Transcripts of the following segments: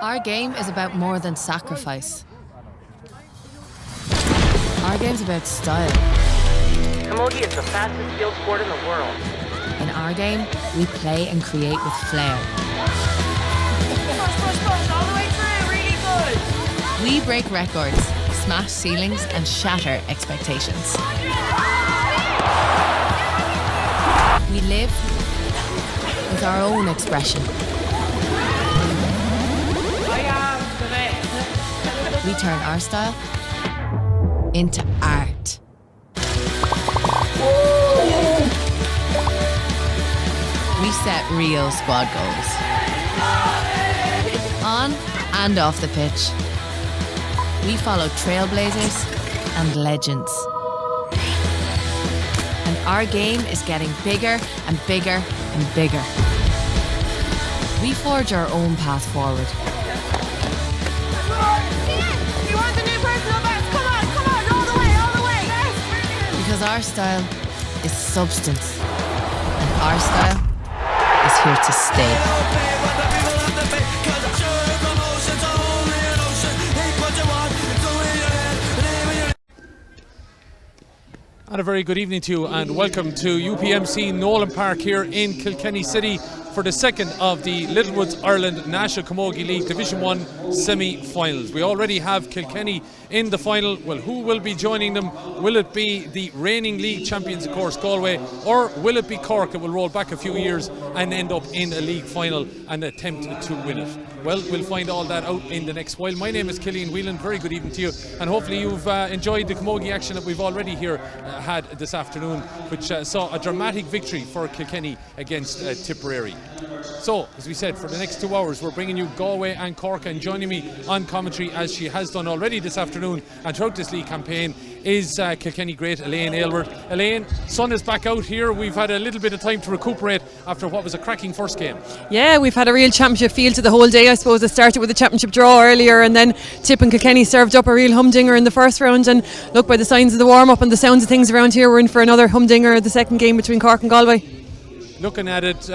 Our game is about more than sacrifice. Our game's about style. Camogie is the fastest field sport in the world. In our game, we play and create with flair. Push, all the way through, really good. We break records, smash ceilings and shatter expectations. We live with our own expression. I am the best. We turn our style into art. We set real squad goals. On and off the pitch. We follow trailblazers and legends. And our game is getting bigger and bigger and bigger. We forge our own path forward. You want the new personal best? Come on, all the way. Because our style is substance. And our style is here to stay. And a very good evening to you and welcome to UPMC Nolan Park here in Kilkenny City for the second of the Littlewoods Ireland National Camogie League Division 1 semi-finals. We already have Kilkenny in the final. Well, who will be joining them? Will it be the reigning league champions, of course, Galway, or will it be Cork that will roll back a few years and end up in a league final and attempt to win it? Well, we'll find all that out in the next while. My name is Killian Whelan. Very good evening to you, and hopefully you've enjoyed the camogie action that we've already here had this afternoon, which saw a dramatic victory for Kilkenny against Tipperary. So, as we said, for the next 2 hours we're bringing you Galway and Cork, and joining me on commentary, as she has done already this afternoon and throughout this league campaign, is Kilkenny great Elaine Aylward. Elaine, sun is back out here. We've had a little bit of time to recuperate after what was a cracking first game. Yeah, we've had a real championship feel to the whole day. I suppose it started with a championship draw earlier, and then Tip and Kilkenny served up a real humdinger in the first round, and look, by the signs of the warm-up and the sounds of things around here, we're in for another humdinger the second game between Cork and Galway. Looking at it,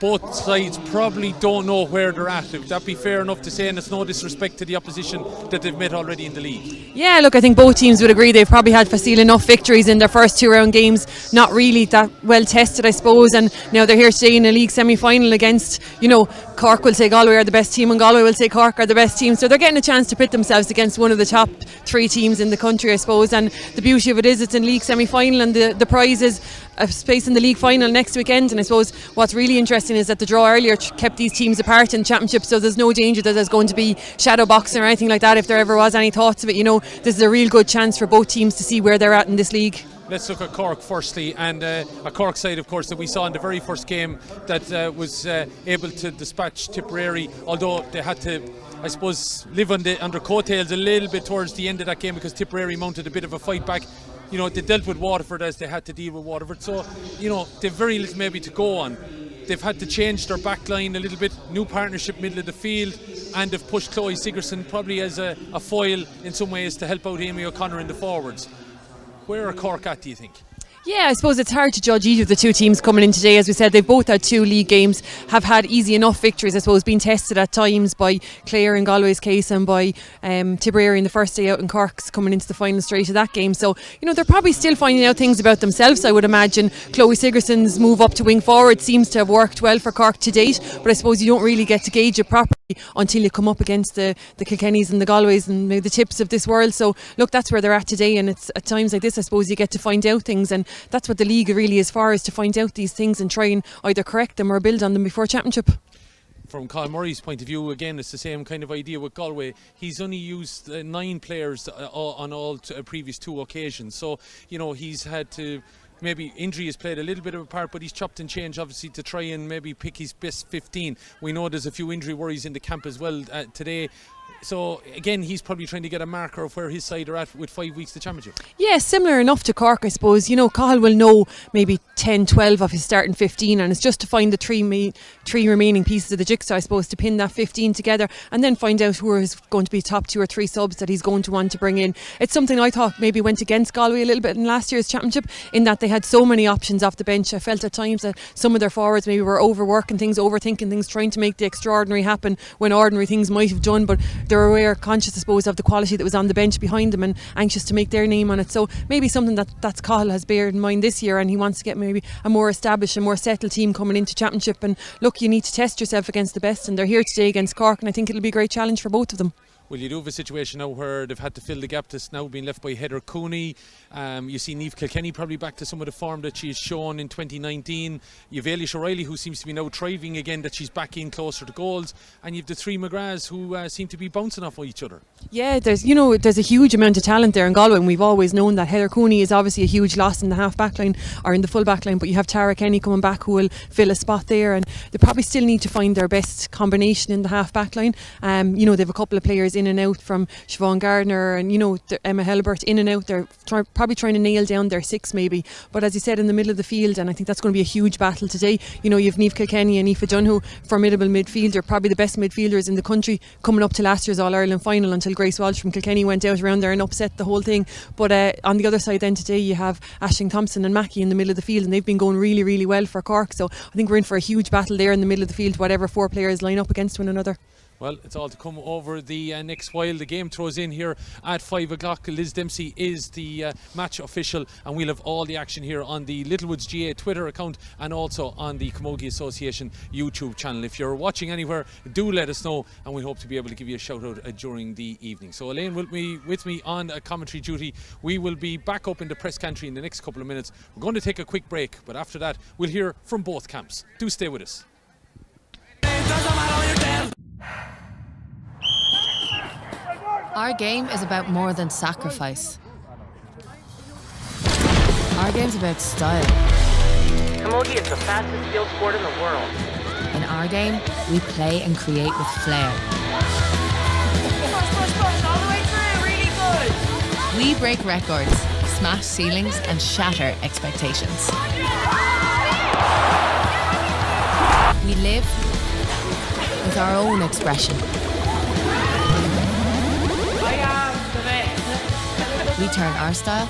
both sides probably don't know where they're at. Would that be fair enough to say? And it's no disrespect to the opposition that they've met already in the league. Yeah, look, I think both teams would agree they've probably had facile enough victories in their first 2 round games, not really that well tested, I suppose, and now they're here today in a league semi-final against, Cork will say Galway are the best team and Galway will say Cork are the best team, so they're getting a chance to pit themselves against one of the top 3 teams in the country, I suppose. And the beauty of it is it's in league semi-final, and the prize is a space in the league final next weekend. And I suppose what's really interesting is that the draw earlier kept these teams apart in the championship, so there's no danger that there's going to be shadow boxing or anything like that if there ever was any thoughts of it. This is a real good chance for both teams to see where they're at in this league. Let's look at Cork firstly, and a Cork side, of course, that we saw in the very first game that was able to dispatch Tipperary, although they had to, I suppose, live under coattails a little bit towards the end of that game because Tipperary mounted a bit of a fight back. They dealt with Waterford as they had to deal with Waterford, so they've very little maybe to go on. They've had to change their back line a little bit, new partnership middle of the field, and they've pushed Chloe Sigerson probably as a foil in some ways to help out Amy O'Connor in the forwards. Where are Cork at, do you think? Yeah, I suppose it's hard to judge either of the two teams coming in today. As we said, they've both had 2 league games, have had easy enough victories, I suppose, being tested at times by Clare in Galway's case and by Tipperary in the first day out, and Cork's coming into the final straight of that game. So, they're probably still finding out things about themselves, I would imagine. Chloe Sigerson's move up to wing forward seems to have worked well for Cork to date, but I suppose you don't really get to gauge it properly until you come up against the Kilkennys and the Galways and maybe the Tips of this world. So, look, that's where they're at today, and it's at times like this, I suppose, you get to find out things, and that's what the league really is for, is to find out these things and try and either correct them or build on them before championship. From Colin Murray's point of view, again, it's the same kind of idea with Galway. He's only used 9 players on all previous 2 occasions, so he's had to, maybe injury has played a little bit of a part, but he's chopped and changed obviously to try and maybe pick his best 15. We know there's a few injury worries in the camp as well today. So again, he's probably trying to get a marker of where his side are at with 5 weeks to championship. Yeah, similar enough to Cork, I suppose. You know, Cahill will know maybe 10, 12 of his starting 15, and it's just to find the three remaining pieces of the jigsaw, I suppose, to pin that 15 together and then find out who is going to be top 2 or 3 subs that he's going to want to bring in. It's something I thought maybe went against Galway a little bit in last year's championship, in that they had so many options off the bench. I felt at times that some of their forwards maybe were overworking things, overthinking things, trying to make the extraordinary happen when ordinary things might have done, but they're aware, conscious I suppose, of the quality that was on the bench behind them and anxious to make their name on it. So maybe something that's Cahill has bear in mind this year, and he wants to get maybe a more established and more settled team coming into championship. And look, you need to test yourself against the best, and they're here today against Cork, and I think it'll be a great challenge for both of them. Well, you do have a situation now where they've had to fill the gap that's now been left by Heather Cooney. You see Niamh Kilkenny probably back to some of the form that she's shown in 2019. You've Eilish O'Reilly, who seems to be now thriving again, that she's back in closer to goals. And you've the three McGraths who seem to be bouncing off each other. Yeah, there's a huge amount of talent there in Galway, and we've always known that. Heather Cooney is obviously a huge loss in the half back line or in the full back line, but you have Tara Kenny coming back who will fill a spot there, and they probably still need to find their best combination in the half back line. They have a couple of players in and out, from Siobhan Gardner and Emma Helbert in and out. They're probably trying to nail down their 6 maybe, but as you said, in the middle of the field, and I think that's going to be a huge battle today. You've Niamh Kilkenny and Aoife Dunhu, formidable midfielder, probably the best midfielders in the country, coming up to last year's All-Ireland final until Grace Walsh from Kilkenny went out around there and upset the whole thing. But on the other side then today you have Aisling Thompson and Mackie in the middle of the field, and they've been going really, really well for Cork, so I think we're in for a huge battle there in the middle of the field, whatever 4 players line up against one another. Well, it's all to come over the next while. The game throws in here at 5 o'clock. Liz Dempsey is the match official, and we'll have all the action here on the Littlewoods GA Twitter account and also on the Camogie Association YouTube channel. If you're watching anywhere, do let us know, and we hope to be able to give you a shout out during the evening. So Elaine will be with me on commentary duty. We will be back up in the press country in the next couple of minutes. We're going to take a quick break, but after that we'll hear from both camps. Do stay with us. Our game is about more than sacrifice. Our game's about style. Camogie is the fastest field sport in the world. In our game, we play and create with flair. Push, all the way through, really good. We break records, smash ceilings, and shatter expectations. We live with our own expression. We turn our style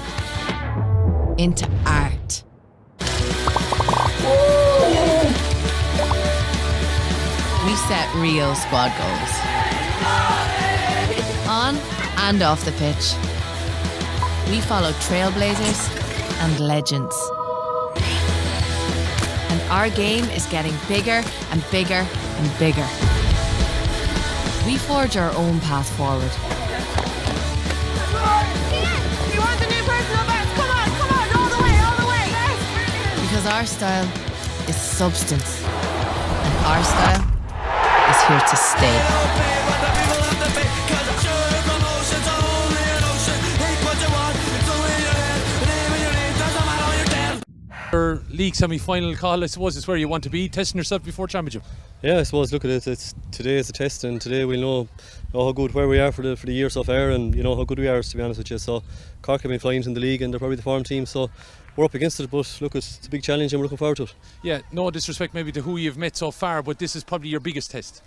into art. We set real squad goals. On and off the pitch. We follow trailblazers and legends. And our game is getting bigger and bigger and bigger. We forge our own path forward. You want the new personal best? Come on, all the way. Because our style is substance. And our style is here to stay. League semi-final call, I suppose, is where you want to be, testing yourself before championship. Yeah, I suppose. Look at it. It's today is a test, and today we'll know how good where we are for the year so far, and how good we are, to be honest with you. So Cork have been flying in the league, and they're probably the form team. So we're up against it, but look, it's a big challenge, and we're looking forward to it. Yeah, no disrespect maybe to who you've met so far, but this is probably your biggest test.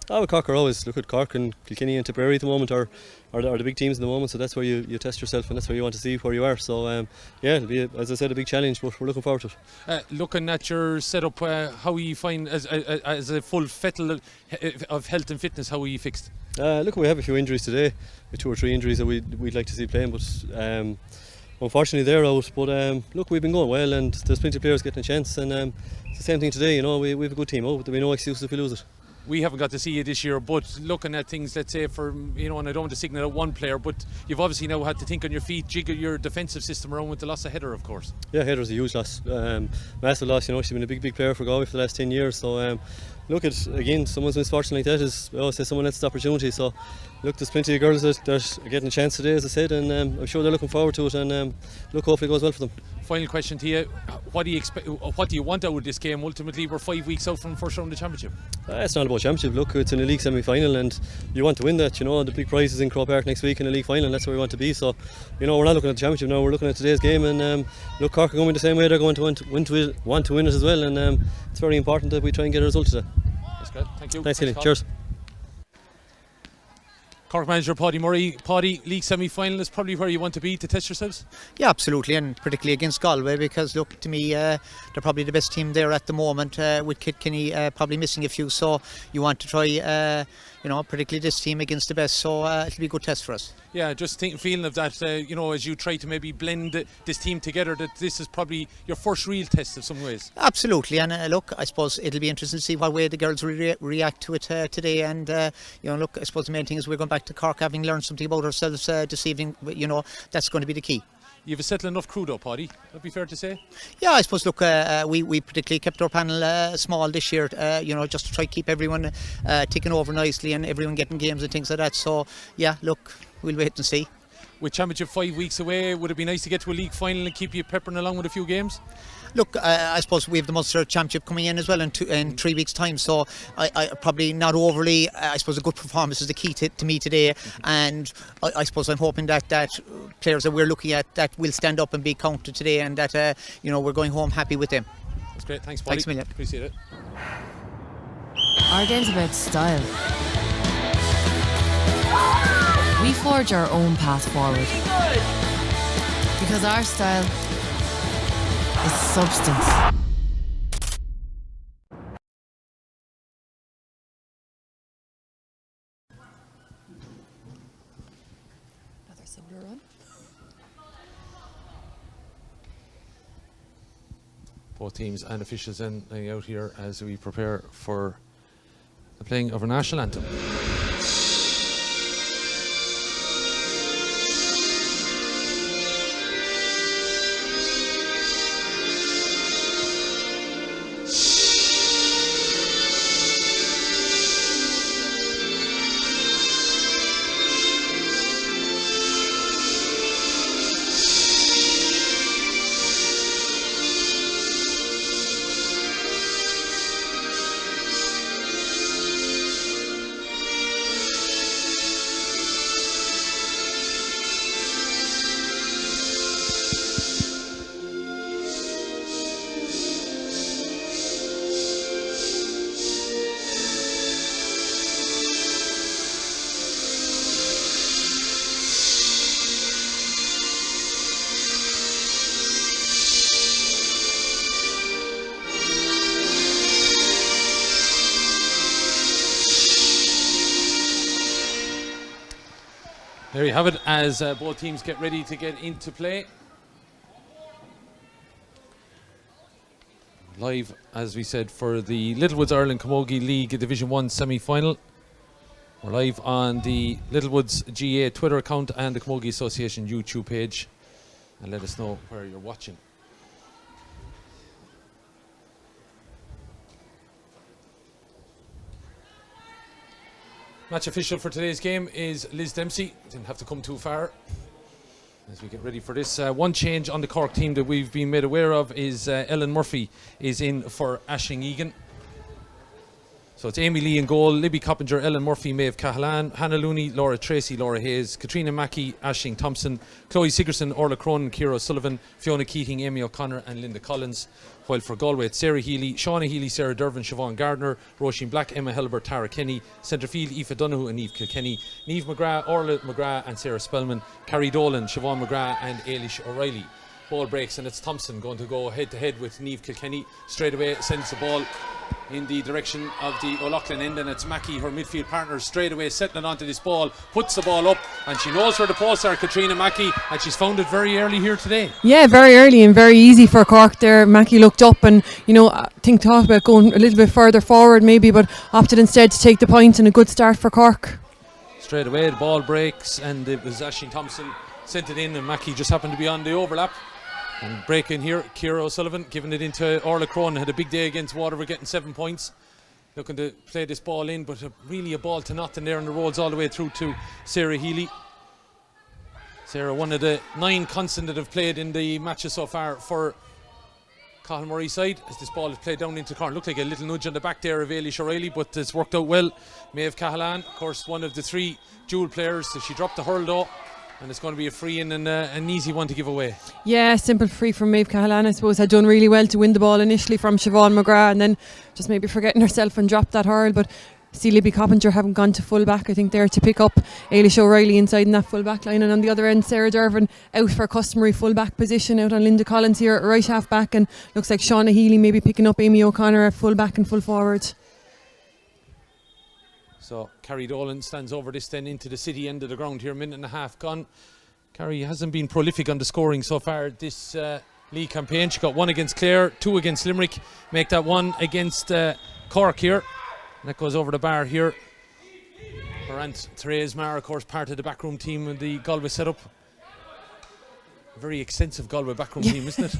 Cork are always, look at Cork and Kilkenny and Tipperary at the moment are the big teams in the moment, so that's where you test yourself, and that's where you want to see where you are. So it'll be, as I said, a big challenge, but we're looking forward to it. Looking at your setup, how you find as a full fettle of health and fitness, how are you fixed? Look, we have a few injuries today, with 2 or 3 injuries that we'd like to see playing, but unfortunately they're out. But look, we've been going well, and there's plenty of players getting a chance, and it's the same thing today. We have a good team. There'll be no excuse if we lose it. We haven't got to see you this year, but looking at things, let's say and I don't want to signal out one player, but you've obviously now had to think on your feet, jiggle your defensive system around with the loss of Heather, of course. Yeah, Heather's a huge loss, massive loss. She's been a big player for Galway for the last 10 years, so look at again someone's misfortune like that is say someone else's opportunity. So look, there's plenty of girls that are getting a chance today, as I said, and I'm sure they're looking forward to it. And look, hopefully it goes well for them. Final question to you: what do you expect? What do you want out of this game? Ultimately, we're 5 weeks out from the first round of the championship. It's not about championship. Look, it's in a league semi-final, and you want to win that. The big prize is in Croke Park next week in the league final. And that's where we want to be. So, we're not looking at the championship now. We're looking at today's game, and look, Cork are going the same way. They're going to want to win it as well, and it's very important that we try and get a result today. That's good. Thank you. Thanks, Kenny. Cheers. Cork manager Paddy Murray. Paddy, league semi-final is probably where you want to be to test yourselves. Yeah, absolutely, and particularly against Galway, because look, to me they're probably the best team there at the moment, with Kilkenny probably missing a few, so you want to try particularly this team against the best, so it'll be a good test for us. Yeah, just feeling of that, as you try to maybe blend this team together, that this is probably your first real test in some ways. Absolutely, and look, I suppose it'll be interesting to see what way the girls react to it today, and look, I suppose the main thing is we're going back to Cork having learned something about ourselves this evening. That's going to be the key. You have a settled enough crew though, Paddy, that'd be fair to say? Yeah, I suppose, look, we particularly kept our panel small this year, just to try to keep everyone ticking over nicely and everyone getting games and things like that. So, yeah, look, we'll wait and see. With championship 5 weeks away, would it be nice to get to a league final and keep you peppering along with a few games? Look, I suppose we have the Munster Championship coming in as well in 3 weeks' time, so I probably not overly. I suppose a good performance is the key to me today, and I suppose I'm hoping that players that we're looking at that will stand up and be counted today, and that we're going home happy with them. That's great. Thanks, Paddy. Thanks a million. Appreciate it. Our game's about style. We forge our own path forward. Because our style is substance. Another soda run. Both teams and officials then laying out here as we prepare for the playing of our national anthem. There you have it, as both teams get ready to get into play. Live, as we said, for the Littlewoods Ireland Camogie League Division 1 semi-final. We're live on the Littlewoods GA Twitter account and the Camogie Association YouTube page. And let us know where you're watching. Match official for today's game is Liz Dempsey. Didn't have to come too far as we get ready for this. One change on the Cork team that we've been made aware of is Ellen Murphy is in for Aisling Egan. So it's Amy Lee in goal, Libby Coppinger, Ellen Murphy, Maeve Cahalan, Hannah Looney, Laura Tracy, Laura Hayes, Katrina Mackey, Aisling Thompson, Chloe Sigerson, Orla Cronin, Ciara Sullivan, Fiona Keating, Amy O'Connor and Linda Collins. While for Galway it's Sarah Healy, Shauna Healy, Sarah Dervin, Siobhan Gardner, Roisin Black, Emma Helber, Tara Kenny, Centrefield Aoife Donoghue and Eve Kilkenny, Niamh McGrath, Orla McGrath and Sarah Spellman, Carrie Dolan, Siobhan McGrath and Ailish O'Reilly. Ball breaks and it's Thompson going to go head to head with Niamh Kilkenny. Straight away sends the ball in the direction of the O'Loughlin end, and it's Mackey, her midfield partner, straight away settling onto this ball, puts the ball up, and she knows where the posts are, Katrina Mackey, and she's found it very early here today. Yeah, very early and very easy for Cork there. Mackey looked up and, I think thought about going a little bit further forward maybe, but opted instead to take the point, and a good start for Cork. Straight away the ball breaks and it was Aisling Thompson sent it in, and Mackey just happened to be on the overlap. And break in here, Ciara O'Sullivan giving it into Orla Cronin, had a big day against Waterford, getting 7 points. looking to play this ball in, but really a ball to nothing there, and the rolls all the way through to Sarah Healy. Sarah, one of the 9 constant that have played in the matches so far for Cathal Murray side, as this ball is played down into the corner. Looked like a little nudge on the back there of Ailish O'Reilly, but it's worked out well. Maeve Cahalan, of course, one of the 3 dual players, so she dropped the hurl though, and it's going to be a free in and an easy one to give away. Yeah, simple free from Maeve Cahalan, I suppose, had done really well to win the ball initially from Siobhan McGrath, and then just maybe forgetting herself and dropped that hurl. But Celia B. Coppinger haven't gone to full back, I think, there to pick up Ailish O'Reilly inside in that full back line, and on the other end Sarah Dervin out for a customary full back position out on Linda Collins here at right half back, and looks like Shauna Healy maybe picking up Amy O'Connor at full back and full forward. So Carrie Dolan stands over this then into the city end of the ground here, minute and a half gone. Carrie hasn't been prolific on the scoring so far this league campaign. She got 1 against Clare, 2 against Limerick, make that 1 against Cork here. And that goes over the bar here. Her aunt Therese Marr, of course, part of the backroom team in the Galway setup. A very extensive Galway backroom team, isn't it?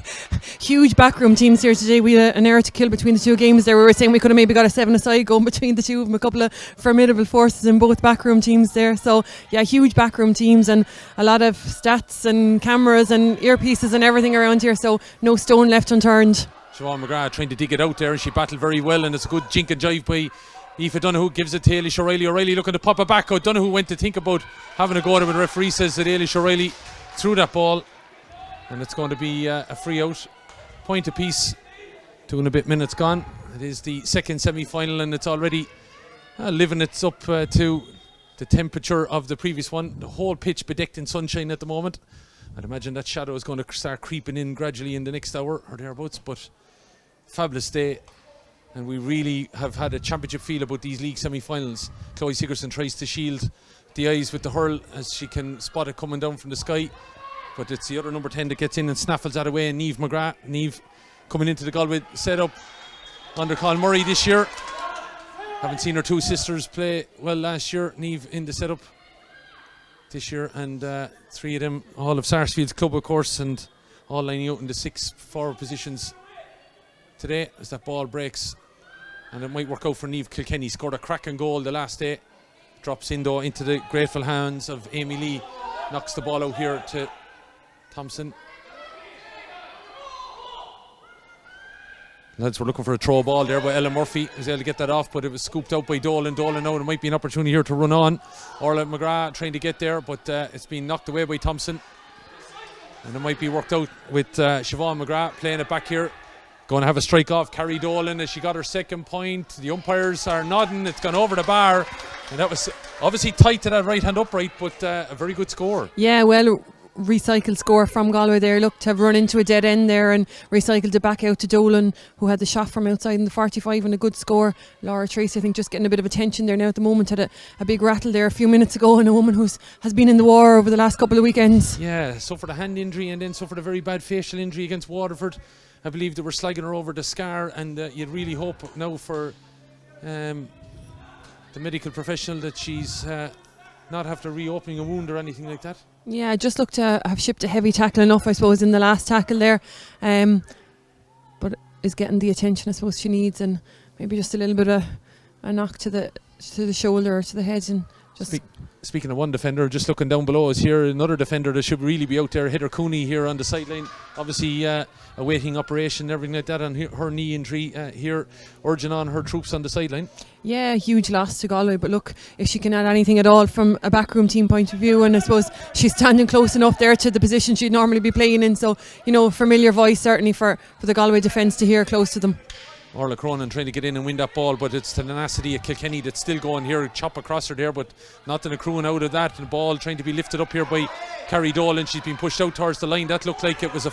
Huge backroom teams here today. We had an hour to kill between the 2 games there. We were saying we could have maybe got a 7-a-side going between the 2 of them. A couple of formidable forces in both backroom teams there. So yeah, huge backroom teams and a lot of stats and cameras and earpieces and everything around here. So no stone left unturned. Siobhan McGrath trying to dig it out there, and she battled very well, and it's a good jink and jive by Aoife Donoghue. Gives it to Ailish O'Reilly. O'Reilly looking to pop it back out. Donoghue went to think about having a go at it, but the referee says that Ailish O'Reilly threw that ball, and it's going to be a free out. Point apiece, 2 and a bit minutes gone. It is the second semi-final, and it's already living it's up to the temperature of the previous one. The whole pitch bedecked in sunshine at the moment. I'd imagine that shadow is going to start creeping in gradually in the next hour or thereabouts, but fabulous day, and we really have had a championship feel about these league semi-finals. Chloe Sigerson tries to shield the eyes with the hurl as she can spot it coming down from the sky, but it's the other number 10 that gets in and snaffles that away. And Niamh McGrath, Niamh coming into the Galway setup under Cathal Murray this year. Haven't seen her 2 sisters play well last year. Niamh in the setup this year, and 3 of them all of Sarsfield's club, of course, and all lining out in the 6 forward positions today as that ball breaks, and it might work out for Niamh Kilkenny. Scored a cracking goal the last day, drops in though into the grateful hands of Amy Lee, knocks the ball out here to Thompson. Lads were looking for a throw ball there by Ella Murphy. Was able to get that off, but it was scooped out by Dolan. Dolan now, there might be an opportunity here to run on. Orla McGrath trying to get there, but it's been knocked away by Thompson, and it might be worked out with Siobhan McGrath playing it back here. Going to have a strike off Carrie Dolan as she got her second point. The umpires are nodding. It's gone over the bar, and that was obviously tight to that right hand upright, but a very good score. Yeah, well, recycled score from Galway there. Looked to have run into a dead end there and recycled it back out to Dolan, who had the shot from outside in the 45, and a good score. Laura Tracy, I think, just getting a bit of attention there now at the moment. Had a big rattle there a few minutes ago, and a woman who has been in the war over the last couple of weekends. Yeah, suffered a hand injury and then suffered a very bad facial injury against Waterford. I believe they were slagging her over the scar, and you'd really hope now for the medical professional that she's not after reopening a wound or anything like that. Yeah, just looked to have shipped a heavy tackle enough, I suppose, in the last tackle there, but is getting the attention I suppose she needs, and maybe just a little bit of a knock to the shoulder or to the head. And just speaking of one defender, just looking down below us here, another defender that should really be out there, Heather Cooney here on the sideline, obviously awaiting operation, everything like that, on her knee injury here, urging on her troops on the sideline. Yeah, huge loss to Galway, but look, if she can add anything at all from a backroom team point of view, and I suppose she's standing close enough there to the position she'd normally be playing in, so, you know, familiar voice certainly for the Galway defence to hear close to them. Orla Cronin trying to get in and win that ball, but it's the tenacity of Kilkenny that's still going here. Chop across her there, but nothing accruing out of that. And the ball trying to be lifted up here by Carrie Dolan. She's been pushed out towards the line. That looked like it was a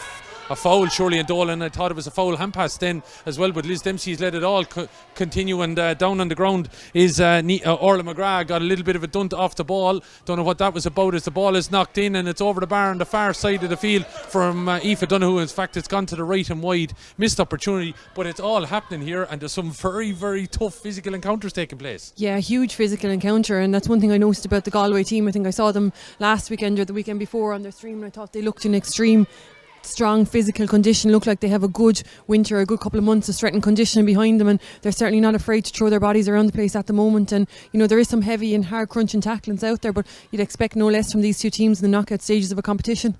foul, surely, and Dolan. I thought it was a foul hand pass then as well, but Liz Dempsey's let it all continue, and down on the ground is Orla McGrath. Got a little bit of a dunt off the ball. Don't know what that was about, as the ball is knocked in and it's over the bar on the far side of the field from Aoife Donoghue. In fact, it's gone to the right and wide. Missed opportunity, but it's all happening here, and there's some very, very tough physical encounters taking place. Yeah, huge physical encounter, and that's one thing I noticed about the Galway team. I think I saw them last weekend or the weekend before on their stream, and I thought they looked in extreme strong physical condition, look like they have a good winter, a good couple of months of strength and conditioning behind them, and they're certainly not afraid to throw their bodies around the place at the moment. And there is some heavy and hard crunching tacklings out there, but you'd expect no less from these two teams in the knockout stages of a competition.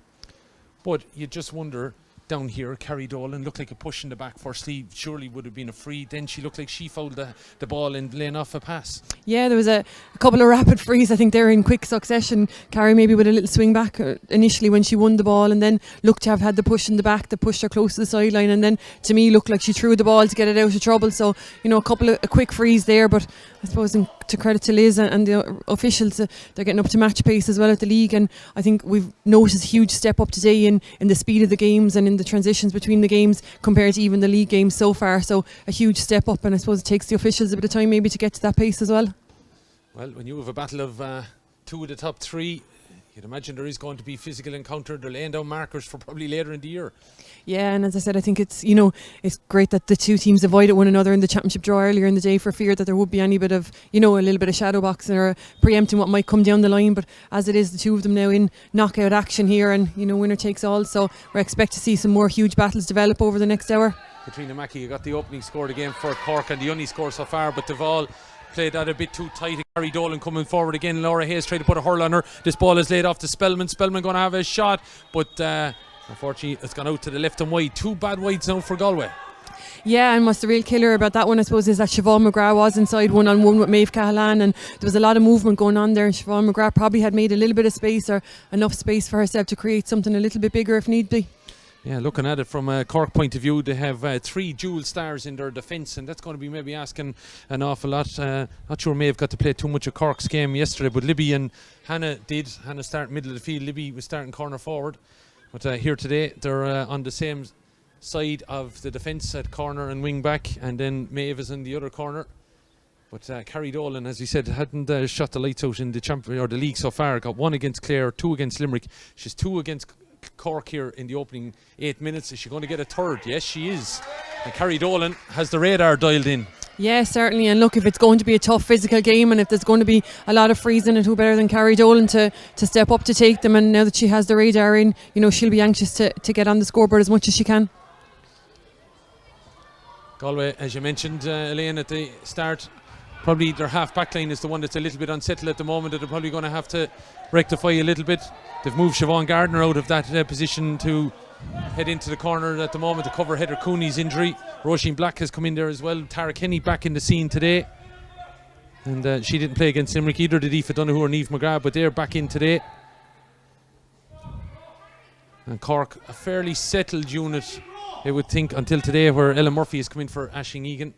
But you just wonder, down here, Carrie Dolan looked like a push in the back firstly, surely would have been a free, then she looked like she fouled the ball and laying off a pass. Yeah, there was a couple of rapid frees, I think they're in quick succession. Carrie maybe with a little swing back initially when she won the ball, and then looked to have had the push in the back that pushed her close to the sideline, and then to me looked like she threw the ball to get it out of trouble. So a couple of quick frees there, but I suppose to credit to Liz and the officials, they're getting up to match pace as well at the league, and I think we've noticed a huge step up today in the speed of the games and in the transitions between the games compared to even the league games so far. So a huge step up, and I suppose it takes the officials a bit of time maybe to get to that pace as well. Well, when you have a battle of two of the top three, you'd imagine there is going to be physical encounter. They're laying down markers for probably later in the year. Yeah, and as I said, I think it's it's great that the two teams avoided one another in the championship draw earlier in the day for fear that there would be any bit of a little bit of shadow boxing or preempting what might come down the line. But as it is, the two of them now in knockout action here, and winner takes all. So we expect to see some more huge battles develop over the next hour. Katrina Mackey, you got the opening score again for Cork, and the only score so far, but they've all played that a bit too tight. Carrie Dolan coming forward again. Laura Hayes tried to put a hurl on her. This ball is laid off to Spellman. Spellman going to have a shot, but unfortunately it's gone out to the left and wide. Two bad wides now for Galway. Yeah, and what's the real killer about that one, I suppose, is that Siobhan McGrath was inside one-on-one with Maeve Cahalane, and there was a lot of movement going on there, and Siobhan McGrath probably had made a little bit of space, or enough space for herself to create something a little bit bigger if need be. Yeah, looking at it from a Cork point of view, they have three dual stars in their defence, and that's going to be maybe asking an awful lot. Not sure Maeve got to play too much of Cork's game yesterday, but Libby and Hannah did. Hannah started middle of the field, Libby was starting corner forward. But here today, they're on the same side of the defence at corner and wing back, and then Maeve is in the other corner. But Carrie Dolan, as we said, hadn't shot the lights out in the champion or the league so far. Got one against Clare, two against Limerick. She's two against Cork here in the opening 8 minutes. Is she going to get a third? Yes, she is. And Carrie Dolan has the radar dialed in. Yeah, certainly. And look, if it's going to be a tough physical game, and if there's going to be a lot of frees in it, who better than Carrie Dolan to step up to take them? And now that she has the radar in, she'll be anxious to get on the scoreboard as much as she can. Galway, as you mentioned, Elaine, at the start, probably their half back line is the one that's a little bit unsettled at the moment, that they're probably going to have to rectify a little bit. They've moved Siobhan Gardner out of that position to head into the corner at the moment to cover Heather Cooney's injury. Roisin Black has come in there as well. Tara Kenny back in the scene today, and she didn't play against Limerick either, did Aoife Donoghue or Niamh McGrath, but they're back in today. And Cork, a fairly settled unit, I would think, until today, where Ella Murphy has come in for Aisling Egan.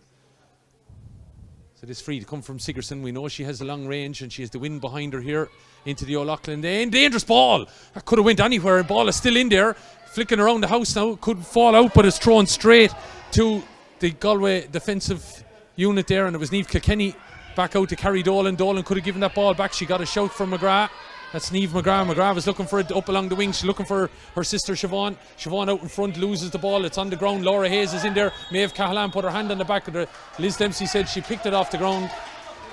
So this free to come from Sigerson. We know she has a long range, and she has the wind behind her here into the O'Loughlin. Dangerous ball. That could have went anywhere. The ball is still in there, flicking around the house now. Could fall out, but it's thrown straight to the Galway defensive unit there, and it was Niamh Kilkenny back out to Carrie Dolan. Dolan could have given that ball back. She got a shout from McGrath. That's Niamh McGrath. McGrath was looking for it up along the wing. She's looking for her sister Siobhan. Siobhan out in front, loses the ball. It's on the ground. Laura Hayes is in there. Maeve Cahalane put her hand on the back of the. Liz Dempsey said she picked it off the ground.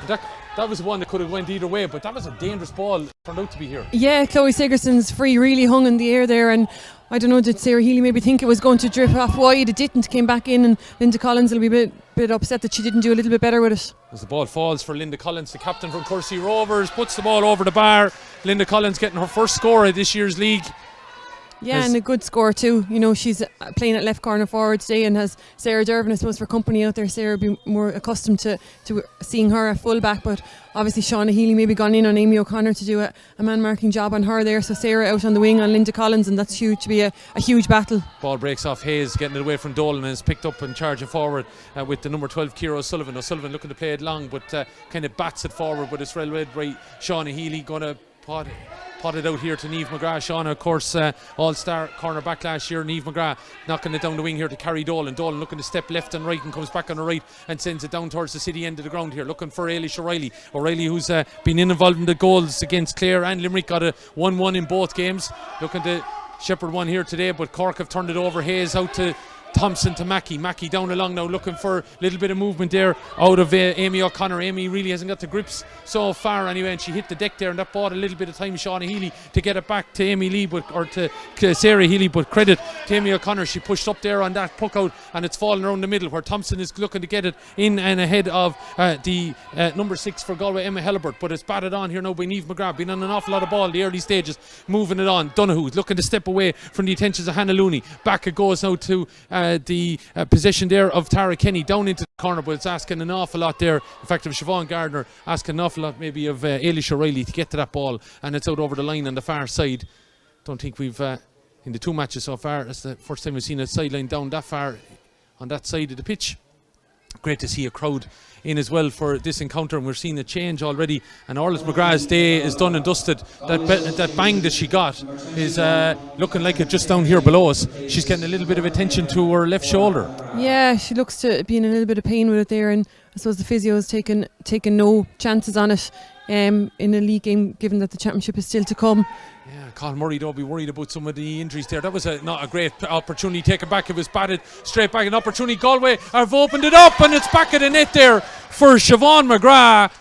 That was one that could have went either way, but that was a dangerous ball. Turned out to be here. Yeah, Chloe Sigerson's free really hung in the air there, and I don't know, did Sarah Healy maybe think it was going to drip off wide? It didn't. Came back in, and Linda Collins will be a bit upset that she didn't do a little bit better with it. As the ball falls for Linda Collins, the captain from Kersey Rovers, puts the ball over the bar. Linda Collins getting her first score of this year's league. Yeah, and a good score too. She's playing at left corner forward today, and has Sarah Dervin, I suppose, for company out there. Sarah will be more accustomed to seeing her at full back, but obviously Shauna Healy maybe gone in on Amy O'Connor to do a man marking job on her there. So Sarah out on the wing on Linda Collins, and that's huge to be a huge battle. Ball breaks off Hayes, getting it away from Dolan, and is picked up and charging forward with the number 12 Ciara O'Sullivan. O'Sullivan looking to play it long, but kind of bats it forward, but it's railway right. Shauna Healy going to pot it out here to Niamh McGrath. Shauna, of course, all-star cornerback last year. Niamh McGrath knocking it down the wing here to Carrie Dolan. Dolan looking to step left and right, and comes back on the right and sends it down towards the city end of the ground here, looking for Ailish O'Reilly. O'Reilly, who's been involved in the goals against Clare and Limerick, got a 1-1 in both games. Looking to shepherd one here today, but Cork have turned it over. Hayes out to Thompson to Mackey down along now, looking for a little bit of movement there out of Amy O'Connor. Amy really hasn't got the grips so far anyway, and she hit the deck there, and that bought a little bit of time Shauna Healy to get it back to Amy Lee, or to Sarah Healy, but credit to Amy O'Connor. She pushed up there on that puck out, and it's fallen around the middle where Thompson is looking to get it in and ahead of the number 6 for Galway, Emma Hellebert, but it's batted on here now by Niamh McGrath, been on an awful lot of ball in the early stages, moving it on. Donoghue's looking to step away from the attentions of Hannah Looney. Back it goes now to the possession there of Tara Kenny down into the corner, but it's asking an awful lot there. In fact, of Siobhan Gardner, asking an awful lot maybe of Ailish O'Reilly to get to that ball, and it's out over the line on the far side. Don't think we've in the 2 matches so far, that's the first time we've seen a sideline down that far on that side of the pitch. Great to see a crowd in as well for this encounter, and we're seeing a change already, and Orla McGrath's day is done and dusted. That bang that she got is looking like it just down here below us. She's getting a little bit of attention to her left shoulder. Yeah, she looks to be in a little bit of pain with it there, and I suppose the physio has taken no chances on it in a league game, given that the championship is still to come. Yeah, Colin Murray don't be worried about some of the injuries there. That was not a great opportunity taken back. It was batted straight back. An opportunity. Galway have opened it up, and it's back at the net there for Siobhan McGrath.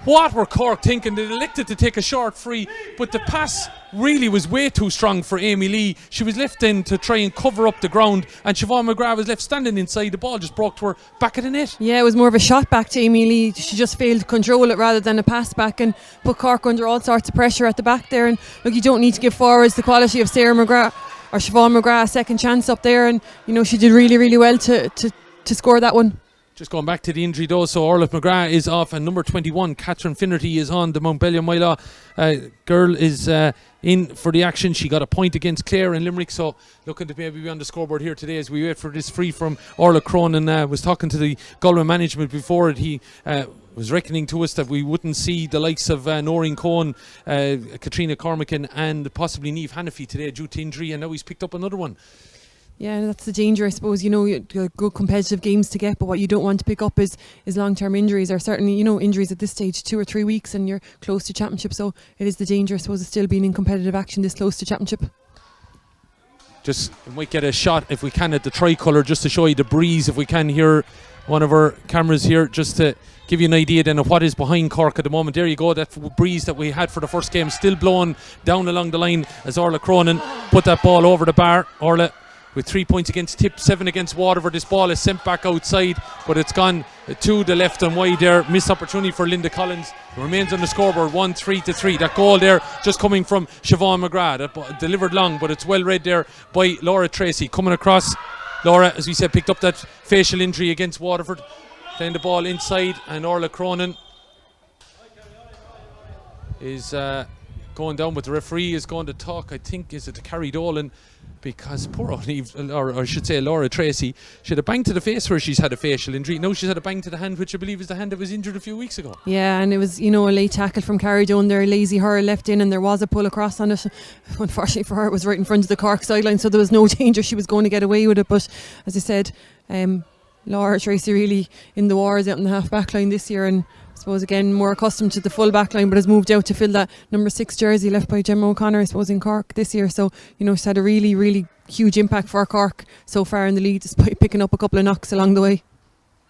What were Cork thinking? They elected to take a short free, but the pass really was way too strong for Amy Lee. She was left in to try and cover up the ground, and Siobhan McGrath was left standing inside. The ball just broke to her back of the net. Yeah, it was more of a shot back to Amy Lee. She just failed to control it rather than a pass back, and put Cork under all sorts of pressure at the back there. And look, you don't need to give forwards the quality of Sarah McGrath or Siobhan McGrath a second chance up there, and she did really, really well to score that one. Just going back to the injury though, so Orla McGrath is off, and number 21, Catherine Finnerty, is on. The Montbellion Mylaw girl is in for the action. She got a point against Clare in Limerick, so looking to maybe be on the scoreboard here today as we wait for this free from Orla Cronin. Was talking to the Galway management before it. He was reckoning to us that we wouldn't see the likes of Noreen Cohen, Katrina Cormacan, and possibly Niamh Hannafy today due to injury, and now he's picked up another one. Yeah, that's the danger, I suppose. Good competitive games to get, but what you don't want to pick up is long-term injuries, or certainly, injuries at this stage, 2 or 3 weeks, and you're close to championship. So it is the danger, I suppose, of still being in competitive action this close to championship. Just might get a shot if we can at the tricolour, just to show you the breeze. If we can hear one of our cameras here, just to give you an idea then of what is behind Cork at the moment. There you go, that breeze that we had for the first game still blowing down along the line as Orla Cronin put that ball over the bar. Orla with 3 points against Tip, 7 against Waterford. This ball is sent back outside, but it's gone to the left and wide there. Missed opportunity for Linda Collins. It remains on the scoreboard 1-3-3. That goal there just coming from Siobhan McGrath. That delivered long, but it's well read there by Laura Tracy. Coming across, Laura, as we said, picked up that facial injury against Waterford. Playing the ball inside, and Orla Cronin is going down, but the referee is going to talk, I think, is it to Carrie Dolan, because poor old Eve, or I should say Laura Tracy, she had a bang to the face where she's had a facial injury. Now she's had a bang to the hand, which I believe is the hand that was injured a few weeks ago. Yeah, and it was, a late tackle from Carrie Dolan there, lazy hurl left in, and there was a pull across on it. Unfortunately for her, it was right in front of the Cork sideline, so there was no danger she was going to get away with it. But as I said, Laura Tracy really in the wars out in the half back line this year, and I suppose again more accustomed to the full back line, but has moved out to fill that number 6 jersey left by Gemma O'Connor, I suppose, in Cork this year. So she's had a really, really huge impact for Cork so far in the league, despite picking up a couple of knocks along the way.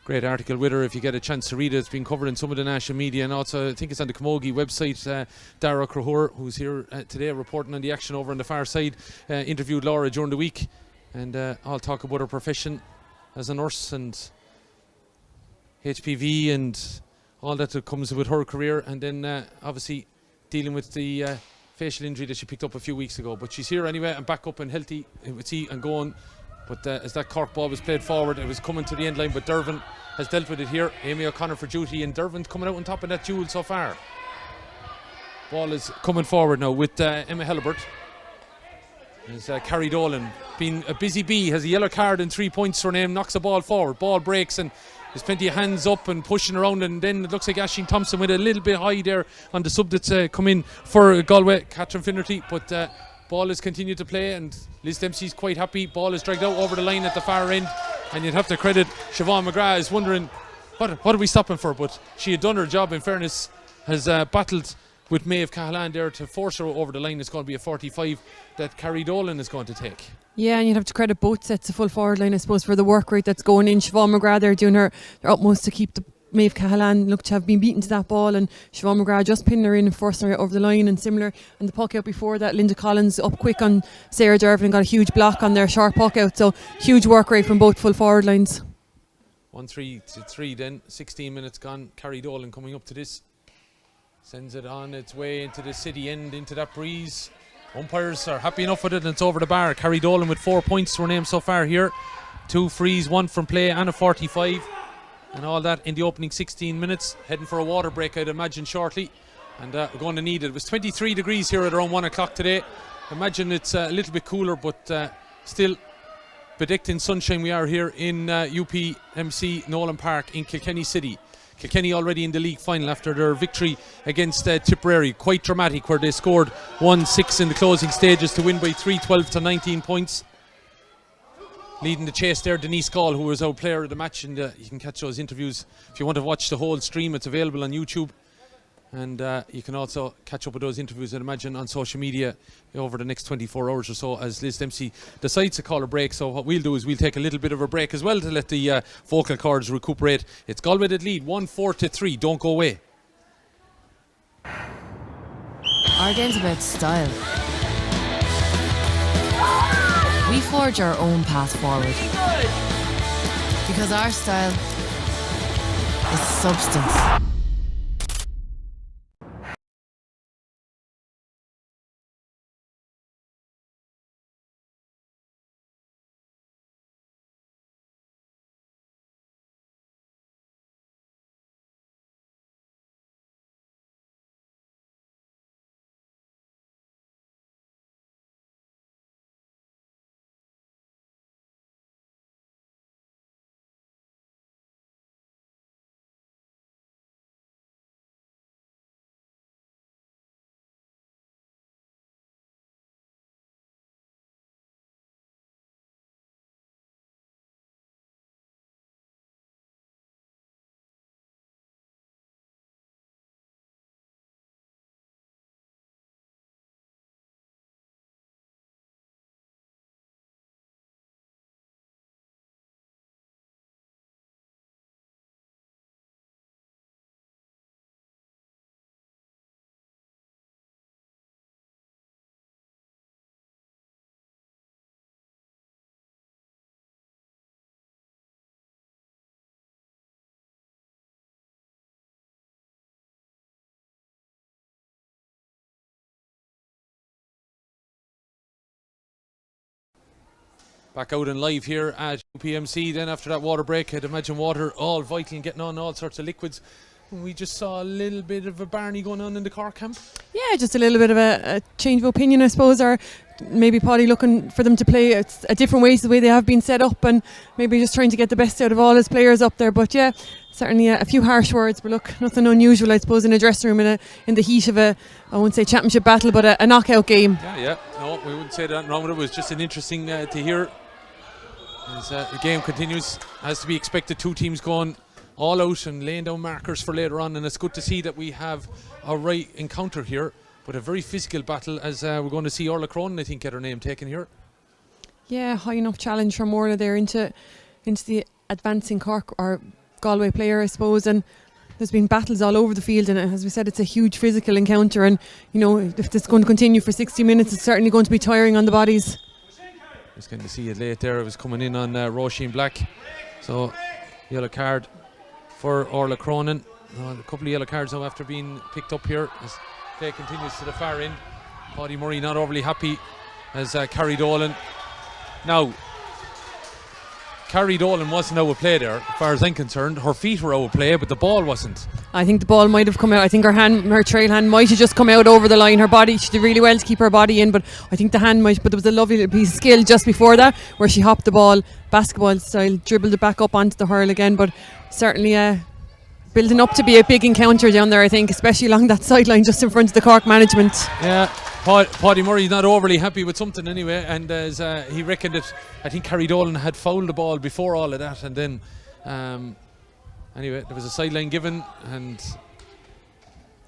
Great article with her if you get a chance to read it. It's been covered in some of the national media, and also I think it's on the Camogie website. Dara Crahur, who's here today reporting on the action over on the far side, interviewed Laura during the week, and I'll talk about her profession as a nurse and HPV and all that comes with her career, and then obviously dealing with the facial injury that she picked up a few weeks ago. But she's here anyway and back up and healthy and going. But as that Cork ball was played forward, it was coming to the end line, but Dervin has dealt with it here. Amy O'Connor for duty, and Dervin's coming out on top of that duel so far. Ball is coming forward now with Emma Hellebert. As Carrie Dolan, being a busy bee, has a yellow card and 3 points for her name, knocks the ball forward. Ball breaks, and there's plenty of hands up and pushing around, and then it looks like Aisling Thompson with a little bit high there on the sub that's come in for Galway, Catherine Finnerty. But ball has continued to play, and Liz Dempsey's quite happy. Ball is dragged out over the line at the far end, and you'd have to credit Siobhan McGrath is wondering what are we stopping for, but she had done her job, in fairness, has battled with Maeve Cahalan there to force her over the line. It's going to be a 45 that Carrie Dolan is going to take. Yeah, and you'd have to credit both sets of full forward line, I suppose, for the work rate that's going in. Siobhan McGrath, they're doing their utmost to keep the Maeve Cahalane looked to have been beaten to that ball, and Siobhan McGrath just pinning her in and forcing her over the line, and similar. And the puck out before that, Linda Collins up quick on Sarah Dervin and got a huge block on their sharp puck out. So huge work rate from both full forward lines. 1-3 to 3 then, 16 minutes gone. Carrie Dolan coming up to this. Sends it on its way into the city end, into that breeze. Umpires are happy enough with it, and it's over the bar. Carrie Dolan with 4 points to her name so far here. 2 frees, 1 from play and a 45. And all that in the opening 16 minutes. Heading for a water break, I'd imagine, shortly. And we're going to need it. It was 23 degrees here at around 1 o'clock today. Imagine it's a little bit cooler, but still predicting sunshine. We are here in UPMC Nolan Park in Kilkenny City. Kilkenny already in the league final after their victory against Tipperary. Quite dramatic, where they scored 1-6 in the closing stages to win by 3-12 to 19 points. Leading the chase there, Denise Gall, who was our player of the match, and you can catch those interviews if you want to watch the whole stream. It's available on YouTube, and you can also catch up with those interviews, I'd imagine, on social media over the next 24 hours or so as Liz Dempsey decides to call a break. So what we'll do is we'll take a little bit of a break as well to let the vocal cords recuperate. It's Galway that lead 1-4 to 3. Don't go away. Our game's about style. We forge our own path forward. Because our style is substance. Back out and live here at UPMC then after that water break. I'd imagine water all vital and getting on all sorts of liquids. And we just saw a little bit of a Barney going on in the Cork camp. Yeah, just a little bit of a change of opinion, I suppose, or maybe Paddy looking for them to play a different ways, the way they have been set up, and maybe just trying to get the best out of all his players up there. But yeah, certainly a few harsh words, but look, nothing unusual, I suppose, in a dressing room in the heat of I won't say championship battle, but a knockout game. Yeah, no, we wouldn't say that wrong. It was just an interesting to hear as the game continues, as to be expected. Two teams going all out and laying down markers for later on, and it's good to see that we have a right encounter here, but a very physical battle, as we're going to see Orla Cronin, I think, get her name taken here. Yeah, high enough challenge from Orla there into the advancing Cork or Galway player, I suppose, and there's been battles all over the field, and as we said, it's a huge physical encounter, and you know, if this is going to continue for 60 minutes, it's certainly going to be tiring on the bodies. Just going to see it late there. It was coming in on Roisin Black, so yellow card for Orla Cronin. A couple of yellow cards now after being picked up here as play continues to the far end. Paddy Murray not overly happy as Carrie Dolan. Now, Carrie Dolan wasn't out of play there, as far as I'm concerned. Her feet were out of play, but the ball wasn't. I think the ball might have come out. I think her trail hand might have just come out over the line. Her body, she did really well to keep her body in, but I think the hand might. But there was a lovely little piece of skill just before that, where she hopped the ball, basketball style, dribbled it back up onto the hurl again. But certainly building up to be a big encounter down there, I think, especially along that sideline just in front of the Cork management. Yeah, Paddy Murray's not overly happy with something anyway, and as he reckoned it, I think Carrie Dolan had fouled the ball before all of that, and then anyway, there was a sideline given, and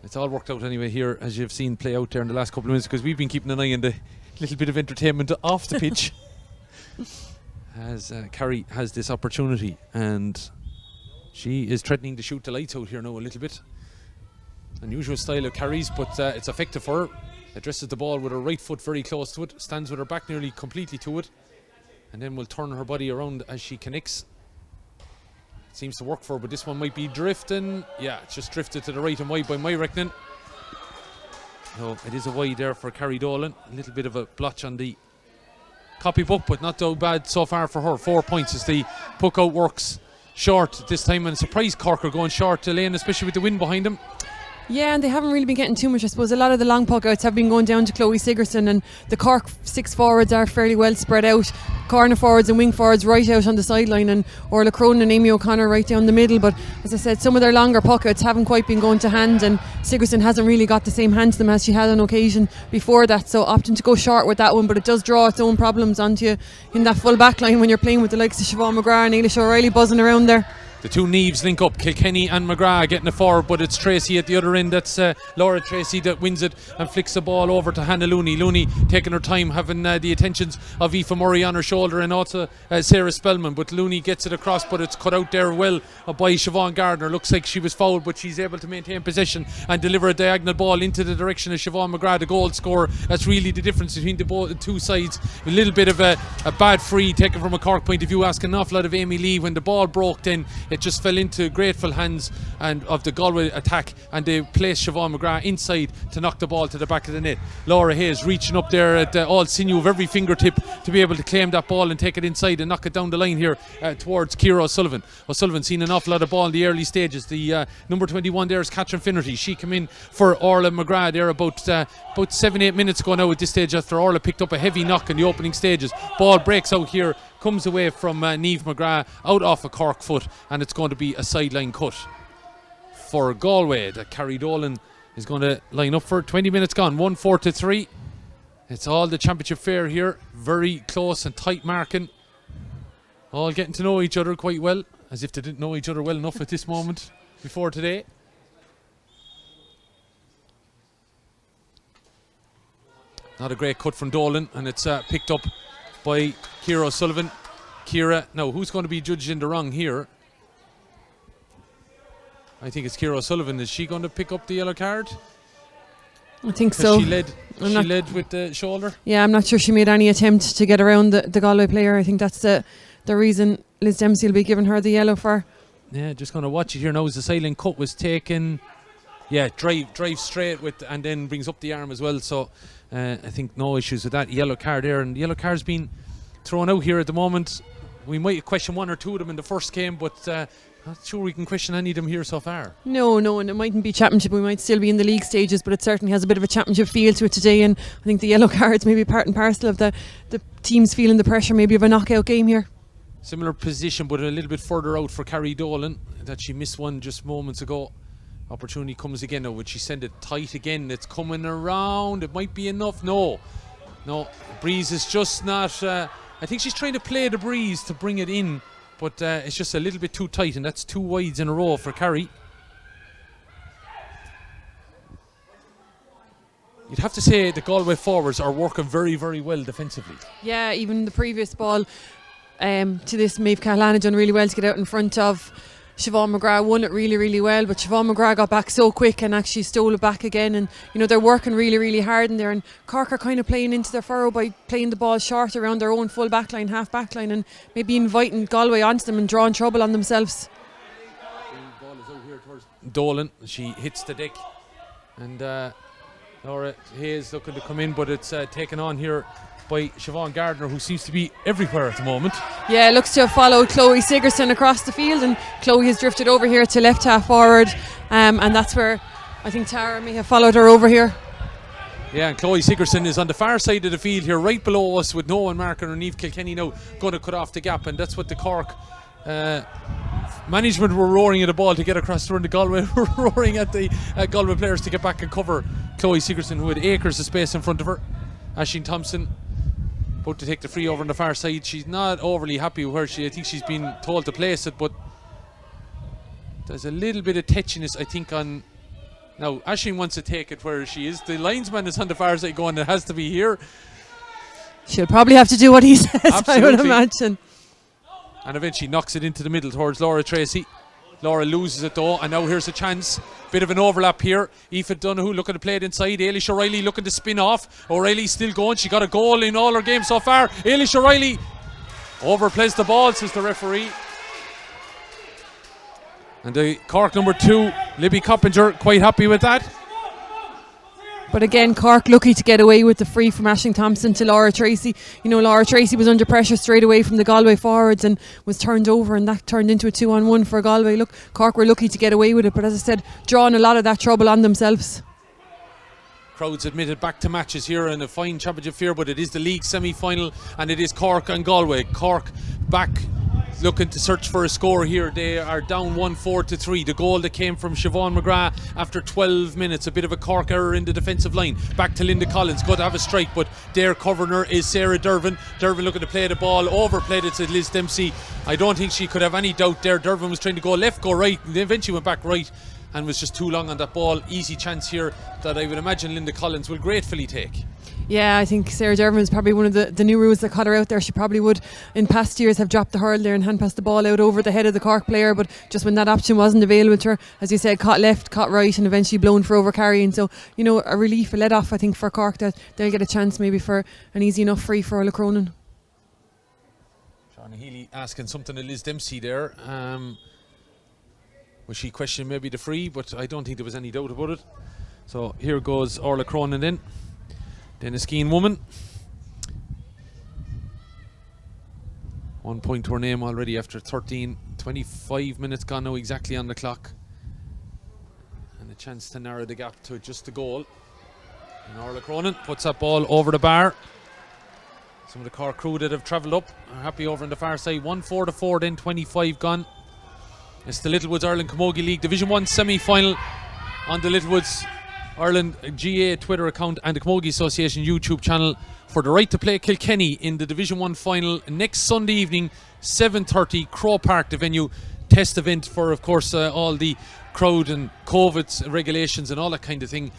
it's all worked out anyway here, as you've seen play out there in the last couple of minutes, because we've been keeping an eye on the little bit of entertainment off the pitch. as Carrie has this opportunity, and she is threatening to shoot the lights out here now a little bit. Unusual style of Carrie's, but it's effective for her. Addresses the ball with her right foot very close to it, stands with her back nearly completely to it, and then will turn her body around as she connects. It seems to work for her, but this one might be drifting. Yeah, it's just drifted to the right and wide by my reckoning. So it is a wide there for Carrie Dolan. A little bit of a blotch on the copybook, but not so bad so far for her. 4 points as the puck out works short this time, and surprise Cork are going short to lane, especially with the wind behind them. Yeah, and they haven't really been getting too much. I suppose a lot of the long puck outs have been going down to Chloe Sigerson, and the Cork 6 forwards are fairly well spread out. Corner forwards and wing forwards right out on the sideline, and Orla Cronin and Amy O'Connor right down the middle. But as I said, some of their longer puck outs haven't quite been going to hand, and Sigerson hasn't really got the same hand to them as she had on occasion before that, so opting to go short with that one. But it does draw its own problems onto you in that full back line when you're playing with the likes of Siobhan McGrath and Eilish O'Reilly buzzing around there. The two Neves link up, Kilkenny and McGrath getting it forward, but it's Tracy at the other end. That's Laura Tracy that wins it and flicks the ball over to Hannah Looney. Looney taking her time, having the attentions of Aoife Murray on her shoulder, and also Sarah Spellman, but Looney gets it across, but it's cut out there well by Siobhan Gardner. Looks like she was fouled, but she's able to maintain possession and deliver a diagonal ball into the direction of Siobhan McGrath, the goal scorer. That's really the difference between the two sides. A little bit of a bad free taken from a Cork point of view, asking an awful lot of Amy Lee. When the ball broke, then it just fell into grateful hands and of the Galway attack, and they placed Siobhan McGrath inside to knock the ball to the back of the net. Laura Hayes reaching up there at all sinew of every fingertip to be able to claim that ball and take it inside and knock it down the line here towards Ciara O'Sullivan. O'Sullivan seen an awful lot of ball in the early stages. The number 21 there is Catherine Finnerty. She came in for Orla McGrath there about 7-8 minutes ago now at this stage, after Orla picked up a heavy knock in the opening stages. Ball breaks out here, comes away from Niamh McGrath out off a Cork foot, and it's going to be a sideline cut for Galway that Carrie Dolan is going to line up for. 20 minutes gone, 1-4-3. It's all the championship fair here, very close and tight marking, all getting to know each other quite well, as if they didn't know each other well enough at this moment before today. Not a great cut from Dolan, and it's picked up by Ciara O'Sullivan. Ciara, now who's going to be judged in the wrong here? I think it's Ciara O'Sullivan. Is she going to pick up the yellow card? I think so. She led with the shoulder. Yeah, I'm not sure she made any attempt to get around the Galway player. I think that's the reason Liz Dempsey will be giving her the yellow for. Yeah, just going to watch it here now as the silent cut was taken. Yeah, drive straight with, and then brings up the arm as well. So I think no issues with that yellow card there. And the yellow card's been thrown out here at the moment. We might question one or two of them in the first game, but not sure we can question any of them here so far. No, and it mightn't be championship. We might still be in the league stages, but it certainly has a bit of a championship feel to it today. And I think the yellow cards may be part and parcel of the teams feeling the pressure maybe of a knockout game here. Similar position, but a little bit further out for Carrie Dolan, that she missed one just moments ago. Opportunity comes again now. Would she send it tight again? It's coming around. It might be enough. No, breeze is just not. I think she's trying to play the breeze to bring it in, but it's just a little bit too tight, and that's 2 wides in a row for Carrie. You'd have to say the Galway forwards are working very, very well defensively. Yeah, even the previous ball to this, Maeve Callahan had done really well to get out in front of Siobhan McGrath, won it really, really well, but Siobhan McGrath got back so quick and actually stole it back again. And you know, they're working really, really hard in there, and Cork are kind of playing into their furrow by playing the ball short around their own full backline, half backline, and maybe inviting Galway onto them and drawing trouble on themselves. The ball is out here towards Dolan. She hits the deck, and Laura Hayes looking to come in, but it's taken on here by Siobhan Gardner, who seems to be everywhere at the moment. Yeah, looks to have followed Chloe Sigerson across the field, and Chloe has drifted over here to left half forward, and that's where I think Tara may have followed her over here. Yeah, and Chloe Sigerson is on the far side of the field here, right below us, with no one marking underneath. Kilkenny now going to cut off the gap, and that's what the Cork management were roaring at the ball to get across, during the Galway were roaring at the Galway players to get back and cover Chloe Sigerson, who had acres of space in front of her. Aisling Thompson about to take the free over on the far side. She's not overly happy with where I think she's been told to place it, but there's a little bit of tetchiness, I think, on. Now Aisling wants to take it where she is. The linesman is on the far side going, it has to be here. She'll probably have to do what he says, I would Absolutely. imagine. And eventually knocks it into the middle towards Laura Tracy. Laura loses it though, and now here's a chance. Bit of an overlap here. Aoife Donoghue looking to play it inside. Ailish O'Reilly looking to spin off. O'Reilly's still going. She got a goal in all her games so far. Ailish O'Reilly overplays the ball, says the referee. And the Cork number 2, Libby Coppinger, quite happy with that. But again, Cork lucky to get away with the free from Aisling Thompson to Laura Tracy. You know, Laura Tracy was under pressure straight away from the Galway forwards and was turned over, and that turned into a 2-on-1 for Galway. Look, Cork were lucky to get away with it, but as I said, drawing a lot of that trouble on themselves. Crowds admitted back to matches here in a fine championship fair, but it is the league semi-final and it is Cork and Galway. Cork back looking to search for a score here. They are down 1-4-3. The goal that came from Siobhan McGrath after 12 minutes. A bit of a Cork error in the defensive line. Back to Linda Collins. Good to have a strike, but there covering her is Sarah Dervin. Dervin looking to play the ball. Overplayed it to Liz Dempsey. I don't think she could have any doubt there. Dervin was trying to go left, go right, and eventually went back right and was just too long on that ball. Easy chance here that I would imagine Linda Collins will gratefully take. Yeah, I think Sarah Dervin is probably one of the new rules that caught her out there. She probably would in past years have dropped the hurl there and hand passed the ball out over the head of the Cork player, but just when that option wasn't available to her, as you said, caught left, caught right, and eventually blown for over carrying. So, you know, a relief, a let off I think for Cork, that they'll get a chance maybe for an easy enough free for Orla Cronin. Sean Healy asking something to Liz Dempsey there. Was she questioning maybe the free, but I don't think there was any doubt about it. So here goes Orla Cronin in. Then a Skeen woman. 1 point to her name already after 25 minutes gone now exactly on the clock. And a chance to narrow the gap to just the goal. And Orla Cronin puts that ball over the bar. Some of the Cork crew that have travelled up are happy over on the far side. 1-4-4, then 25 gone. It's the Littlewoods Ireland Camogie League Division 1 semi-final on the Littlewoods Ireland GA Twitter account and the Camogie Association YouTube channel for the right to play Kilkenny in the Division 1 final next Sunday evening, 7:30, Crow Park, the venue. Test event for, of course, all the crowd and COVID regulations and all that kind of thing.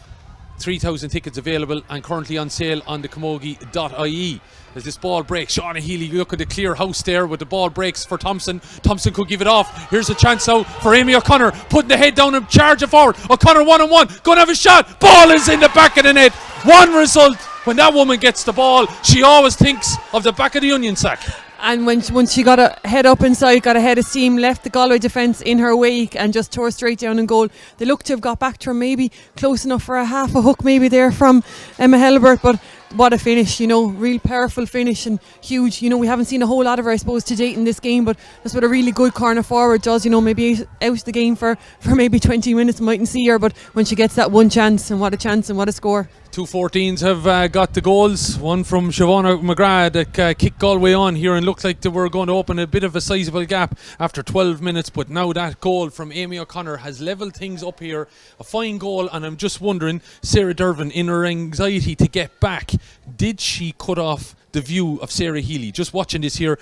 3,000 tickets available and currently on sale on the camogie.ie. As this ball breaks, Shauna Healy looking to clear house there, with the ball breaks for Thompson. Thompson could give it off. Here's a chance out for Amy O'Connor, putting the head down and charging forward. O'Connor 1-on-1, gonna have a shot. Ball is in the back of the net. One result: when that woman gets the ball, she always thinks of the back of the onion sack. And once she got a head up inside, got a head of steam, left the Galway defence in her wake and just tore straight down in goal. They looked to have got back to her, maybe close enough for a half a hook maybe there from Emma Helbert, but what a finish, you know, real powerful finish and huge. You know, we haven't seen a whole lot of her, I suppose, to date in this game, but that's what a really good corner forward does. You know, maybe out the game for maybe 20 minutes, mightn't see her, but when she gets that one chance, and what a score. Two 14s have got the goals. One from Siobhan McGrath that kicked Galway on here and looked like they were going to open a bit of a sizable gap after 12 minutes. But now that goal from Amy O'Connor has levelled things up here. A fine goal, and I'm just wondering, Sarah Dervin, in her anxiety to get back, did she cut off the view of Sarah Healy? Just watching this here,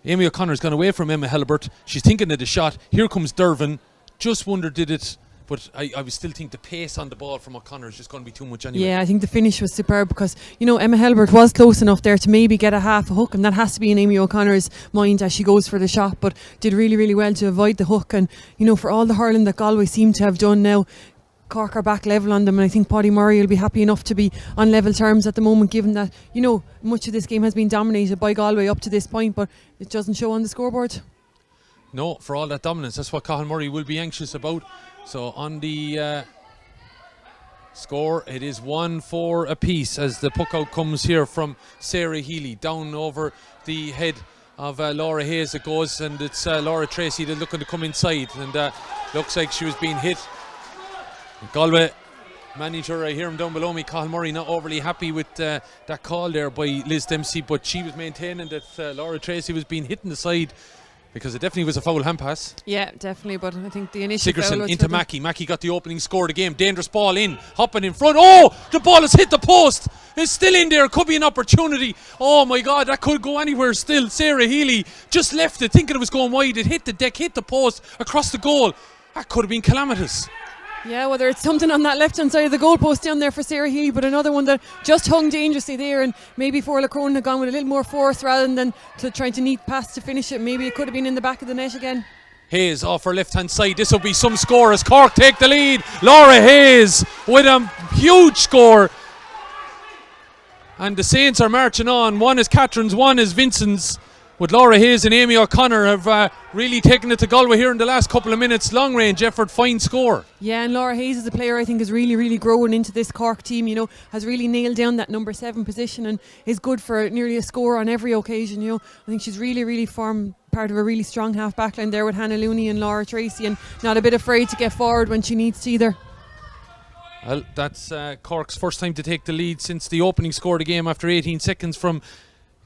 Amy O'Connor's gone away from Emma Helbert. She's thinking of the shot. Here comes Dervin. Just wonder, did it... But I would still think the pace on the ball from O'Connor is just going to be too much anyway. Yeah, I think the finish was superb because, you know, Emma Helbert was close enough there to maybe get a half a hook, and that has to be in Amy O'Connor's mind as she goes for the shot, but did really, really well to avoid the hook. And, you know, for all the hurling that Galway seem to have done now, Cork are back level on them, and I think Paddy Murray will be happy enough to be on level terms at the moment, given that, you know, much of this game has been dominated by Galway up to this point, but it doesn't show on the scoreboard. No, for all that dominance, that's what Cathal Murray will be anxious about. So on the score, it is 1-4 apiece as the puck out comes here from Sarah Healy down over the head of Laura Hayes. It goes, and it's Laura Tracy that's looking to come inside, and looks like she was being hit. Galway manager, I hear him down below me, Cathal Murray, not overly happy with that call there by Liz Dempsey, but she was maintaining that Laura Tracy was being hit in the side, because it definitely was a foul hand pass. Yeah, definitely, but I think the initial foul Sigerson was into Mackey. Mackey got the opening score of the game. Dangerous ball in, hopping in front. Oh, the ball has hit the post. It's still in there. Could be an opportunity. Oh my God, that could go anywhere still. Sarah Healy just left it, thinking it was going wide. It hit the deck, hit the post, across the goal. That could have been calamitous. Yeah, whether it's something on that left-hand side of the goalpost down there for Sarah Healy, but another one that just hung dangerously there, and maybe Forla Cronin had gone with a little more force rather than to trying to neat pass to finish it. Maybe it could have been in the back of the net again. Hayes off her left-hand side. This will be some score as Cork take the lead. Laura Hayes with a huge score. And the Saints are marching on. One is Catherine's, one is Vincent's. With Laura Hayes and Amy O'Connor have really taken it to Galway here in the last couple of minutes. Long range effort, fine score. Yeah, and Laura Hayes as a player I think is really, really growing into this Cork team, you know, has really nailed down that number 7 position and is good for nearly a score on every occasion, you know. I think she's really, really formed part of a really strong half back line there with Hannah Looney and Laura Tracy, and not a bit afraid to get forward when she needs to either. Well, that's Cork's first time to take the lead since the opening score of the game after 18 seconds from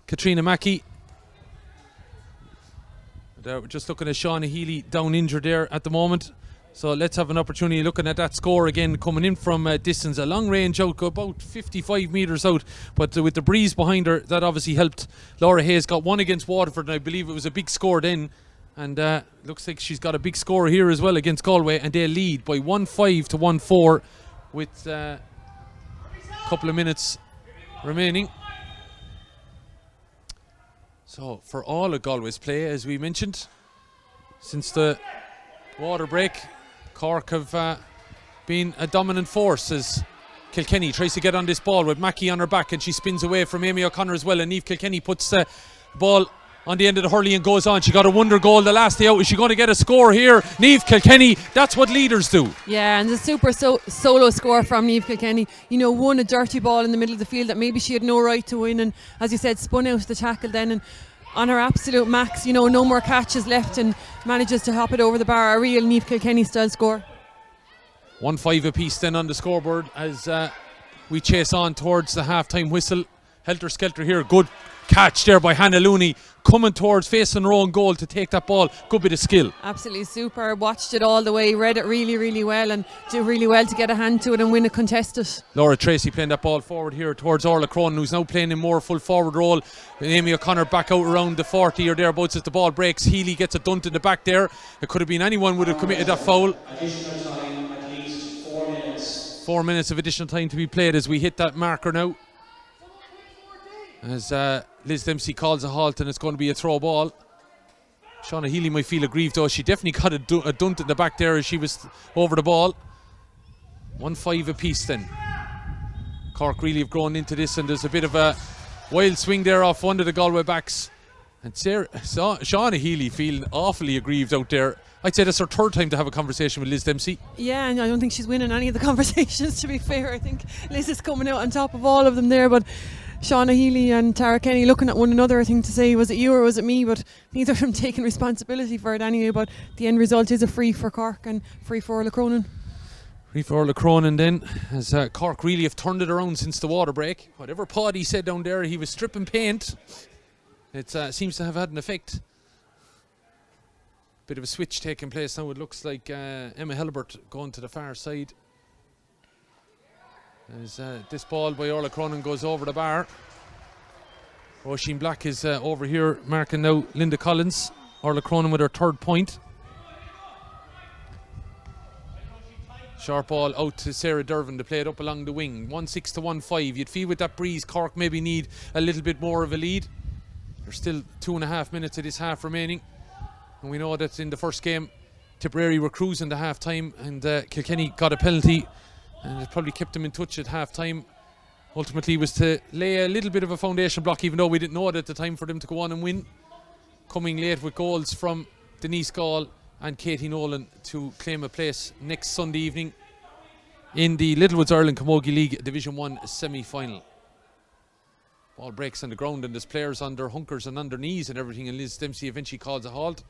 Katrina Mackey. We're just looking at Shauna Healy down injured there at the moment. So let's have an opportunity looking at that score again, coming in from distance, a long range out, about 55 metres out. But with the breeze behind her, that obviously helped. Laura Hayes got one against Waterford, and I believe it was a big score then. And looks like she's got a big score here as well against Galway, and they lead by 1-5 to 1-4 with a couple of minutes remaining. So for all of Galway's play, as we mentioned, since the water break, Cork have been a dominant force as Kilkenny tries to get on this ball with Mackey on her back, and she spins away from Amy O'Connor as well, and Niamh Kilkenny puts the ball on the end of the hurley and goes on. She got a wonder goal the last day out. Is she going to get a score here? Niamh Kilkenny, that's what leaders do. Yeah, and the super solo score from Niamh Kilkenny. You know, won a dirty ball in the middle of the field that maybe she had no right to win, and as you said, spun out the tackle then, and on her absolute max, you know, no more catches left, and manages to hop it over the bar. A real Niamh Kilkenny style score. 1-5 apiece then on the scoreboard as we chase on towards the half-time whistle. Helter Skelter here, good catch there by Hannah Looney, coming towards facing her own goal to take that ball. Good bit of skill. Absolutely super. Watched it all the way, read it really, really well, and did really well to get a hand to it and win a contested. Laura Tracy playing that ball forward here towards Orla Cronin, who's now playing in more full forward role. Amy O'Connor back out around the 40 or thereabouts as the ball breaks. Healy gets a dunt in the back there. It could have been anyone would have committed that foul. 4 minutes of additional time to be played as we hit that marker now. As Liz Dempsey calls a halt, and it's going to be a throw ball. Shauna Healy might feel aggrieved though. She definitely got a dunt in the back there as she was over the ball. 1-5 apiece then. Cork really have grown into this, and there's a bit of a wild swing there off one of the Galway backs. And Shauna Healy feeling awfully aggrieved out there. I'd say that's her third time to have a conversation with Liz Dempsey. Yeah, and I don't think she's winning any of the conversations, to be fair. I think Liz is coming out on top of all of them there, but Shauna Healy and Tara Kenny looking at one another, I think, to say, was it you or was it me? But neither of them taking responsibility for it anyway. But the end result is a free for Cork and free for Orla Cronin. Free for Orla Cronin then, as Cork really have turned it around since the water break. Whatever Paddy said down there, he was stripping paint. It seems to have had an effect. Bit of a switch taking place now. It looks like Emma Helbert going to the far side. As this ball by Orla Cronin goes over the bar. Roisin Black is over here marking now Linda Collins. Orla Cronin with her third point. Sharp ball out to Sarah Dervin to play it up along the wing. 1-6 to 1-5. You'd feel with that breeze Cork maybe need a little bit more of a lead. There's still 2.5 minutes of this half remaining. And we know that in the first game Tipperary were cruising to half time, and Kilkenny got a penalty, and it probably kept them in touch at half time. Ultimately was to lay a little bit of a foundation block, even though we didn't know it at the time, for them to go on and win. Coming late with goals from Denise Gall and Katie Nolan to claim a place next Sunday evening in the Littlewoods Ireland Camogie League Division 1 semi-final. Ball breaks on the ground and there's players on their hunkers and on their knees and everything, and Liz Dempsey eventually calls a halt.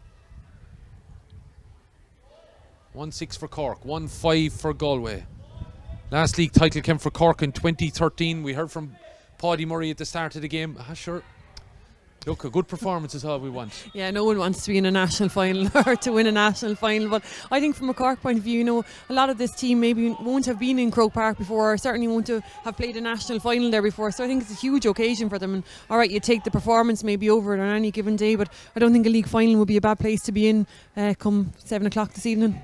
1-6 for Cork, 1-5 for Galway. Last league title came for Cork in 2013. We heard from Paddy Murray at the start of the game. Sure, look, a good performance is all we want. Yeah, no one wants to be in a national final or to win a national final, but I think from a Cork point of view, you know, a lot of this team maybe won't have been in Croke Park before, or certainly won't have played a national final there before, so I think it's a huge occasion for them. And alright, you take the performance maybe over it on any given day, but I don't think a league final would be a bad place to be in come 7 o'clock this evening.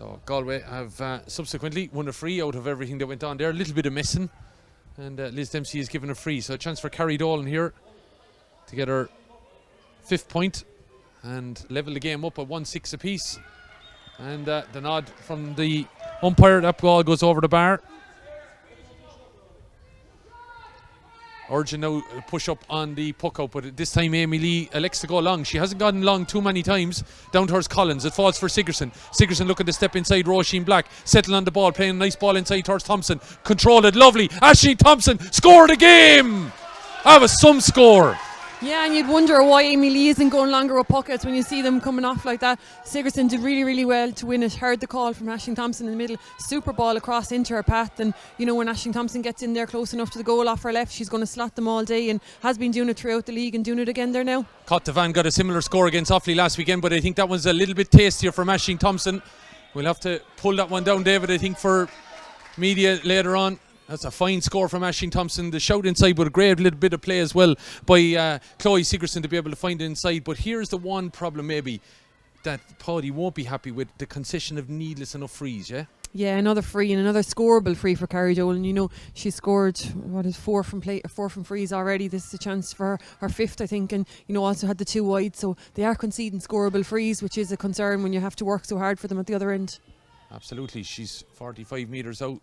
So Galway have subsequently won a free out of everything that went on there. A little bit of messing, and Liz Dempsey is given a free. So a chance for Carrie Dolan here to get her 5th point and level the game up at 1-6 apiece. And the nod from the umpire, that ball goes over the bar. Urging now push up on the puck out, but this time Amy Lee elects to go long. She hasn't gotten long too many times. Down towards Collins. It falls for Sigerson. Sigerson looking to step inside Roisin Black. Settle on the ball, playing a nice ball inside towards Thompson. Control it, lovely. Aisling Thompson scored a game. That was some score. Yeah, and you'd wonder why Amy Lee isn't going longer with pockets when you see them coming off like that. Sigerson did really, really well to win it. Heard the call from Aisling Thompson in the middle. Super ball across into her path. And, you know, when Aisling Thompson gets in there close enough to the goal off her left, she's going to slot them all day and has been doing it throughout the league and doing it again there now. Cottevan got a similar score against Offaly last weekend, but I think that was a little bit tastier from Aisling Thompson. We'll have to pull that one down, David, I think, for media later on. That's a fine score from Aisling Thompson. The shout inside, but a great little bit of play as well by Chloe Sigerson to be able to find it inside. But here's the one problem maybe that Paddy won't be happy with, the concession of needless enough frees, yeah? Yeah, another free and another scoreable free for Carrie Dolan. You know, she scored 4 from frees already. This is a chance for her 5th, I think, and you know also had the 2 wide. So they are conceding scoreable frees, which is a concern when you have to work so hard for them at the other end. Absolutely, she's 45 metres out.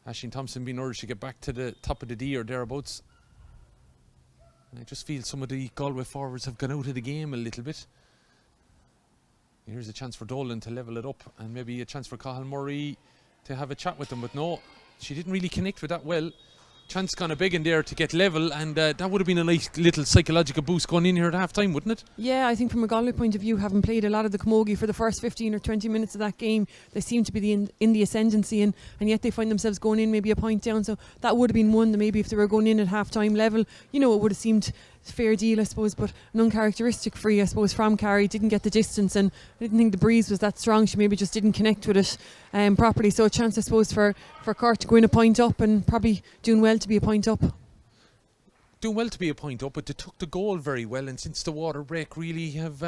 Aisling Thompson being urged to get back to the top of the D or thereabouts. And I just feel some of the Galway forwards have gone out of the game a little bit. Here's a chance for Dolan to level it up, and maybe a chance for Cathal Murray to have a chat with them, but no, she didn't really connect with that well. Chance kind of big in there to get level, and that would have been a nice little psychological boost going in here at half time, wouldn't it? Yeah, I think from a Galway point of view, having played a lot of the Camogie for the first 15 or 20 minutes of that game, they seem to be in the ascendancy, and yet they find themselves going in maybe a point down. So that would have been one that maybe if they were going in at half time level, you know, it would have seemed fair deal, I suppose, but an uncharacteristic free, I suppose, from Carrie. Didn't get the distance, and I didn't think the breeze was that strong. She maybe just didn't connect with it properly. So a chance, I suppose, for Cork to go in a point up, and probably doing well to be a point up. Doing well to be a point up, but they took the goal very well, and since the water break really have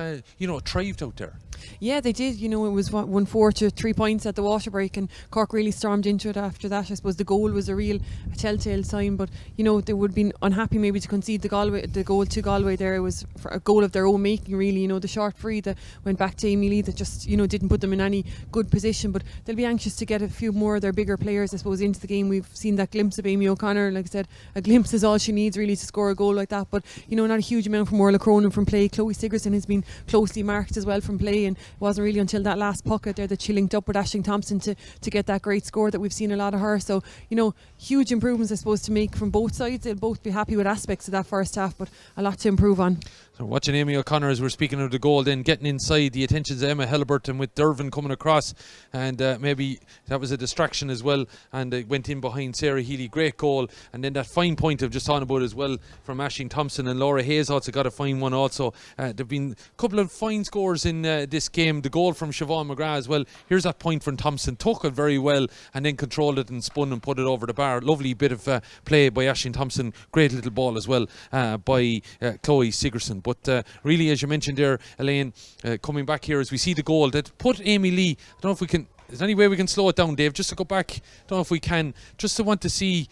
thrived out there. Yeah, they did. You know, it was 1-4 to 3 points at the water break, and Cork really stormed into it after that. I suppose the goal was a telltale sign, but you know, they would have been unhappy maybe to concede the goal to Galway there. It was for a goal of their own making, really. You know, the short free that went back to Amy Lee that just, you know, didn't put them in any good position, but they'll be anxious to get a few more of their bigger players, I suppose, into the game. We've seen that glimpse of Amy O'Connor. Like I said, a glimpse is all she needs really to score a goal like that, but you know, not a huge amount from Orla Cronin from play. Chloe Sigerson has been closely marked as well from play, and it wasn't really until that last puck out there that she linked up with Aisling Thompson to get that great score that we've seen a lot of her. So, you know, huge improvements I suppose to make from both sides. They'll both be happy with aspects of that first half, but a lot to improve on. So watching Amy O'Connor as we're speaking of the goal, then getting inside, the attentions of Emma Heliburton with Dervin coming across, and maybe that was a distraction as well, and it went in behind Sarah Healy. Great goal, and then that fine point I've just talked about as well from Aisling Thompson, and Laura Hayes also got a fine one also. There have been a couple of fine scores in this game. The goal from Siobhan McGrath as well. Here's that point from Thompson, took it very well and then controlled it and spun and put it over the bar. Lovely bit of play by Aisling Thompson. Great little ball as well by Chloe Sigerson. But really, as you mentioned there, Elaine, coming back here as we see the goal that put Amy Lee, I don't know if we can, is there any way we can slow it down, Dave, just to go back? I don't know if we can, just to want to see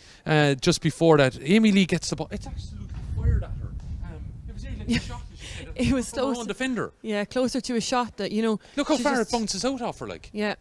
just before that, Amy Lee gets the ball. It's absolutely fired at her. It was really like a shot. It was close. Own defender. Yeah, closer to a shot that, you know. Look how far it bounces out off her, like. Yeah.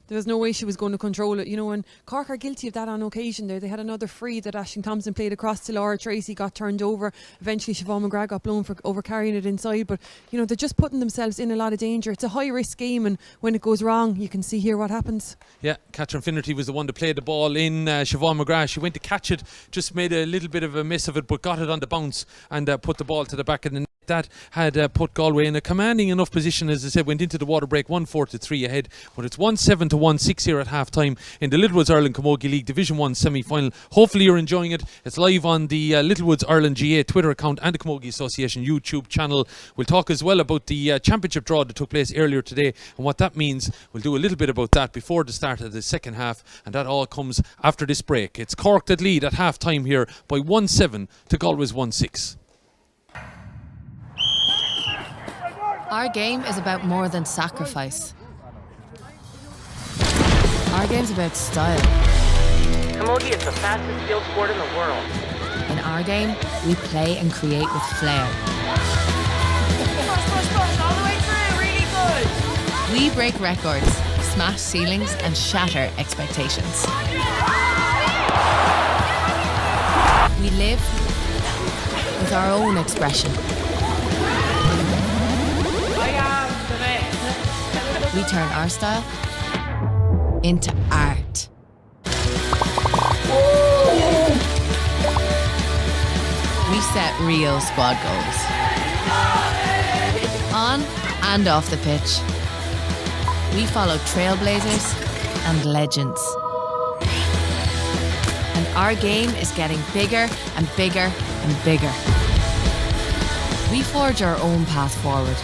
There was no way she was going to control it, you know, and Cork are guilty of that on occasion there. They had another free that Aisling Thompson played across to Laura Tracy, got turned over. Eventually Siobhan McGrath got blown for over carrying it inside, but you know, they're just putting themselves in a lot of danger. It's a high risk game, and when it goes wrong, you can see here what happens. Yeah, Catherine Finnerty was the one to play the ball in. Siobhan McGrath, she went to catch it, just made a little bit of a miss of it, but got it on the bounce and put the ball to the back of the net. That had put Galway in a commanding enough position, as I said, went into the water break 1-4 to 3 ahead, but it's 1-7 to 1-6 here at half time in the Littlewoods Ireland Camogie League Division 1 semi-final. Hopefully you're enjoying it. It's live on the Littlewoods Ireland GA Twitter account and the Camogie Association YouTube channel. We'll talk as well about the championship draw that took place earlier today and what that means. We'll do a little bit about that before the start of the second half, and that all comes after this break. It's Cork that lead at half time here by 1-7 to Galway's 1-6. Our game is about more than sacrifice. Our game's about style. Camogie is the fastest field sport in the world. In our game, we play and create with flair. Push, all the way through, really good. We break records, smash ceilings, and shatter expectations. We live with our own expression. We turn our style into art. We set real squad goals. On and off the pitch. We follow trailblazers and legends. And our game is getting bigger and bigger and bigger. We forge our own path forward.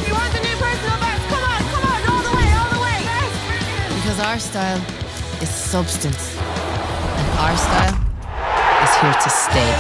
You want the new personal best? Come on, all the way. Because our style is substance. And our style is here to stay.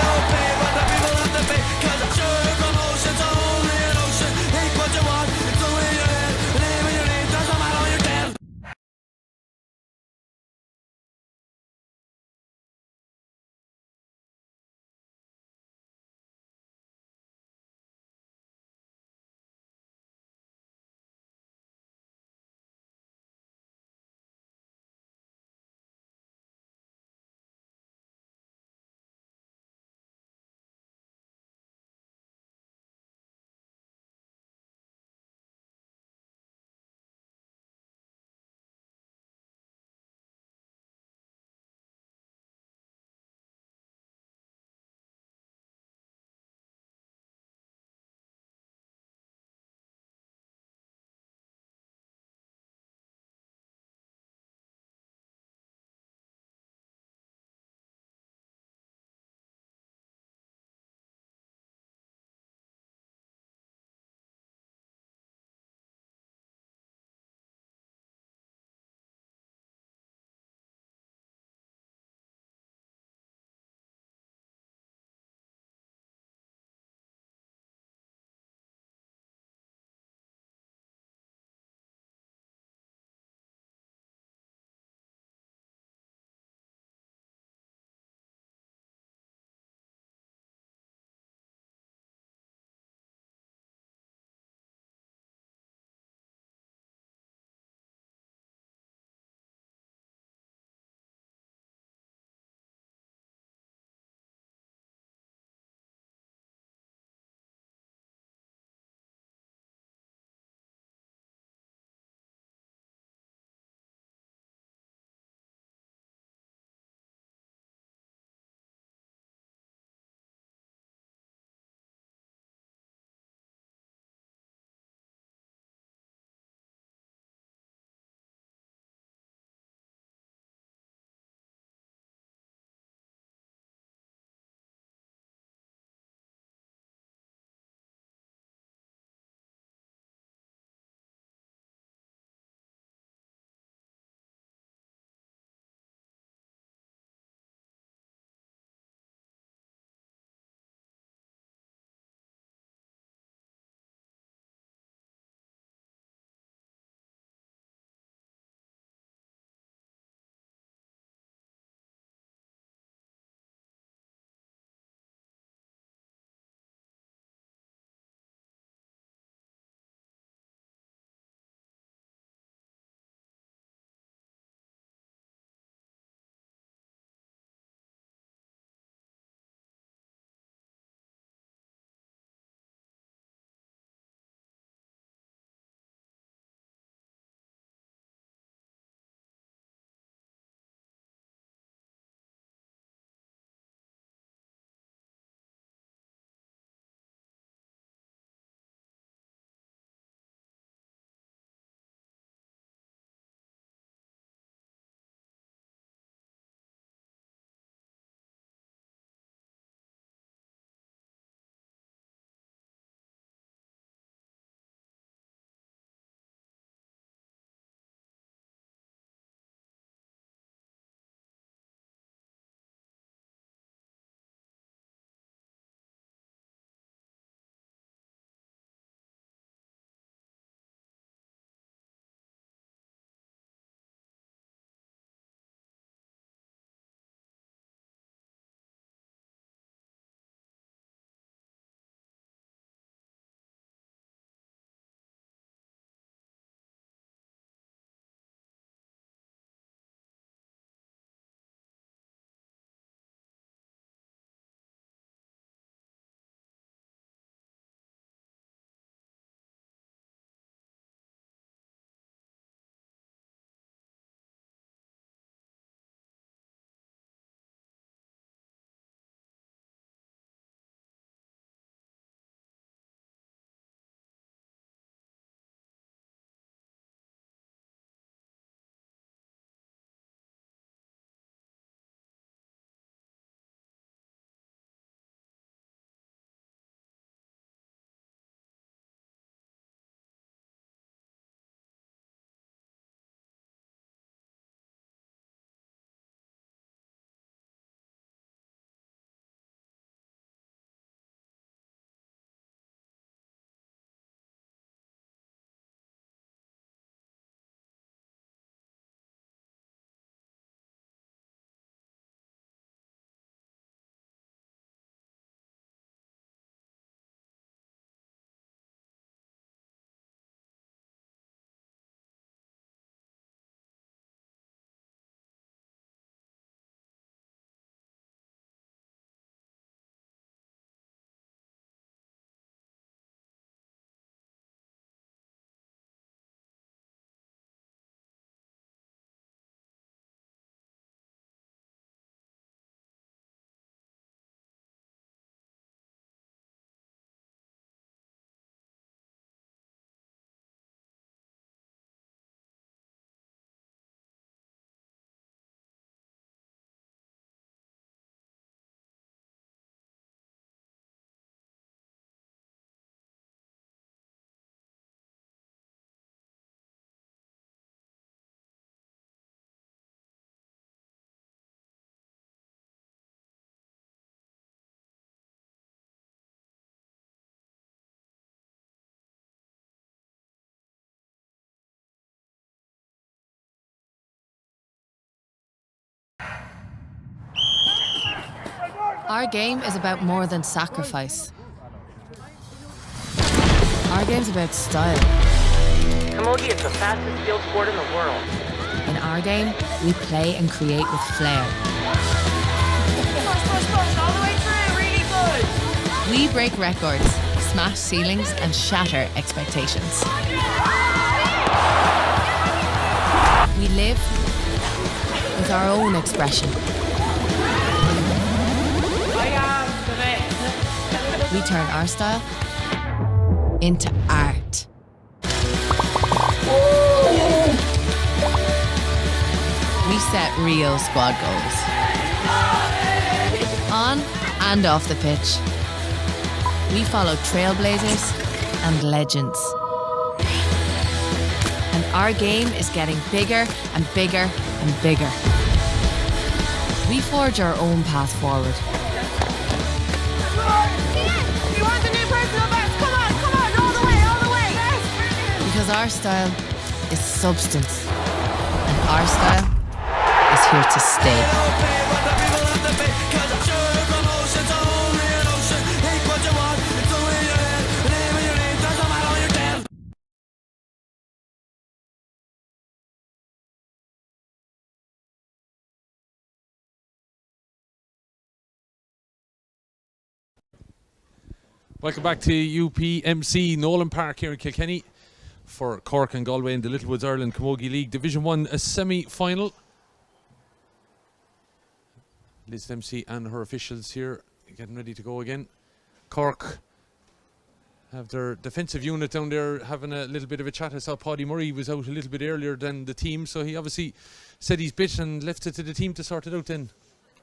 Our game is about more than sacrifice. Our game's about style. Camogie is the fastest field sport in the world. In our game, we play and create with flair. Push, all the way through, really good. We break records, smash ceilings, and shatter expectations. We live with our own expression. We turn our style into art. We set real squad goals. On and off the pitch. We follow trailblazers and legends. And our game is getting bigger and bigger and bigger. We forge our own path forward. You want the new personal best? Come on, all the way. Because our style is substance. And our style is here to stay. Welcome back to UPMC Nolan Park here in Kilkenny for Cork and Galway in the Littlewoods Ireland Camogie League Division 1 a semi-final. Liz Dempsey and her officials here getting ready to go again. Cork have their defensive unit down there having a little bit of a chat. I saw Paddy Murray was out a little bit earlier than the team, so he obviously said his bit and left it to the team to sort it out then.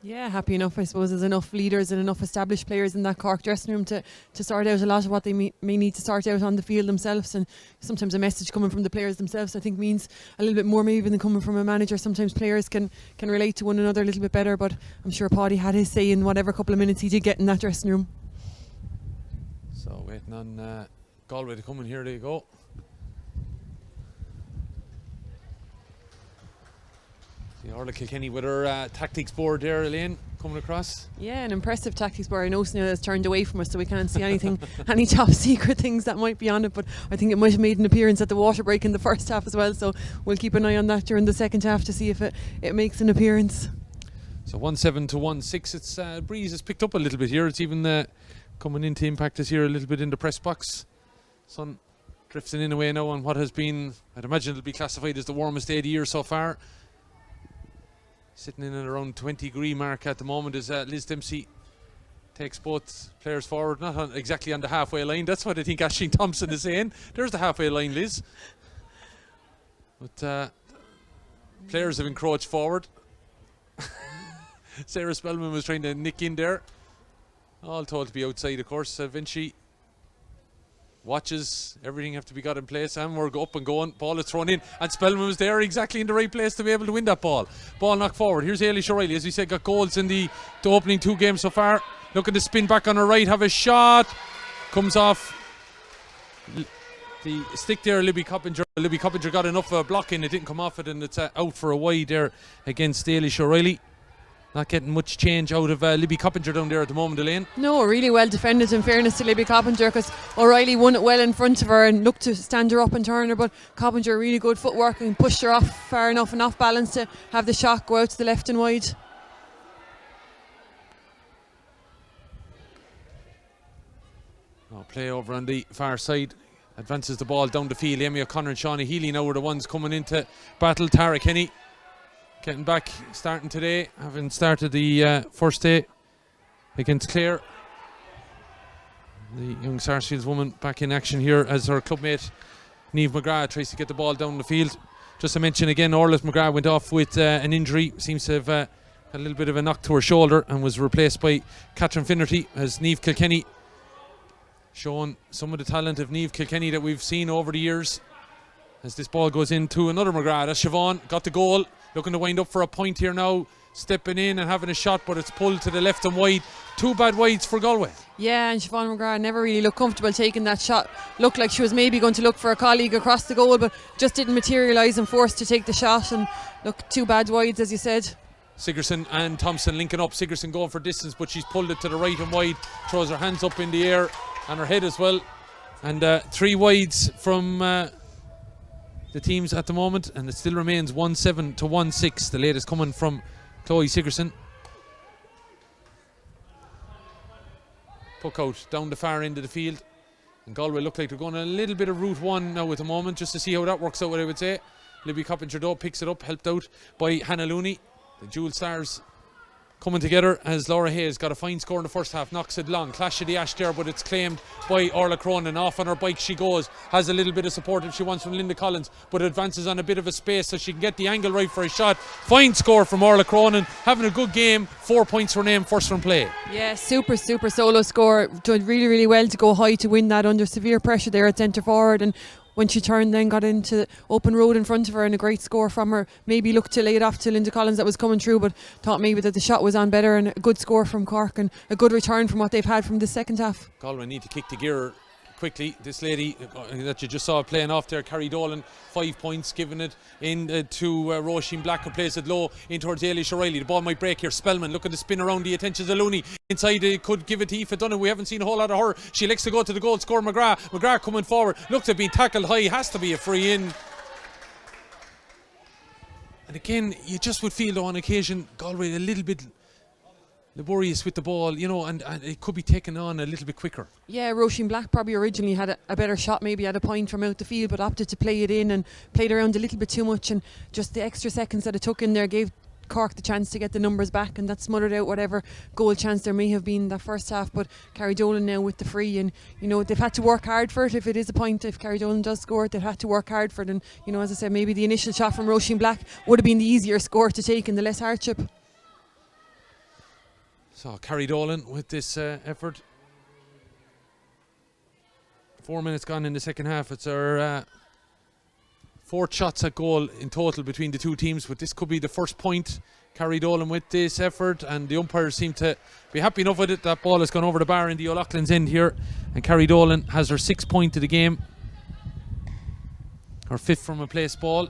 Yeah, happy enough, I suppose. There's enough leaders and enough established players in that Cork dressing room to sort out a lot of what they may need to sort out on the field themselves. And sometimes a message coming from the players themselves, I think, means a little bit more maybe than coming from a manager. Sometimes players can relate to one another a little bit better, but I'm sure Paddy had his say in whatever couple of minutes he did get in that dressing room. So waiting on Galway to come in. Here they go. The Orla Kilkenny with her tactics board there, Elaine, coming across. Yeah, an impressive tactics board. I know Snell has turned away from us, so we can't see anything, any top secret things that might be on it, but I think it might have made an appearance at the water break in the first half as well, so we'll keep an eye on that during the second half to see if it makes an appearance. So 1-7 to 1-6. It's breeze has picked up a little bit here. It's even coming into impact us here a little bit in the press box. Sun drifting in away now on what has been, I'd imagine it'll be classified as the warmest day of the year so far. Sitting in at around 20-degree mark at the moment as Liz Dempsey takes both players forward, not exactly on the halfway line. That's what I think Aisling Thompson is saying. There's the halfway line, Liz. But players have encroached forward. Sarah Spellman was trying to nick in there. All told to be outside, of course. Vinci watches, everything have to be got in place, and we're up and going. Ball is thrown in, and Spellman was there exactly in the right place to be able to win that ball. Ball knocked forward. Here's Ailish O'Reilly, as we said, got goals in the opening two games so far. Looking to spin back on her right, have a shot. Comes off the stick there, Libby Coppinger. Libby Coppinger got enough blocking, it didn't come off it, and it's out for a wide there against Ailish O'Reilly. Not getting much change out of Libby Coppinger down there at the moment, Elaine. No, really well defended, in fairness to Libby Coppinger, because O'Reilly won it well in front of her and looked to stand her up and turn her, but Coppinger really good footwork and pushed her off far enough and off balance to have the shot go out to the left and wide. Play over on the far side. Advances the ball down the field. Amy O'Connor and Shawnee Healy now are the ones coming into battle. Tara Kenny getting back, starting today, having started the first day against Clare. The young Sarsfields woman back in action here as her clubmate Niamh McGrath tries to get the ball down the field. Just to mention again, Orla McGrath went off with an injury. Seems to have had a little bit of a knock to her shoulder and was replaced by Catherine Finnerty as Niamh Kilkenny, showing some of the talent of Niamh Kilkenny that we've seen over the years. As this ball goes into another McGrath, as Siobhan got the goal, looking to wind up for a point here now, stepping in and having a shot, but it's pulled to the left and wide. Two bad wides for Galway. Yeah, and Siobhan McGrath never really looked comfortable taking that shot. Looked like she was maybe going to look for a colleague across the goal, but just didn't materialise and forced to take the shot. And look, two bad wides, as you said. Sigerson and Thompson linking up. Sigerson going for distance, but she's pulled it to the right and wide. Throws her hands up in the air and her head as well. And 3 wides from the teams at the moment, and it still remains 1-7 to 1-6. The latest coming from Chloe Sigerson. Puck out down the far end of the field. And Galway look like they're going a little bit of route 1 now at the moment, just to see how that works out, what I would say. Libby Coppinger picks it up, helped out by Hannah Looney. The Jewel Stars coming together as Laura Hayes got a fine score in the first half, knocks it long, clash of the ash there, but it's claimed by Orla Cronin. Off on her bike she goes, has a little bit of support if she wants from Linda Collins, but advances on a bit of a space so she can get the angle right for a shot. Fine score from Orla Cronin, having a good game. 4 points for name, first from play. Yeah, super solo score. Did really well to go high to win that under severe pressure there at centre forward, and when she turned then got into open road in front of her, and a great score from her. Maybe looked to lay it off to Linda Collins that was coming through, but thought maybe that the shot was on better, and a good score from Cork and a good return from what they've had from the second half. Galway need to kick the gear quickly. This lady that you just saw playing off there, Carrie Dolan, 5 points, giving it in to Roisin Black, who plays it low in towards Ailish O'Reilly. The ball might break here. Spellman looking to spin around the attentions of Looney. Inside could give it to Aoife Dunn. We haven't seen a whole lot of her. She likes to go to the goal scorer McGrath coming forward. Looks to be tackled high. Has to be a free in. And again, you just would feel though on occasion Galway a little bit laborious with the ball, you know, and it could be taken on a little bit quicker. Yeah, Roisin Black probably originally had a better shot, maybe at a point from out the field, but opted to play it in and played around a little bit too much, and just the extra seconds that it took in there gave Cork the chance to get the numbers back, and that smothered out whatever goal chance there may have been that first half. But Carrie Dolan now with the free, and you know they've had to work hard for it. If it is a point, if Carrie Dolan does score it, they've had to work hard for it. And you know, as I said, maybe the initial shot from Roisin Black would have been the easier score to take and the less hardship. So Carrie Dolan with this effort. 4 minutes gone in the second half. It's our 4 shots at goal in total between the two teams, but this could be the first point. Carrie Dolan with this effort, and the umpires seem to be happy enough with it. That ball has gone over the bar in the O'Loughlin's end here, and Carrie Dolan has her 6th point of the game, her 5th from a place ball.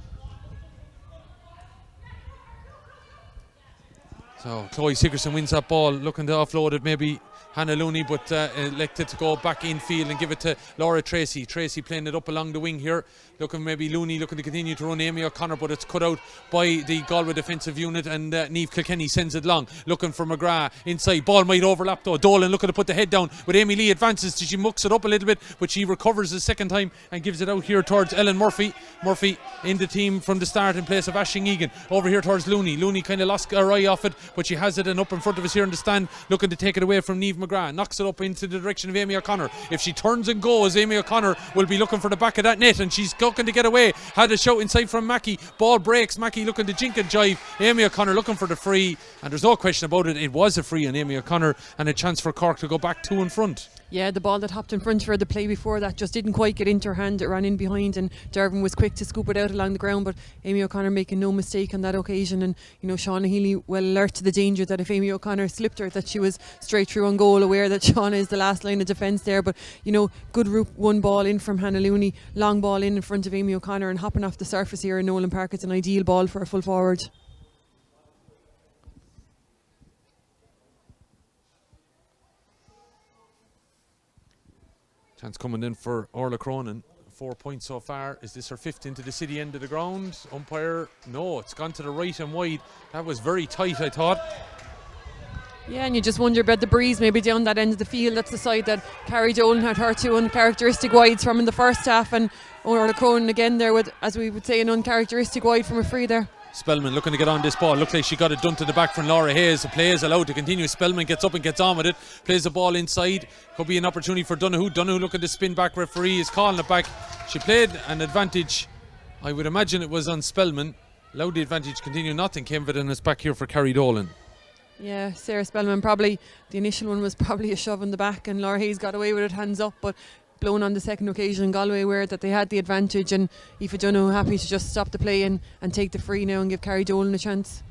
So Chloe Sigerson wins that ball, looking to offload it, maybe Hannah Looney, but elected to go back infield and give it to Laura Tracy. Tracy playing it up along the wing here, looking maybe Looney looking to continue to run Amy O'Connor, but it's cut out by the Galway defensive unit, and Niamh Kilkenny sends it long, looking for McGrath inside. Ball might overlap though. Dolan looking to put the head down, but Amy Lee advances. She mucks it up a little bit, but she recovers the second time and gives it out here towards Ellen Murphy. Murphy in the team from the start in place of Aisling Egan. Over here towards Looney. Looney kind of lost her eye off it, but she has it and up in front of us here in the stand, looking to take it away from Niamh McGrath. Knocks it up into the direction of Amy O'Connor. If she turns and goes, Amy O'Connor will be looking for the back of that net, and she's looking to get away. Had a shout inside from Mackie. Ball breaks. Mackie looking to jink and jive. Amy O'Connor looking for the free, and there's no question about it. It was a free on Amy O'Connor, and a chance for Cork to go back 2 in front. Yeah, the ball that hopped in front of her, the play before that just didn't quite get into her hand. It ran in behind, and Dervin was quick to scoop it out along the ground, but Amy O'Connor making no mistake on that occasion. And you know, Shauna Healy well alert to the danger that if Amy O'Connor slipped her, that she was straight through on goal, aware that Shauna is the last line of defence there. But you know, good route 1 ball in from Hannah Looney, long ball in front of Amy O'Connor, and hopping off the surface here in Nolan Park, it's an ideal ball for a full forward. Chance coming in for Orla Cronin. 4 points so far. Is this her 5th into the city end of the ground? Umpire, no, it's gone to the right and wide. That was very tight, I thought. Yeah, and you just wonder about the breeze maybe down that end of the field. That's the side that Carrie Dolan had her 2 uncharacteristic wides from in the first half, and Orla Cronin again there with, as we would say, an uncharacteristic wide from a free there. Spellman looking to get on this ball. Looks like she got it done to the back from Laura Hayes. The play is allowed to continue. Spellman gets up and gets on with it. Plays the ball inside. Could be an opportunity for Donoghue. Donoghue looking to spin back. Referee is calling it back. She played an advantage. I would imagine it was on Spellman. Allowed the advantage to continue. Nothing came of it, and it's back here for Carrie Dolan. Yeah, Sarah Spellman probably, the initial one was probably a shove in the back, and Laura Hayes got away with it hands up, but blown on the second occasion. Galway aware that they had the advantage, and Aoife Dunno happy to just stop the play and take the free now and give Carrie Dolan a chance.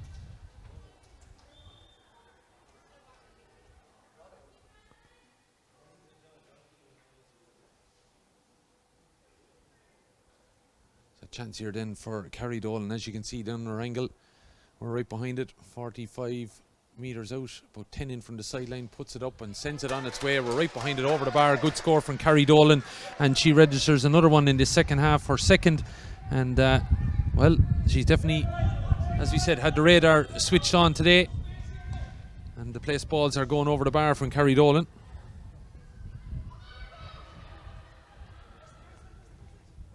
So a chance here then for Carrie Dolan, as you can see down her angle. We're right behind it, 45 metres out, about 10 in from the sideline, puts it up and sends it on its way. We're right behind it over the bar. Good score from Carrie Dolan, and she registers another one in the second half, her second. And well, she's definitely, as we said, had the radar switched on today. And the place balls are going over the bar from Carrie Dolan.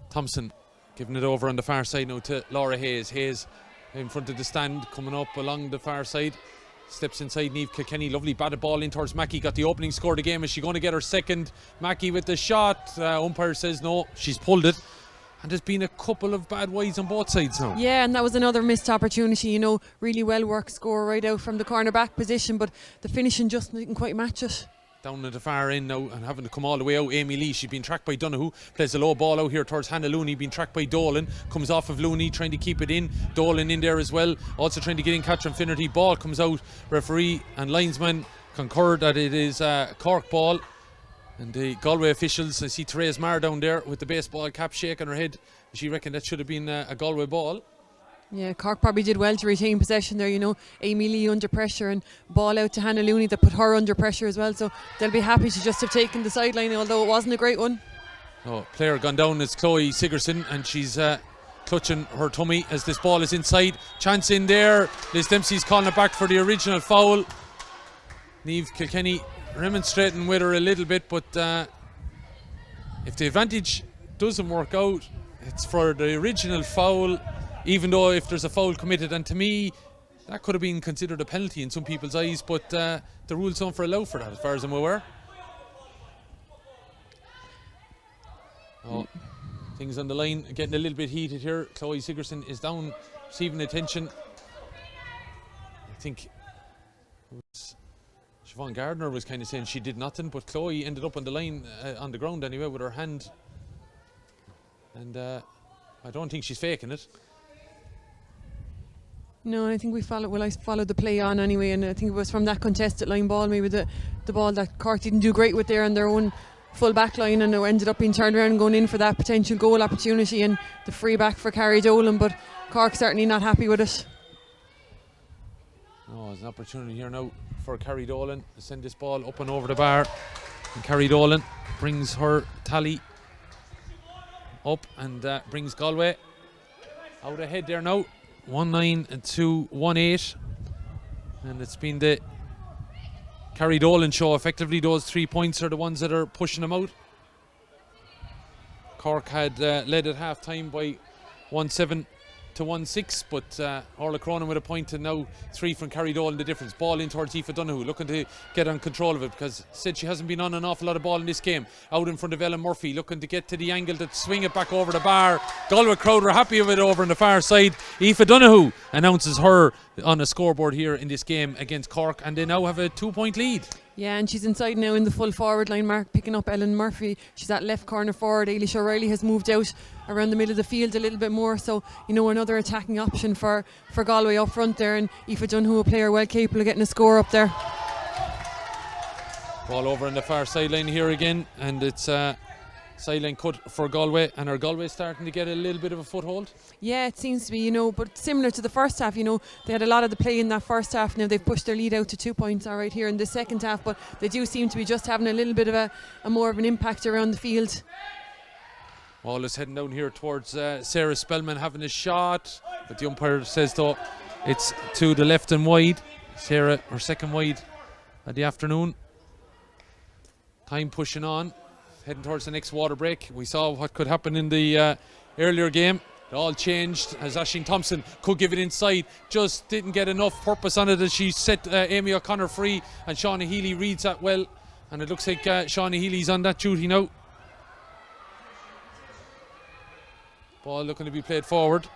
Thompson giving it over on the far side now to Laura Hayes. Hayes in front of the stand, coming up along the far side. Steps inside Niamh Kilkenny. Lovely batted ball in towards Mackie. Got the opening score of the game. Is she going to get her second? Mackie with the shot. Umpire says no. She's pulled it. And there's been a couple of bad wides on both sides now. Yeah, and that was another missed opportunity. You know, really well worked score right out from the corner back position, but the finishing just didn't quite match it. Down at the far end now and having to come all the way out. Amy Lee, she's been tracked by Donoghue, plays a low ball out here towards Hannah Looney, being tracked by Dolan, comes off of Looney, trying to keep it in. Dolan in there as well, also trying to get in Catherine Finnerty. Ball comes out, referee and linesman concur that it is a Cork ball. And the Galway officials, I see Therese Marr down there with the baseball cap shaking her head. She reckoned that should have been a Galway ball. Yeah, Cork probably did well to retain possession there, you know. Amy Lee under pressure and ball out to Hannah Looney that put her under pressure as well, so they'll be happy to just have taken the sideline, although it wasn't a great one. Oh, player gone down is Chloe Sigerson, and she's clutching her tummy as this ball is inside. Chance in there. Liz Dempsey's calling it back for the original foul. Niamh Kilkenny remonstrating with her a little bit, but if the advantage doesn't work out, it's for the original foul, even though if there's a foul committed, and to me that could have been considered a penalty in some people's eyes, but the rules don't allow for that as far as I'm aware. Oh, things on the line getting a little bit heated here. Chloe Sigerson is down, receiving attention. I think it was Siobhan Gardner was kind of saying she did nothing, but Chloe ended up on the line, on the ground anyway, with her hand, and I don't think she's faking it. No, I think I followed the play on anyway, and I think it was from that contested line ball, maybe the ball that Cork didn't do great with there on their own full back line, and it ended up being turned around and going in for that potential goal opportunity and the free back for Carrie Dolan, but Cork certainly not happy with it. Oh, there's an opportunity here now for Carrie Dolan to send this ball up and over the bar, and Carrie Dolan brings her tally up and brings Galway out ahead there now. 1-9 and 2-1-8, and it's been the Carrie Dolan show. Effectively, those 3 points are the ones that are pushing them out. Cork had led at half time by 1-7 to 1-6, but Orla Cronin with a point, and now 3 from Carrie Dolan, the difference. Ball in towards Aoife Donoghue, looking to get on control of it, because said she hasn't been on an awful lot of ball in this game. Out in front of Ellen Murphy, looking to get to the angle to swing it back over the bar. Galway crowd were happy with it over on the far side. Aoife Donoghue announces her on a scoreboard here in this game against Cork, and they now have a 2-point lead. Yeah, and she's inside now in the full forward line mark, picking up Ellen Murphy. She's at left corner forward. Eilish O'Reilly has moved out around the middle of the field a little bit more, so you know, another attacking option for Galway up front there, and Aoife Donoghue, a player well capable of getting a score up there. Ball over on the far sideline here again, and it's sideline cut for Galway, and are Galway starting to get a little bit of a foothold? Yeah, it seems to be, you know, but similar to the first half, you know, they had a lot of the play in that first half. Now they've pushed their lead out to 2 points all right here in the second half, but they do seem to be just having a little bit of a more of an impact around the field. Ball is heading down here towards Sarah Spellman having a shot, but the umpire says though it's to the left and wide. Sarah, her second wide of the afternoon. Time pushing on, heading towards the next water break. We saw what could happen in the earlier game. It all changed as Aisling Thompson could give it inside, just didn't get enough purpose on it as she set Amy O'Connor free, and Shauna Healy reads that well, and it looks like Shauna Healy's on that duty now. Ball looking to be played forward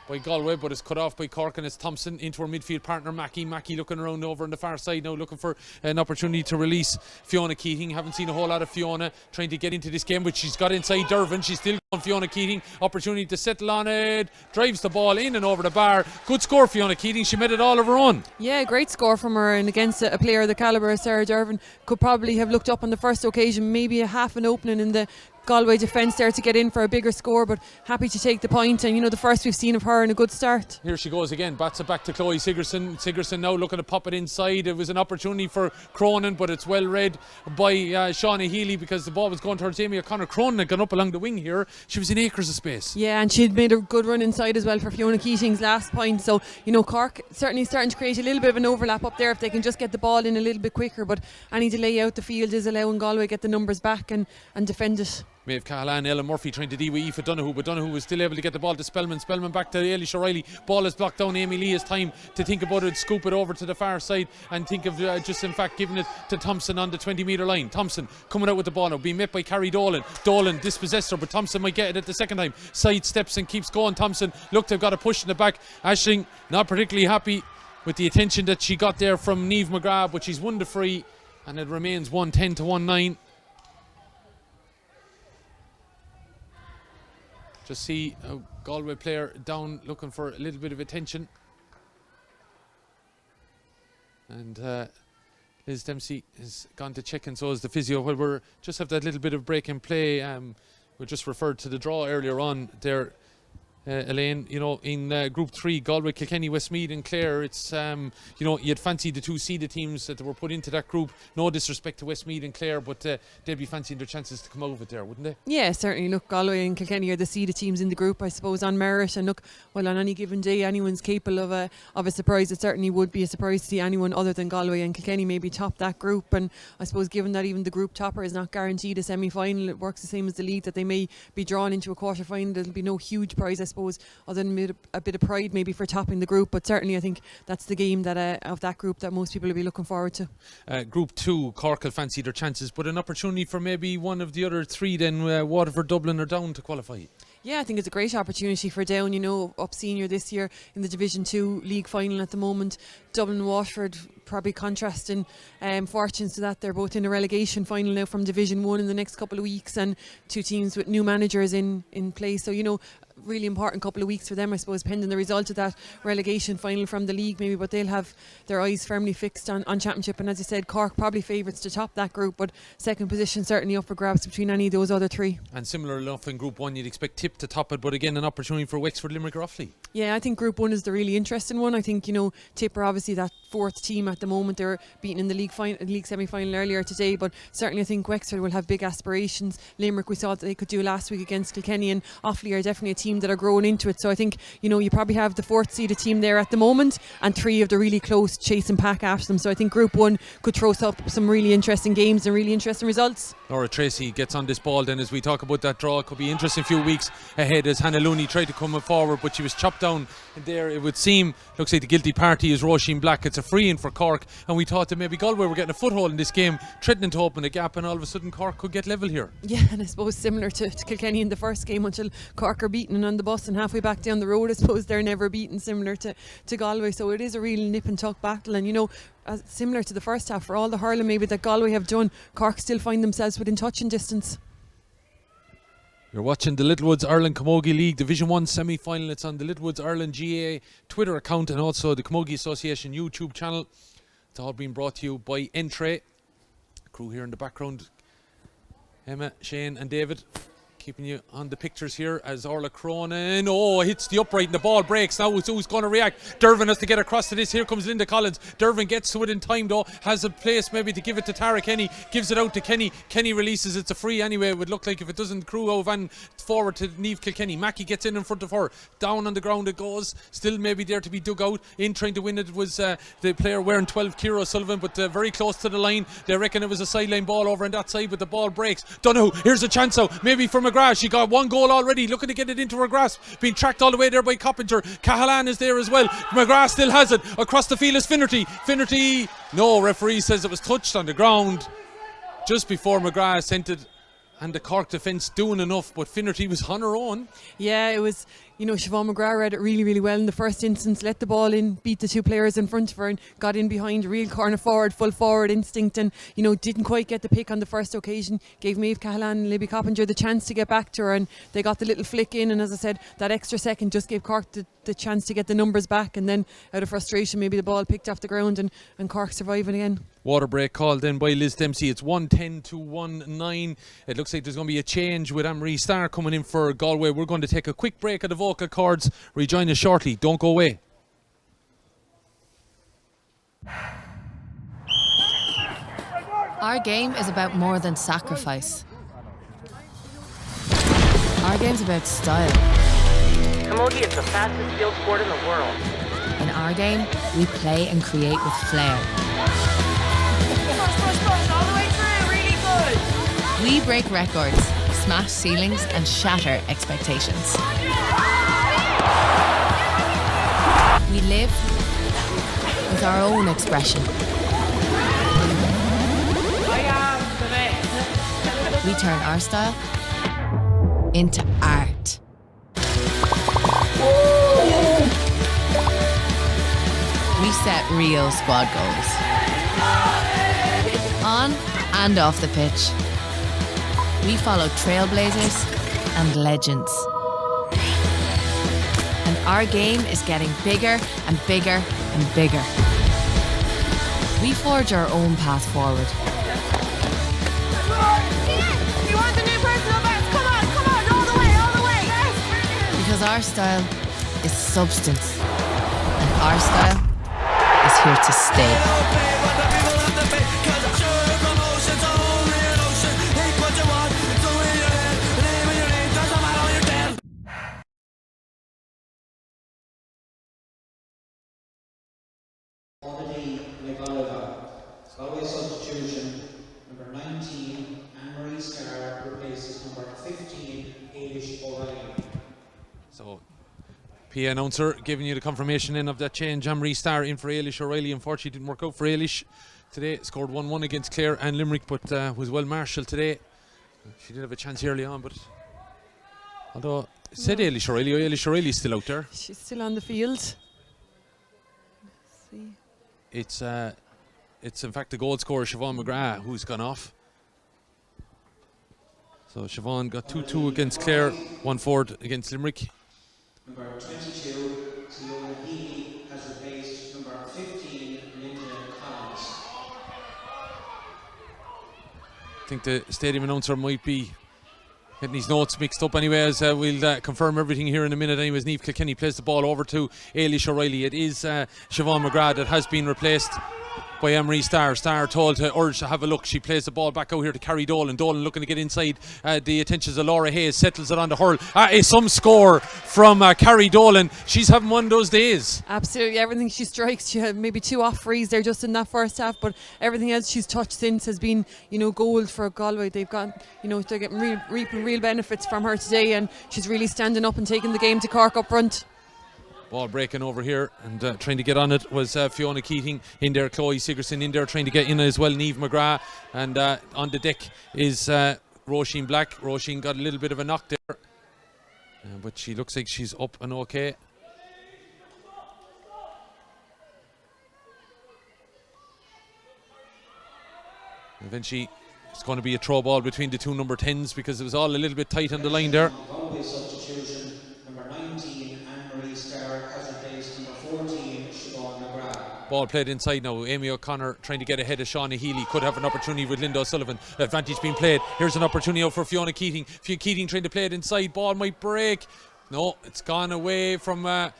by Galway, but it's cut off by Cork, and it's Thompson into her midfield partner Mackie. Mackie looking around over on the far side now, looking for an opportunity to release Fiona Keating. Haven't seen a whole lot of Fiona trying to get into this game, but she's got inside Dervin. She's still on Fiona Keating. Opportunity to settle on it. Drives the ball in and over the bar. Good score, Fiona Keating. She made it all of her own. Yeah, great score from her, and against a player of the calibre of Sarah Dervin. Could probably have looked up on the first occasion, maybe a half an opening in the Galway defence there to get in for a bigger score, but happy to take the point, and the first we've seen of her in a good start. Here she goes again, bats it back to Chloe Sigerson. Sigerson now looking to pop it inside. It was an opportunity for Cronin, but it's well read by Shauna Healy, because the ball was going towards Amy O'Connor. Cronin had gone up along the wing here. She was in acres of space. Yeah, and she'd made a good run inside as well for Fiona Keating's last point. So, Cork certainly starting to create a little bit of an overlap up there if they can just get the ball in a little bit quicker. But any delay out the field is allowing Galway get the numbers back and defend it. Maeve Cahalane, Ellen Murphy trying to deal with Aoife Donoghue, but Donoghue was still able to get the ball to Spellman. Spellman back to Eilish O'Reilly. Ball is blocked down. Amy Lee has time to think about it, scoop it over to the far side, and think of just in fact giving it to Thompson on the 20-metre line. Thompson coming out with the ball now, being met by Carrie Dolan. Dolan dispossessed her, but Thompson might get it at the second time. Side steps and keeps going. Thompson looked to have got a push in the back. Aisling not particularly happy with the attention that she got there from Niamh McGrath, but she's won the free, and it remains 1-10 to 1-9. Just see a Galway player down looking for a little bit of attention. And Liz Dempsey has gone to check, and so is the physio. Well, we're just have that little bit of break in play. We just referred to the draw earlier on there. Elaine, in Group 3, Galway, Kilkenny, Westmeath and Clare, it's, you'd fancy the two seeded teams that were put into that group. No disrespect to Westmeath and Clare, but they'd be fancying their chances to come out of it there, wouldn't they? Yeah, certainly. Look, Galway and Kilkenny are the seeded teams in the group, I suppose, on merit. And look, well, on any given day, anyone's capable of a surprise. It certainly would be a surprise to see anyone other than Galway and Kilkenny maybe top that group. And I suppose given that even the group topper is not guaranteed a semi-final, it works the same as the league, that they may be drawn into a quarter-final. There'll be no huge prize, I suppose, other than a bit of pride maybe for topping the group, but certainly I think that's the game that of that group that most people will be looking forward to. Group 2, Cork will fancy their chances, but an opportunity for maybe one of the other three then, Waterford, Dublin or Down to qualify. Yeah, I think it's a great opportunity for Down, up senior this year in the Division 2 league final at the moment. Dublin and Waterford probably contrasting fortunes to that. They're both in a relegation final now from Division 1 in the next couple of weeks, and two teams with new managers in place. So, really important couple of weeks for them, I suppose, pending the result of that relegation final from the league maybe, but they'll have their eyes firmly fixed on championship. And as you said, Cork probably favourites to top that group, but second position certainly up for grabs between any of those other three. And similar enough in Group 1, you'd expect Tip to top it, but again an opportunity for Wexford, Limerick or Offaly. Yeah, I think Group 1 is the really interesting one. I think, Tip are obviously that fourth team at the moment. They were beaten in the league semi-final earlier today, but certainly I think Wexford will have big aspirations. Limerick, we saw that they could do last week against Kilkenny, and Offaly are definitely a team that are growing into it. So I think, you probably have the fourth seeded team there at the moment and three of the really close chasing pack after them. So I think Group 1 could throw up some really interesting games and really interesting results. Laura Tracy gets on this ball then as we talk about that draw. It could be an interesting few weeks ahead as Hannah Looney tried to come forward, but she was chopped down there. It would seem, looks like the guilty party is Roisin Black. It's a free in for Cork, and we thought that maybe Galway were getting a foothold in this game, threatening to open a gap, and all of a sudden Cork could get level here. Yeah, and I suppose similar to Kilkenny in the first game, until Cork are beaten and on the bus and halfway back down the road, I suppose they're never beaten, similar to Galway. So it is a real nip and tuck battle, and similar to the first half, for all the hurling maybe that Galway have done, Cork still find themselves within touching distance. You're watching the Littlewoods Ireland Camogie League Division 1 semi-final. It's on the Littlewoods Ireland GAA Twitter account and also the Camogie Association YouTube channel. It's all being brought to you by Entray. Crew here in the background, Emma, Shane and David, keeping you on the pictures here as Orla Cronin hits the upright and the ball breaks. Now who's going to react? Dervin has to get across to this. Here comes Linda Collins. Dervin gets to it in time though, has a place maybe to give it to Tara Kenny, gives it out to Kenny. Kenny releases. It's a free anyway, it would look like, if it doesn't crew over and forward to Niamh Kilkenny. Mackie gets in front of her, down on the ground it goes, still maybe there to be dug out. In trying to win it was the player wearing 12, Ciara O'Sullivan, but very close to the line. They reckon it was a sideline ball over on that side, but the ball breaks. Donoghue, here's a chance out maybe for McGrath. She got one goal already, looking to get it into her grasp, being tracked all the way there by Coppinger. Cahalane is there as well. McGrath still has it. Across the field is Finnerty. No, referee says it was touched on the ground just before McGrath sent it, and the Cork defence doing enough, but Finnerty was on her own. Yeah, it was Siobhan McGrath read it really, really well in the first instance, let the ball in, beat the two players in front of her and got in behind, real corner forward, full forward instinct, and, didn't quite get the pick on the first occasion. Gave Maeve Cahalane and Libby Coppinger the chance to get back to her, and they got the little flick in, and as I said, that extra second just gave Cork the chance to get the numbers back, and then out of frustration maybe the ball picked off the ground and Cork surviving again. Water break called in by Liz Dempsey. It's 1-10 to 1-9. It looks like there's going to be a change with Anne-Marie Starr coming in for Galway. We're going to take a quick break at the vocal cords. Rejoin us shortly. Don't go away. Our game is about more than sacrifice. Our game's about style. Camogie is the fastest field sport in the world. In our game, we play and create with flair. Push, all the way through, really good. We break records, smash ceilings, and shatter expectations. We live with our own expression. I am the best. We turn our style into art. We set real squad goals. On and off the pitch. We follow trailblazers and legends. And our game is getting bigger and bigger and bigger. We forge our own path forward. You want the new personal best? Come on, all the way. Because our style is substance. And our style is here to stay. Galway substitution, number 19, Anne-Marie Starr replaces number 15, Ailish O'Reilly. So, PA announcer giving you the confirmation in of that change. Anne-Marie Starr in for Ailish O'Reilly. Unfortunately, didn't work out for Ailish today. Scored 1-1 against Clare and Limerick, but was well marshalled today. She did have a chance early on, but although it said Ailish O'Reilly's still out there. She's still on the field. Let's see. It's in fact the goal scorer Siobhan McGrath who's gone off. So Siobhan got 2-2 against Clare, 1-4 against Limerick. Number 22, Fiona Healy, has replaced number 15, Linda Collins. I think the stadium announcer might be getting his notes mixed up anyway, as we'll confirm everything here in a minute. Anyways, Niamh Kilkenny plays the ball over to Ailish O'Reilly. It is Siobhan McGrath that has been replaced by Anne-Marie Starr. Starr told to urge to have a look. She plays the ball back out here to Carrie Dolan. Dolan looking to get inside the attentions of Laura Hayes. Settles it on the hurl. Some score from Carrie Dolan. She's having one of those days. Absolutely, everything she strikes. She had maybe 2 off frees there just in that first half, but everything else she's touched since has been, gold for Galway. They've got, they're getting reaping real benefits from her today, and she's really standing up and taking the game to Cork up front. Ball breaking over here and trying to get on it was Fiona Keating in there, Chloe Sigerson in there trying to get in as well, Niamh McGrath, and on the deck is Roisin Black. Roisin got a little bit of a knock there, but she looks like she's up and okay. Eventually it's going to be a throw ball between the two number 10s because it was all a little bit tight on the line there. Substitution, number 19, Anne-Marie Starr, has replaced number 14, Siobhan McGrath. Ball played inside now. Amy O'Connor trying to get ahead of Shauna Healy. Could have an opportunity with Linda O'Sullivan. Advantage being played. Here's an opportunity out for Fiona Keating. Keating trying to play it inside. Ball might break. No, it's gone away from... it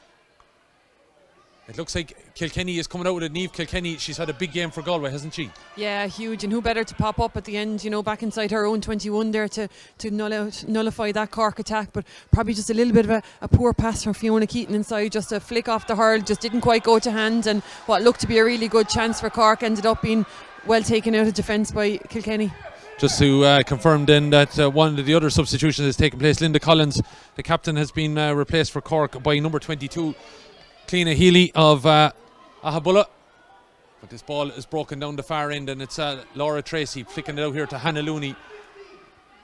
looks like Kilkenny is coming out with it. Niamh Kilkenny, she's had a big game for Galway, hasn't she? Yeah, huge. And who better to pop up at the end, back inside her own 21 there to nullify that Cork attack. But probably just a little bit of a poor pass from Fiona Keating inside, just a flick off the hurl, just didn't quite go to hand. And what looked to be a really good chance for Cork ended up being well taken out of defence by Kilkenny. Just to confirm then that one of the other substitutions has taken place. Linda Collins, the captain, has been replaced for Cork by number 22, Cliona Healy of Ahabulla. But this ball is broken down the far end and it's Laura Tracy flicking it out here to Hannah Looney.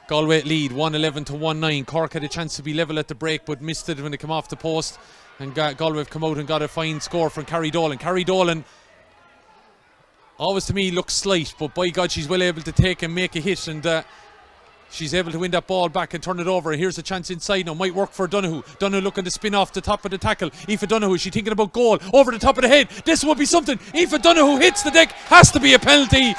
Galway lead 111 to 1-9. Cork had a chance to be level at the break but missed it when it came off the post, and Galway have come out and got a fine score from Carrie Dolan. Carrie Dolan always to me looks slight, but by God she's well able to take and make a hit, and she's able to win that ball back and turn it over. Here's a chance inside now, might work for Donoghue. Donoghue looking to spin off the top of the tackle. Aoife Donoghue, she's thinking about goal over the top of the head. This would be something. Aoife Donoghue hits the deck, has to be a penalty.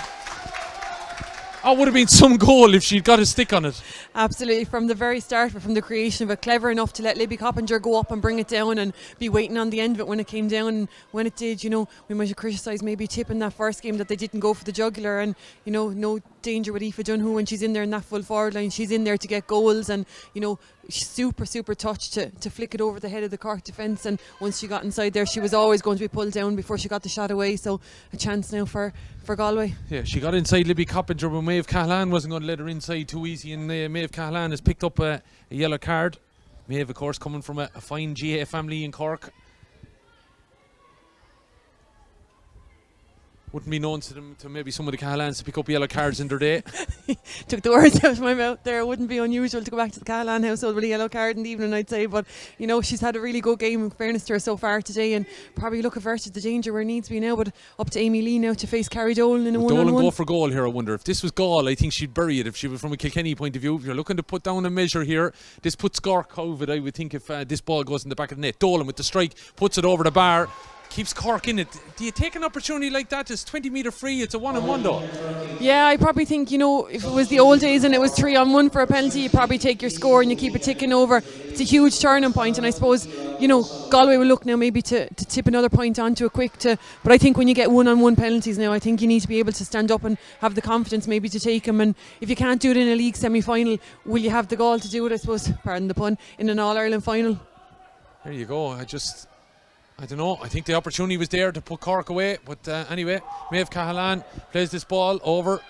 That would have been some goal if she'd got a stick on it. Absolutely, from the very start, but from the creation of it, clever enough to let Libby Coppinger go up and bring it down and be waiting on the end of it when it came down. And when it did, we might have criticised maybe Tip in that first game that they didn't go for the jugular, and no danger with Aoife Donoghue when she's in there in that full forward line. She's in there to get goals, and super touch to flick it over the head of the Cork defence. And once she got inside there, she was always going to be pulled down before she got the shot away. So a chance now for Galway. Yeah, she got inside Libby Coppinger, but Maeve Cahalane wasn't going to let her inside too easy, and Maeve Cahalane has picked up a yellow card. Maeve, of course, coming from a fine GA family in Cork. Wouldn't be known to maybe some of the Cahalanes to pick up yellow cards in their day. Took the words out of my mouth there. It wouldn't be unusual to go back to the Cahalane household with a yellow card in the evening, I'd say. But, she's had a really good game, in fairness to her so far today, and probably look averted the danger where it needs to be now. But up to Amy Lee now to face Carrie Dolan in a one-on-one. Dolan go for goal here, I wonder. If this was Gaul, I think she'd bury it if she was from a Kilkenny point of view. If you're looking to put down a measure here, this puts Cork out of it, I would think, if this ball goes in the back of the net. Dolan with the strike, puts it over the bar. Keeps Cork in it. Do you take an opportunity like that? It's 20 metre free. It's a 1-on-1 though. Yeah, I probably think, if it was the old days and it was 3-on-1 for a penalty, you probably take your score and you keep it ticking over. It's a huge turning point, and I suppose, Galway will look now maybe to tip another point onto a quick but I think when you get 1-on-1 penalties now, I think you need to be able to stand up and have the confidence maybe to take them. And if you can't do it in a league semi-final, will you have the gall to do it, I suppose, pardon the pun, in an All-Ireland final? There you go. I don't know. I think the opportunity was there to put Cork away. But anyway, Maeve Cahalane plays this ball over.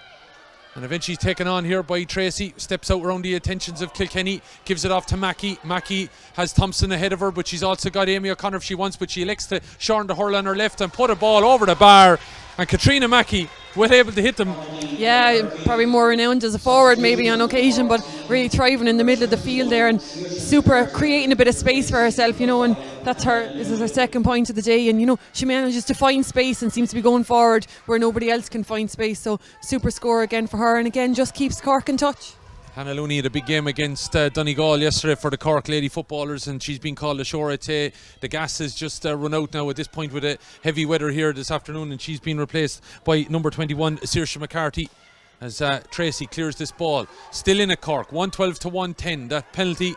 And eventually taken on here by Tracy. Steps out around the attentions of Kilkenny. Gives it off to Mackie. Mackie has Thompson ahead of her, but she's also got Amy O'Connor if she wants. But she elects to shorten the hurl on her left and put a ball over the bar. And Katrina Mackie well able to hit them. Yeah, probably more renowned as a forward maybe on occasion, but really thriving in the middle of the field there and super creating a bit of space for herself, and this is her second point of the day, and she manages to find space and seems to be going forward where nobody else can find space. So super score again for her, and again just keeps Cork in touch. Hannah Looney had a big game against Donegal yesterday for the Cork lady footballers, and she's been called ashore. The gas has just run out now at this point with a heavy weather here this afternoon, and she's been replaced by number 21 Saoirse McCarthy as Tracy clears this ball. Still in at Cork, 112 to 110. That penalty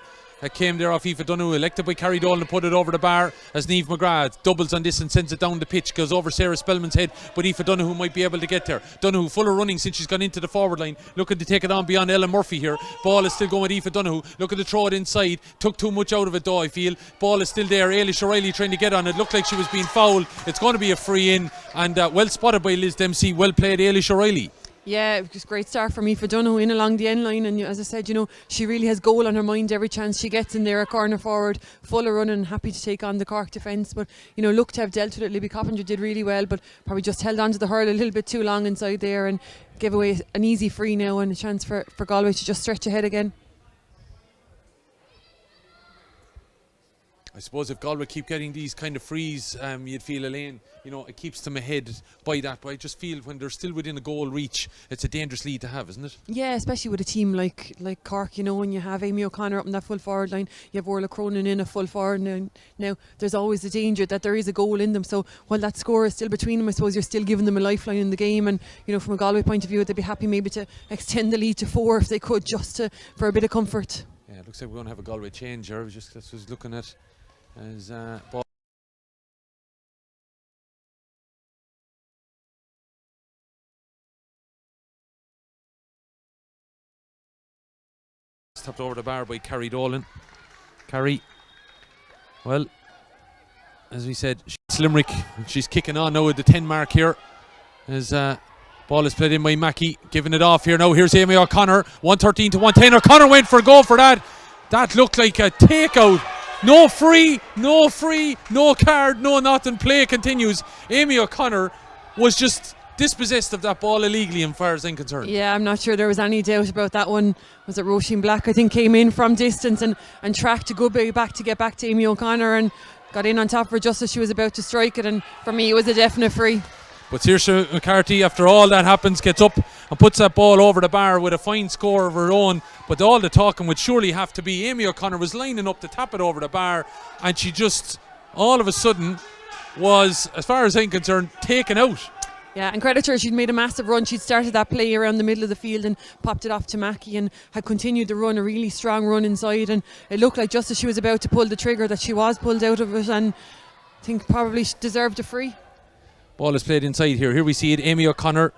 came there off Aoife Donoghue, elected by Carrie Dolan to put it over the bar as Niamh McGrath doubles on this and sends it down the pitch, goes over Sarah Spellman's head, but Aoife Donoghue might be able to get there. Donoghue full of running since she's gone into the forward line, looking to take it on beyond Ellen Murphy here. Ball is still going with Aoife Donoghue, looking to throw it inside, took too much out of it though, I feel. Ball is still there, Ailish O'Reilly trying to get on it, looked like she was being fouled. It's going to be a free in, and well spotted by Liz Dempsey, well played Ailish O'Reilly. Yeah, it was a great start from Aoife Donoghue in along the end line, and as I said, she really has goal on her mind every chance she gets in there, a corner forward, full of running, happy to take on the Cork defence. But look to have dealt with it. Libby Coppinger did really well, but probably just held on to the hurl a little bit too long inside there and gave away an easy free now and a chance for Galway to just stretch ahead again. I suppose if Galway keep getting these kind of frees, you'd feel Elaine, it keeps them ahead by that. But I just feel when they're still within a goal reach, it's a dangerous lead to have, isn't it? Yeah, especially with a team like Cork, when you have Amy O'Connor up in that full forward line, you have Orla Cronin in a full forward line. Now, there's always the danger that there is a goal in them. So while that score is still between them, I suppose you're still giving them a lifeline in the game. And, from a Galway point of view, they'd be happy maybe to extend the lead to 4 if they could, just for a bit of comfort. Yeah, it looks like we're going to have a Galway change here. I was looking at as ball tapped over the bar by Carrie Dolan. Carrie, well, as we said, she's Limerick, and she's kicking on now at the 10 mark here as ball is played in by Mackie, giving it off here now. Here's Amy O'Connor, 113 to 110. O'Connor went for a goal for that. That looked like a takeout. No free, no card, no nothing. Play continues. Amy O'Connor was just dispossessed of that ball illegally, as far as I'm concerned. Yeah, I'm not sure there was any doubt about that one. Was it Roisin Black, I think, came in from distance and tracked a good bit back to get back to Amy O'Connor and got in on top of her just as she was about to strike it, and for me it was a definite free. But Saoirse McCarthy, after all that happens, gets up and puts that ball over the bar with a fine score of her own. But all the talking would surely have to be Amy O'Connor was lining up to tap it over the bar, and she just all of a sudden was, as far as I'm concerned, taken out. Yeah, and credit to her, she'd made a massive run. She'd started that play around the middle of the field and popped it off to Mackie and had continued to run a really strong run inside, and it looked like just as she was about to pull the trigger that she was pulled out of it, and I think probably deserved a free. Ball is played inside here. Here we see it. Amy O'Connor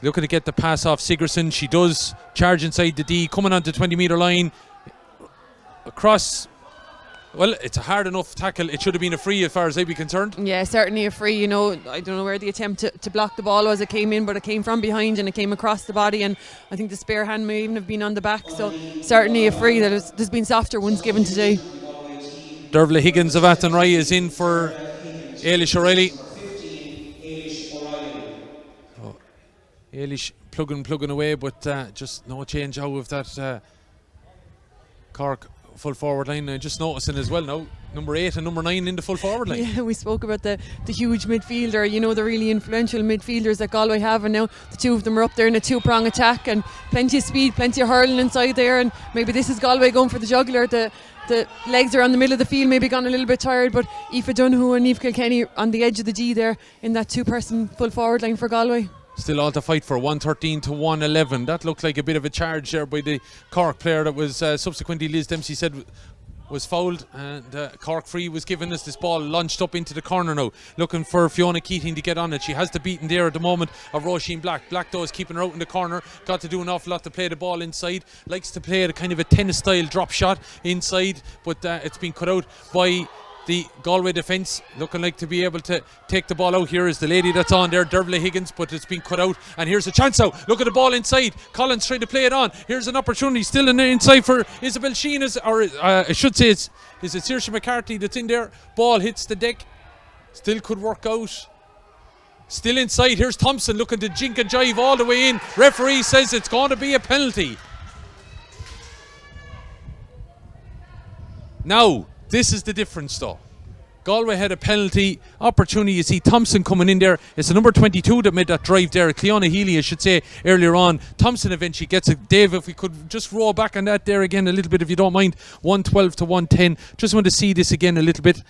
looking to get the pass off Sigurdsson. She does charge inside the D, coming onto the 20-metre line. Across. Well, it's a hard enough tackle. It should have been a free as far as I'd be concerned. Yeah, certainly a free. You know, I don't know where the attempt to block the ball was. It came in, but it came from behind and it came across the body. And I think the spare hand may even have been on the back. So certainly a free. There's been softer ones given today. Dervla Higgins of Athenry is in for Ailish O'Reilly. Ailish plugging away, but just no change out of that Cork full forward line. Just noticing as well now, number 8 and number 9 in the full forward line. Yeah, we spoke about the huge midfielder, you know, the really influential midfielders that Galway have, and now the two of them are up there in a two-prong attack, and plenty of speed, plenty of hurling inside there, and maybe this is Galway going for the jugular. The legs are on the middle of the field, maybe gone a little bit tired, but Aoife Donoghue and Niamh Kilkenny on the edge of the D there in that two-person full forward line for Galway. Still all to fight for, 113 to 111. That looked like a bit of a charge there by the Cork player that was subsequently, Liz Dempsey said, was fouled, and Cork free was given as this ball launched up into the corner now, looking for Fiona Keating to get on it. She has the beating there at the moment of Roisin Black. Black though is keeping her out in the corner, got to do an awful lot to play the ball inside, likes to play a kind of a tennis style drop shot inside, but it's been cut out by the Galway defence, looking like to be able to take the ball out. Here is the lady that's on there, Dervla Higgins, but it's been cut out, and here's a chance now. Look at the ball inside. Collins trying to play it on. Here's an opportunity still in there inside for Isabel Sheen, or I should say is it Saoirse McCarthy that's in there. Ball hits the deck, still could work out. Still inside. Here's Thompson looking to jink and jive all the way in. Referee says it's going to be a penalty. Now this is the difference though. Galway had a penalty opportunity. You see Thompson coming in there. It's the number 22 that made that drive there. Cleona Healy, I should say, earlier on. Thompson eventually gets it. Dave, if we could just roll back on that there again a little bit, if you don't mind. 112 to 110. Just want to see this again a little bit.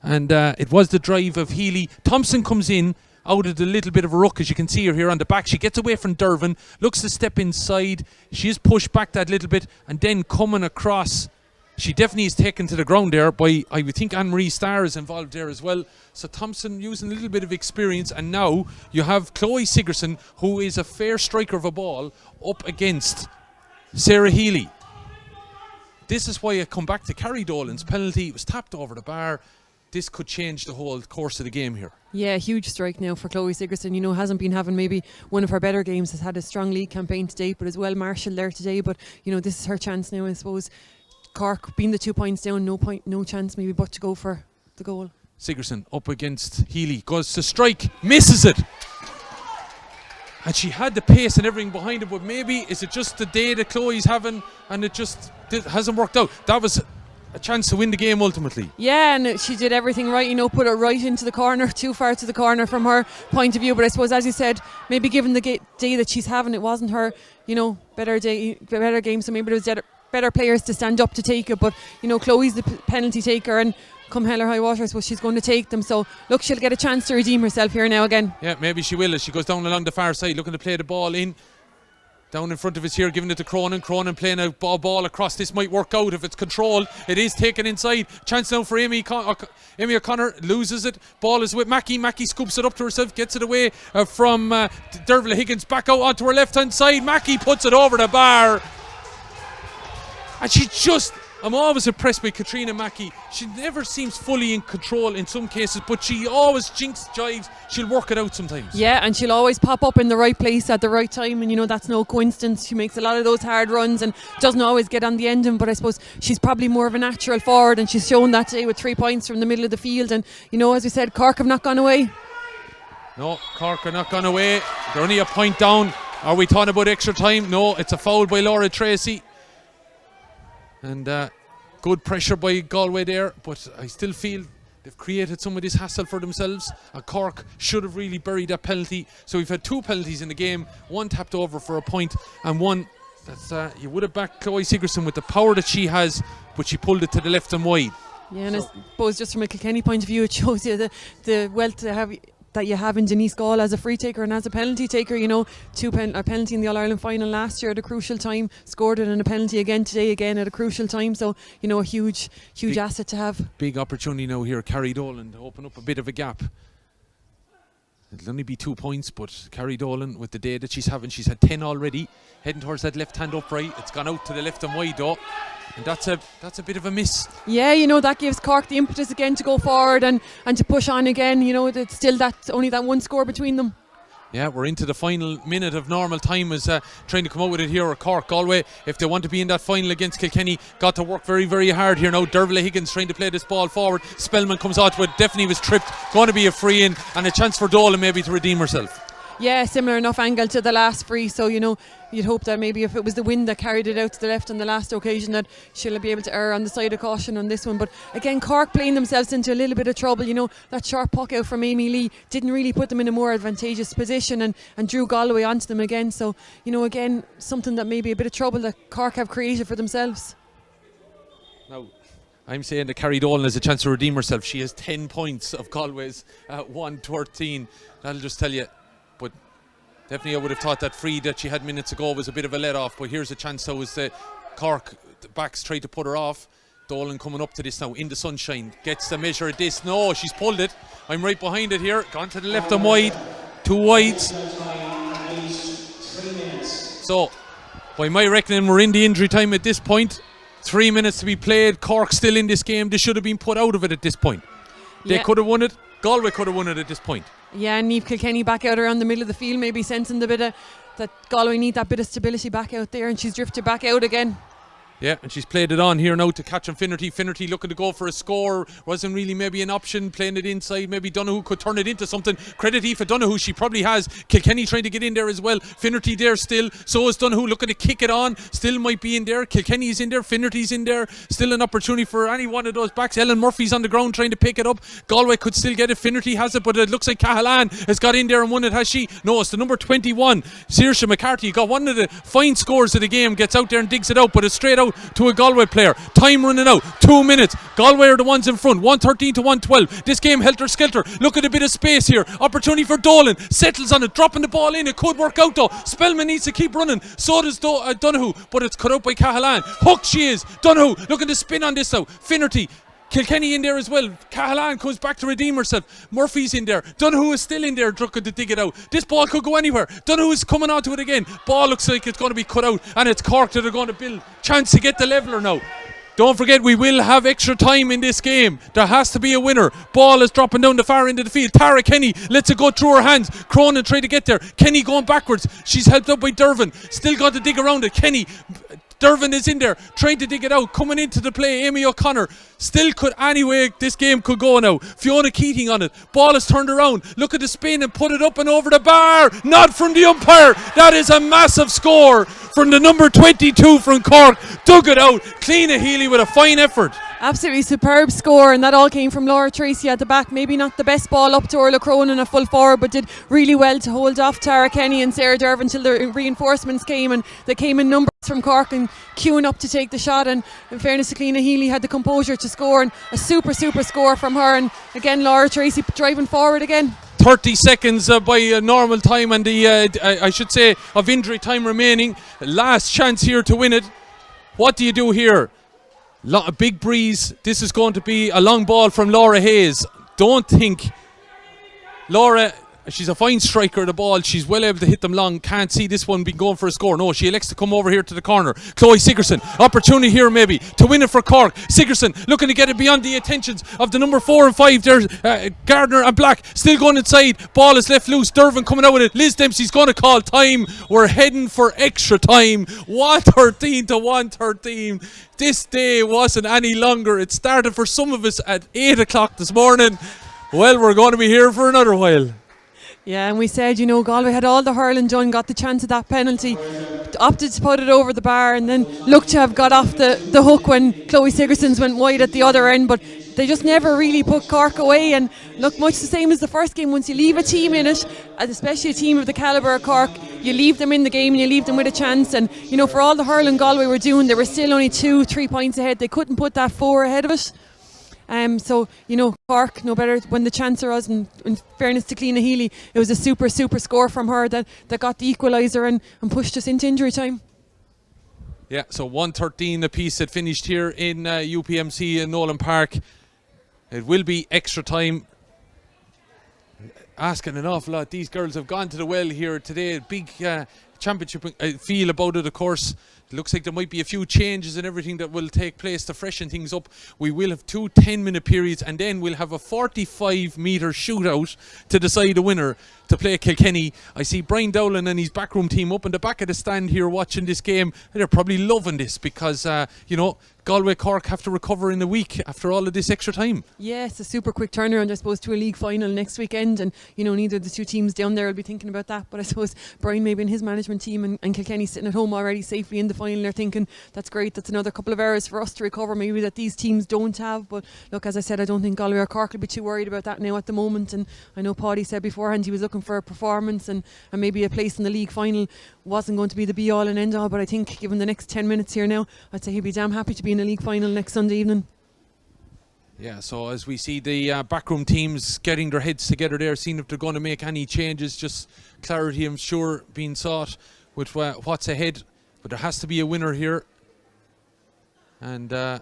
And it was the drive of Healy. Thompson comes in out of the little bit of a ruck, as you can see her here on the back. She gets away from Dervin, looks to step inside. She is pushed back that little bit, and then coming across, she definitely is taken to the ground there by, I would think, Anne-Marie Starr is involved there as well. So Thompson using a little bit of experience, and now you have Chloe Sigurdsson, who is a fair striker of a ball, up against Sarah Healy. This is why I come back to Carrie Dolan's penalty. It was tapped over the bar. This could change the whole course of the game here. Yeah, huge strike now for Chloe Sigurdsson. You know, hasn't been having maybe one of her better games, has had a strong league campaign to date, but as well marshalled there today. But, you know, this is her chance now, I suppose. Cork being the 2 points down, no chance maybe but to go for the goal. Sigurdsson up against Healy, goes to strike, misses it. And she had the pace and everything behind it, but maybe is it just the day that Chloe's having and it just hasn't worked out. That was a chance to win the game ultimately. Yeah, and she did everything right, you know, put it right into the corner, too far to the corner from her point of view. But I suppose, as you said, maybe given the day that she's having, it wasn't her, you know, better game, so maybe there was better players to stand up to take it. But, you know, Chloe's the penalty taker, and come hell or high water, so she's going to take them. So look, she'll get a chance to redeem herself here now again. Yeah, maybe she will, as she goes down along the far side, looking to play the ball in. Down in front of us here, giving it to Cronin. Cronin playing a ball across. This might work out if it's controlled. It is taken inside. Chance now for Amy O'Connor. Loses it. Ball is with Mackie. Mackie scoops it up to herself. Gets it away from Dervla Higgins. Back out onto her left-hand side. Mackie puts it over the bar. And she just... I'm always impressed by Katrina Mackie. She never seems fully in control in some cases, but she always jinks, jives. She'll work it out sometimes. Yeah, and she'll always pop up in the right place at the right time, and you know, that's no coincidence. She makes a lot of those hard runs and doesn't always get on the ending, but I suppose she's probably more of a natural forward, and she's shown that today with 3 points from the middle of the field. And you know, as we said, Cork have not gone away. No, Cork are not gone away. They're only a point down. Are we talking about extra time? No, it's a foul by Laura Tracy. And good pressure by Galway there, but I still feel they've created some of this hassle for themselves. And Cork should have really buried that penalty. So we've had 2 penalties in the game, one tapped over for a point, and one that's you would have backed Chloe Sigerson with the power that she has, but she pulled it to the left and wide. Yeah, and I suppose just from a Kilkenny point of view, it shows you the wealth that you have in Denise Gall as a free taker and as a penalty taker. You know, a penalty in the All-Ireland final last year at a crucial time, scored it in a penalty again today, again at a crucial time. So, you know, a huge big asset to have. Big opportunity now here, Carrie Dolan, to open up a bit of a gap. It'll only be 2 points, but Carrie Dolan, with the day that she's having, she's had 10 already, heading towards that left hand upright. It's gone out to the left and wide though, and that's a bit of a miss. Yeah, you know, that gives Cork the impetus again to go forward and to push on again. You know, it's still only that one score between them. Yeah, we're into the final minute of normal time as trying to come out with it here. Cork, Galway, if they want to be in that final against Kilkenny, got to work very, very hard here now. Dervla Higgins trying to play this ball forward. Spellman comes out to it, definitely was tripped. Going to be a free in and a chance for Dolan maybe to redeem herself. Yeah, similar enough angle to the last free, so you know, you'd hope that maybe if it was the wind that carried it out to the left on the last occasion, that she'll be able to err on the side of caution on this one. But again, Cork playing themselves into a little bit of trouble. You know, that sharp puck out from Amy Lee didn't really put them in a more advantageous position and drew Galway onto them again. So, you know, again, something that maybe a bit of trouble that Cork have created for themselves. Now, I'm saying that Carrie Dolan has a chance to redeem herself. She has 10 points of Galway's 113. That'll just tell you. But definitely I would have thought that free that she had minutes ago was a bit of a let-off. But here's a chance now as the Cork backs tried to put her off. Dolan coming up to this now in the sunshine. Gets the measure of this. No, she's pulled it. I'm right behind it here. Gone to the left and wide. 2 wides. So, by my reckoning, we're in the injury time at this point. 3 minutes to be played. Cork still in this game. They should have been put out of it at this point. They could have won it. Galway could have won it at this point. Yeah, and Niamh Kilkenny back out around the middle of the field, maybe sensing the bit of that Galway need that bit of stability back out there, and she's drifted back out again. Yeah, and she's played it on here now to catch on Finnerty. Finnerty looking to go for a score. Wasn't really maybe an option, playing it inside. Maybe Donoghue could turn it into something. Credit Aoife Donoghue, she probably has. Kilkenny trying to get in there as well. Finnerty there still. So is Donoghue looking to kick it on. Still might be in there. Kilkenny's in there. Finnerty's in there. Still an opportunity for any one of those backs. Ellen Murphy's on the ground trying to pick it up. Galway could still get it. Finnerty has it, but it looks like Cahalan has got in there and won it, has she? No, it's the number 21, Saoirse McCarthy. Got one of the fine scores of the game. Gets out there and digs it out, but it's straight out to a Galway player. Time running out. 2 minutes. Galway are the ones in front. 113 to 112. This game helter-skelter. Look at a bit of space here. Opportunity for Dolan. Settles on it. Dropping the ball in. It could work out though. Spellman needs to keep running. So does Donoghue. But it's cut out by Cahalan. Hooked she is. Donoghue looking to spin on this now. Finnerty. Kilkenny in there as well. Cahalan comes back to redeem herself. Murphy's in there. Donoghue is still in there, looking to dig it out. This ball could go anywhere. Donoghue is coming onto it again. Ball looks like it's going to be cut out, and it's Cork that are going to build. Chance to get the leveller now. Don't forget, we will have extra time in this game. There has to be a winner. Ball is dropping down the far end of the field. Tara Kenny lets it go through her hands. Cronin trying to get there. Kenny going backwards. She's helped out by Dervin. Still got to dig around it. Dervin is in there, trying to dig it out, coming into the play. Amy O'Connor still could, anyway, this game could go now. Fiona Keating on it. Ball is turned around. Look at the spin and put it up and over the bar. Not from the umpire. That is a massive score from the number 22 from Cork. Dug it out. Cleena Healy with a fine effort. Absolutely superb score, and that all came from Laura Tracy at the back. Maybe not the best ball up to Orla Cronin, a full forward, but did really well to hold off Tara Kenny and Sarah Dervin until the reinforcements came, and they came in numbers from Cork and queuing up to take the shot. And in fairness to Cleena Healy, had the composure to score, and a super score from her. And again, Laura Tracy driving forward again. 30 seconds by normal time, and the I should say of injury time remaining. Last chance here to win it. What do you do here? A big breeze. This is going to be a long ball from Laura Hayes. Don't think Laura, she's a fine striker of the ball. She's well able to hit them long. Can't see this one being going for a score. No, she elects to come over here to the corner. Chloe Sigerson, opportunity here maybe to win it for Cork. Sigerson looking to get it beyond the attentions of the number 4 and 5. There's Gardner and Black still going inside. Ball is left loose. Dervin coming out with it. Liz Dempsey's going to call time. We're heading for extra time. 113 to 113. This day wasn't any longer. It started for some of us at 8 o'clock this morning. Well, we're going to be here for another while. Yeah, and we said, you know, Galway had all the hurling done, got the chance of that penalty, opted to put it over the bar, and then looked to have got off the hook when Chloe Sigersons went wide at the other end, but they just never really put Cork away. And look, much the same as the first game, once you leave a team in it, and especially a team of the calibre of Cork, you leave them in the game and you leave them with a chance. And, you know, for all the hurling Galway were doing, they were still only 2-3 points ahead. They couldn't put that 4 ahead of it. So, you know, Cork, no better when the chance was, and in fairness to Cliona Healy, it was a super score from her that got the equaliser and pushed us into injury time. Yeah, so 113 apiece had finished here in UPMC in Nolan Park. It will be extra time. Asking an awful lot. These girls have gone to the well here today. Big championship feel about it, of course. It looks like there might be a few changes and everything that will take place to freshen things up. We will have 2 10-minute periods, and then we'll have a 45-metre shootout to decide a winner to play Kilkenny. I see Brian Dowling and his backroom team up in the back of the stand here watching this game. They're probably loving this because, you know, Galway Cork have to recover in a week after all of this extra time. Yeah, it's a super quick turnaround, I suppose, to a league final next weekend. And, you know, neither of the two teams down there will be thinking about that. But I suppose Brian, maybe in his management team, and Kilkenny sitting at home already safely in the final, they're thinking, that's great, that's another couple of hours for us to recover, maybe that these teams don't have. But look, as I said, I don't think Galway or Cork will be too worried about that now at the moment. And I know Paddy said beforehand he was looking for a performance and maybe a place in the league final wasn't going to be the be all and end all. But I think given the next 10 minutes here now, I'd say he'd be damn happy to be in a league final next Sunday evening. Yeah, so as we see the backroom teams getting their heads together there, seeing if they're going to make any changes, just clarity, I'm sure, being sought with what's ahead. But there has to be a winner here. And I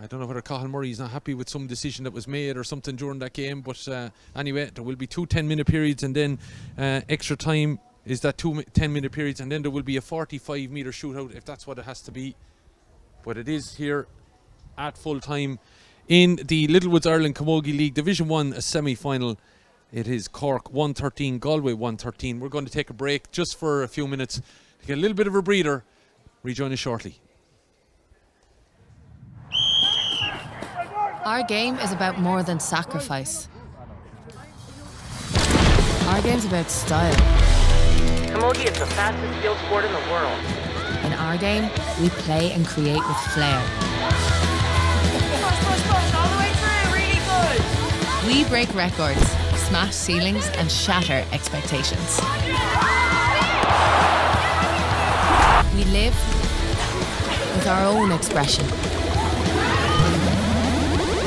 don't know whether Cathal Murray is not happy with some decision that was made or something during that game. But anyway, there will be 2 10-minute periods, and then extra time is that 2 10-minute periods, and then there will be a 45-metre shootout if that's what it has to be. But it is here at full time in the Littlewoods Ireland Camogie League Division 1 semi-final. It is Cork 113, Galway 113. We're going to take a break just for a few minutes to get a little bit of a breather. Rejoin us shortly. Our game is about more than sacrifice. Our game's about style. Camogie is the fastest field sport in the world. In our game, we play and create with flair. Push, all the way through, really good. We break records, smash ceilings, and shatter expectations. We live with our own expression.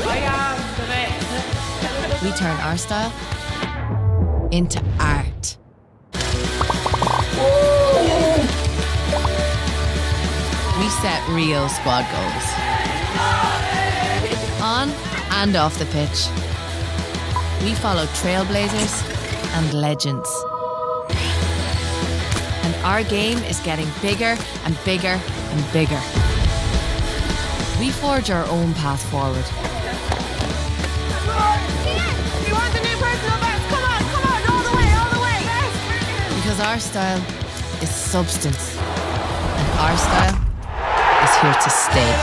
I am the best. We turn our style into art. We set real squad goals. On and off the pitch. We follow trailblazers and legends. And our game is getting bigger and bigger and bigger. We forge our own path forward. You want the new personal best? Come on, all the way. Yes. Because our style is substance. And our style is here to stay.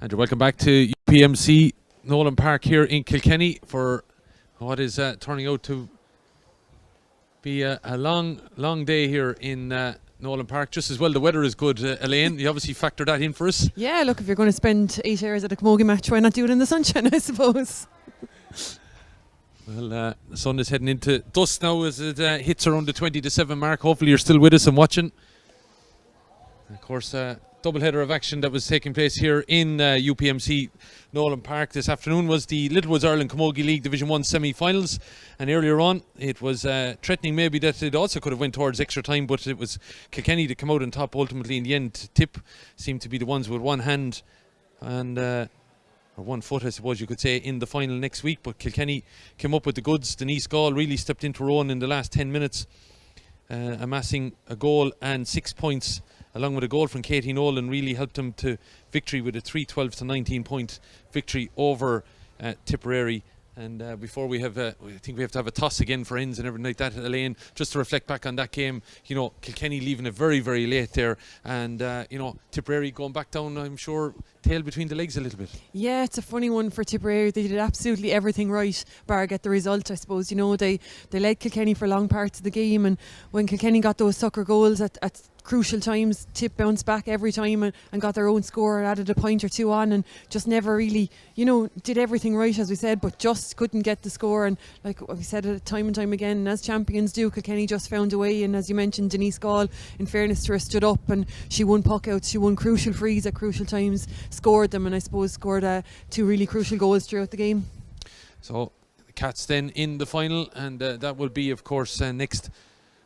And you're welcome back to UPMC Nolan Park here in Kilkenny for what is turning out to be a long day here in Nolan Park. Just as well the weather is good. Elaine, you obviously factor that in for us. Yeah, look, if you're going to spend 8 hours at a Camogie match, why not do it in the sunshine, I suppose. Well, the sun is heading into dusk now as it hits around the 20 to 7 mark. Hopefully you're still with us and watching. And of course, double header of action that was taking place here in UPMC Nolan Park this afternoon was the Littlewoods Ireland Camogie League Division 1 semi-finals, and earlier on it was threatening maybe that it also could have went towards extra time, but it was Kilkenny that came out on top ultimately in the end. Tip seemed to be the ones with one hand and or 1 foot, I suppose you could say, in the final next week, but Kilkenny came up with the goods. Denise Gall really stepped into her own in the last 10 minutes, amassing a goal and 6 points, along with a goal from Katie Nolan, really helped them to victory with a 3-12 to 19 point victory over Tipperary. And before we have, I think we have to have a toss again for ends and everything like that, Elaine, just to reflect back on that game. You know, Kilkenny leaving it very, very late there, and you know, Tipperary going back down, I'm sure, tail between the legs a little bit. Yeah, it's a funny one for Tipperary. They did absolutely everything right, bar get the result, I suppose. You know, they led Kilkenny for long parts of the game, and when Kilkenny got those sucker goals at crucial times, Tip bounced back every time and got their own score, added a point or two on, and just never really, you know, did everything right, as we said, but just couldn't get the score. And like we said it time and time again, as champions do, Kilkenny just found a way. And as you mentioned, Denise Gall, in fairness to her, stood up and she won puck outs, she won crucial frees at crucial times, scored them, and I suppose scored 2 really crucial goals throughout the game. So the Cats then in the final, and that will be, of course, next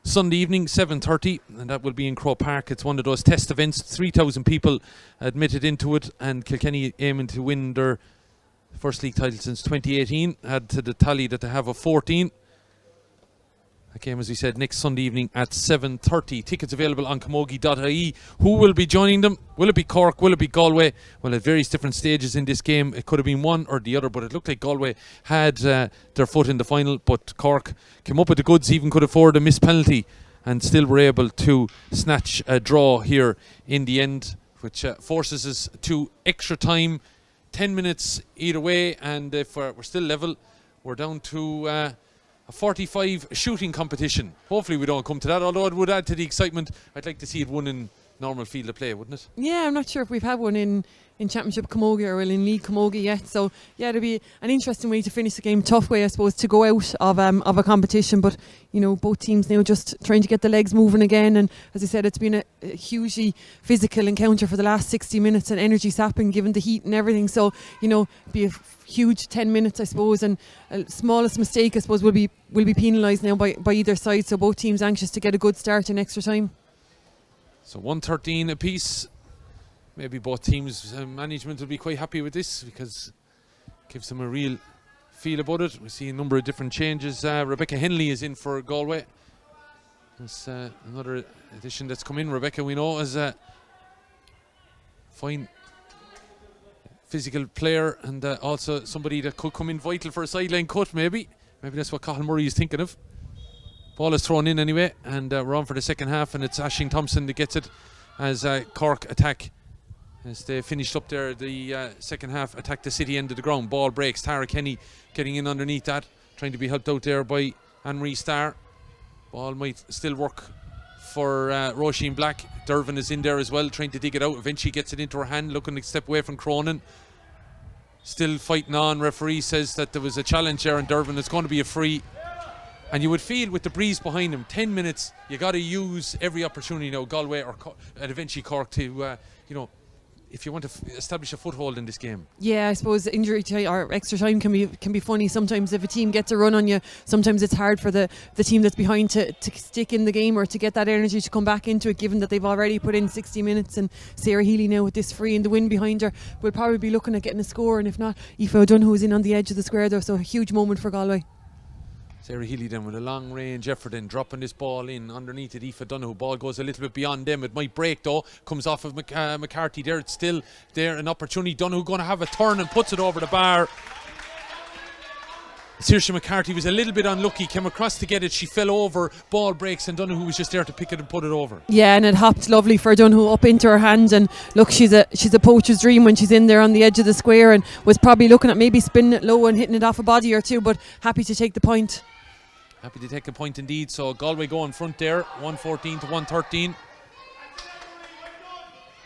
Sunday evening, 7:30, and that will be in Croke Park. It's one of those test events, 3,000 people admitted into it, and Kilkenny aiming to win their first league title since 2018, add to the tally that they have of 14. That game, as we said, next Sunday evening at 7:30. Tickets available on camogie.ie. Who will be joining them? Will it be Cork? Will it be Galway? Well, at various different stages in this game, it could have been one or the other, but it looked like Galway had their foot in the final, but Cork came up with the goods, even could afford a missed penalty, and still were able to snatch a draw here in the end, which forces us to extra time. 10 minutes either way, and if we're still level, we're down to a 45 shooting competition. Hopefully we don't come to that, although it would add to the excitement. I'd like to see it won in normal field of play, wouldn't it? Yeah, I'm not sure if we've had one in Championship Camogie or in League Camogie yet, so yeah, it'll be an interesting way to finish the game. Tough way, I suppose, to go out of a competition, but you know, both teams now just trying to get the legs moving again, and as I said, it's been a hugely physical encounter for the last 60 minutes and energy sapping given the heat and everything, so you know, be a huge 10 minutes, I suppose, and smallest mistake, I suppose, will be penalised now by either side, so both teams anxious to get a good start in extra time. So 113 apiece. Maybe both teams' management will be quite happy with this, because it gives them a real feel about it. We see a number of different changes. Rebecca Henley is in for Galway. That's another addition that's come in. Rebecca, we know, is a fine physical player, and also somebody that could come in vital for a sideline cut, maybe. Maybe that's what Cathal Murray is thinking of. Ball is thrown in anyway, and we're on for the second half, and it's Aisling Thompson that gets it as Cork attack. As they finished up there, the second half attack the city end of the ground. Ball breaks. Tara Kenny getting in underneath that, trying to be helped out there by Anne-Marie Starr. Ball might still work for Roisin Black. Dervin is in there as well, trying to dig it out. Eventually gets it into her hand, looking to step away from Cronin. Still fighting on. Referee says that there was a challenge there, and Dervin, it's going to be a free. And you would feel with the breeze behind him, 10 minutes, you got to use every opportunity now, Galway and eventually Cork, to you know, if you want to establish a foothold in this game. Yeah, I suppose injury time or extra time can be funny sometimes. If a team gets a run on you, sometimes it's hard for the team that's behind to stick in the game or to get that energy to come back into it, given that they've already put in 60 minutes. And Sarah Healy now with this free and the wind behind her will probably be looking at getting a score, and if not, Aoife O'Donoghue is in on the edge of the square there, so a huge moment for Galway. Sarah Healy then with a long range effort then dropping this ball in underneath it. Aoife O'Donoghue, ball goes a little bit beyond them. It might break though, comes off of McCarthy there. It's still there, an opportunity. Donoghue going to have a turn and puts it over the bar. Saoirse McCarthy was a little bit unlucky, came across to get it, she fell over, ball breaks, and Donoghue was just there to pick it and put it over. Yeah, and it hopped lovely for Donoghue up into her hand, and look, she's a poacher's dream when she's in there on the edge of the square, and was probably looking at maybe spinning it low and hitting it off a body or two, but happy to take the point. Happy to take a point indeed. So Galway go in front there, 114 to 113.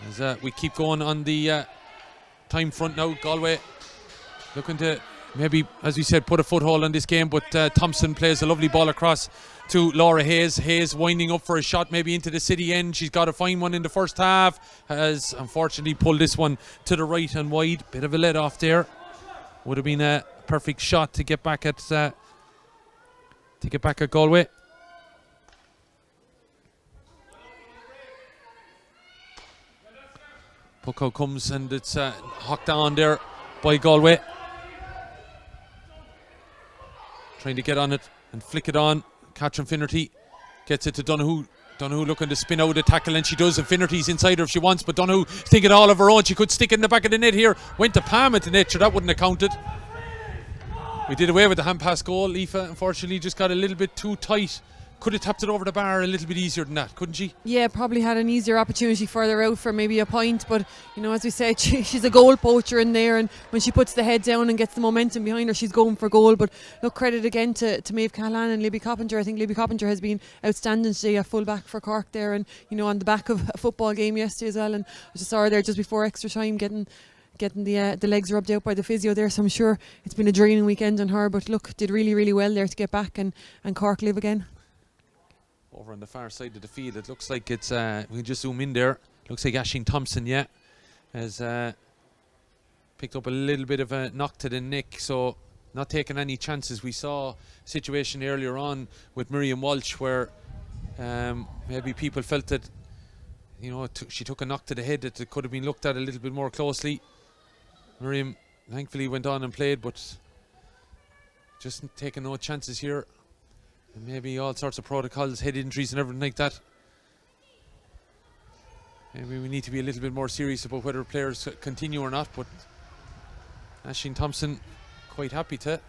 As we keep going on the time front now, Galway looking to maybe, as we said, put a foothold on this game, but Thompson plays a lovely ball across to Laura Hayes. Hayes winding up for a shot maybe into the city end. She's got to find one in the first half. Has unfortunately pulled this one to the right and wide. Bit of a let off there. Would have been a perfect shot to get back at Galway. Puck out comes and it's hocked on there by Galway. Trying to get on it and flick it on. Catherine Finnerty gets it to Donoghue. Donoghue looking to spin out the tackle, and she does, and Finnerty's inside her if she wants, but Donoghue thinking all of her own. She could stick it in the back of the net here. Went to palm at the net, so that wouldn't have counted. We did away with the hand pass goal. Aoife unfortunately just got a little bit too tight. Could have tapped it over the bar a little bit easier than that, couldn't she? Yeah, probably had an easier opportunity further out for maybe a point, but you know, as we said, she's a goal poacher in there, and when she puts the head down and gets the momentum behind her, she's going for goal. But look, credit again to Maeve Callahan and Libby Coppinger. I think Libby Coppinger has been outstanding today, a full back for Cork there, and you know, on the back of a football game yesterday as well. And I just saw her there just before extra time getting the legs rubbed out by the physio there, so I'm sure it's been a draining weekend on her, but look, did really, really well there to get back and Cork live again. Over on the far side of the field, it looks like it's, we can just zoom in there, looks like Aisling Thompson, has picked up a little bit of a knock to the neck, so not taking any chances. We saw a situation earlier on with Miriam Walsh where maybe people felt that, you know, she took a knock to the head that it could have been looked at a little bit more closely. Miriam thankfully went on and played, but just taking no chances here. And maybe all sorts of protocols, head injuries and everything like that. Maybe we need to be a little bit more serious about whether players continue or not, but Aisling Thompson quite happy to.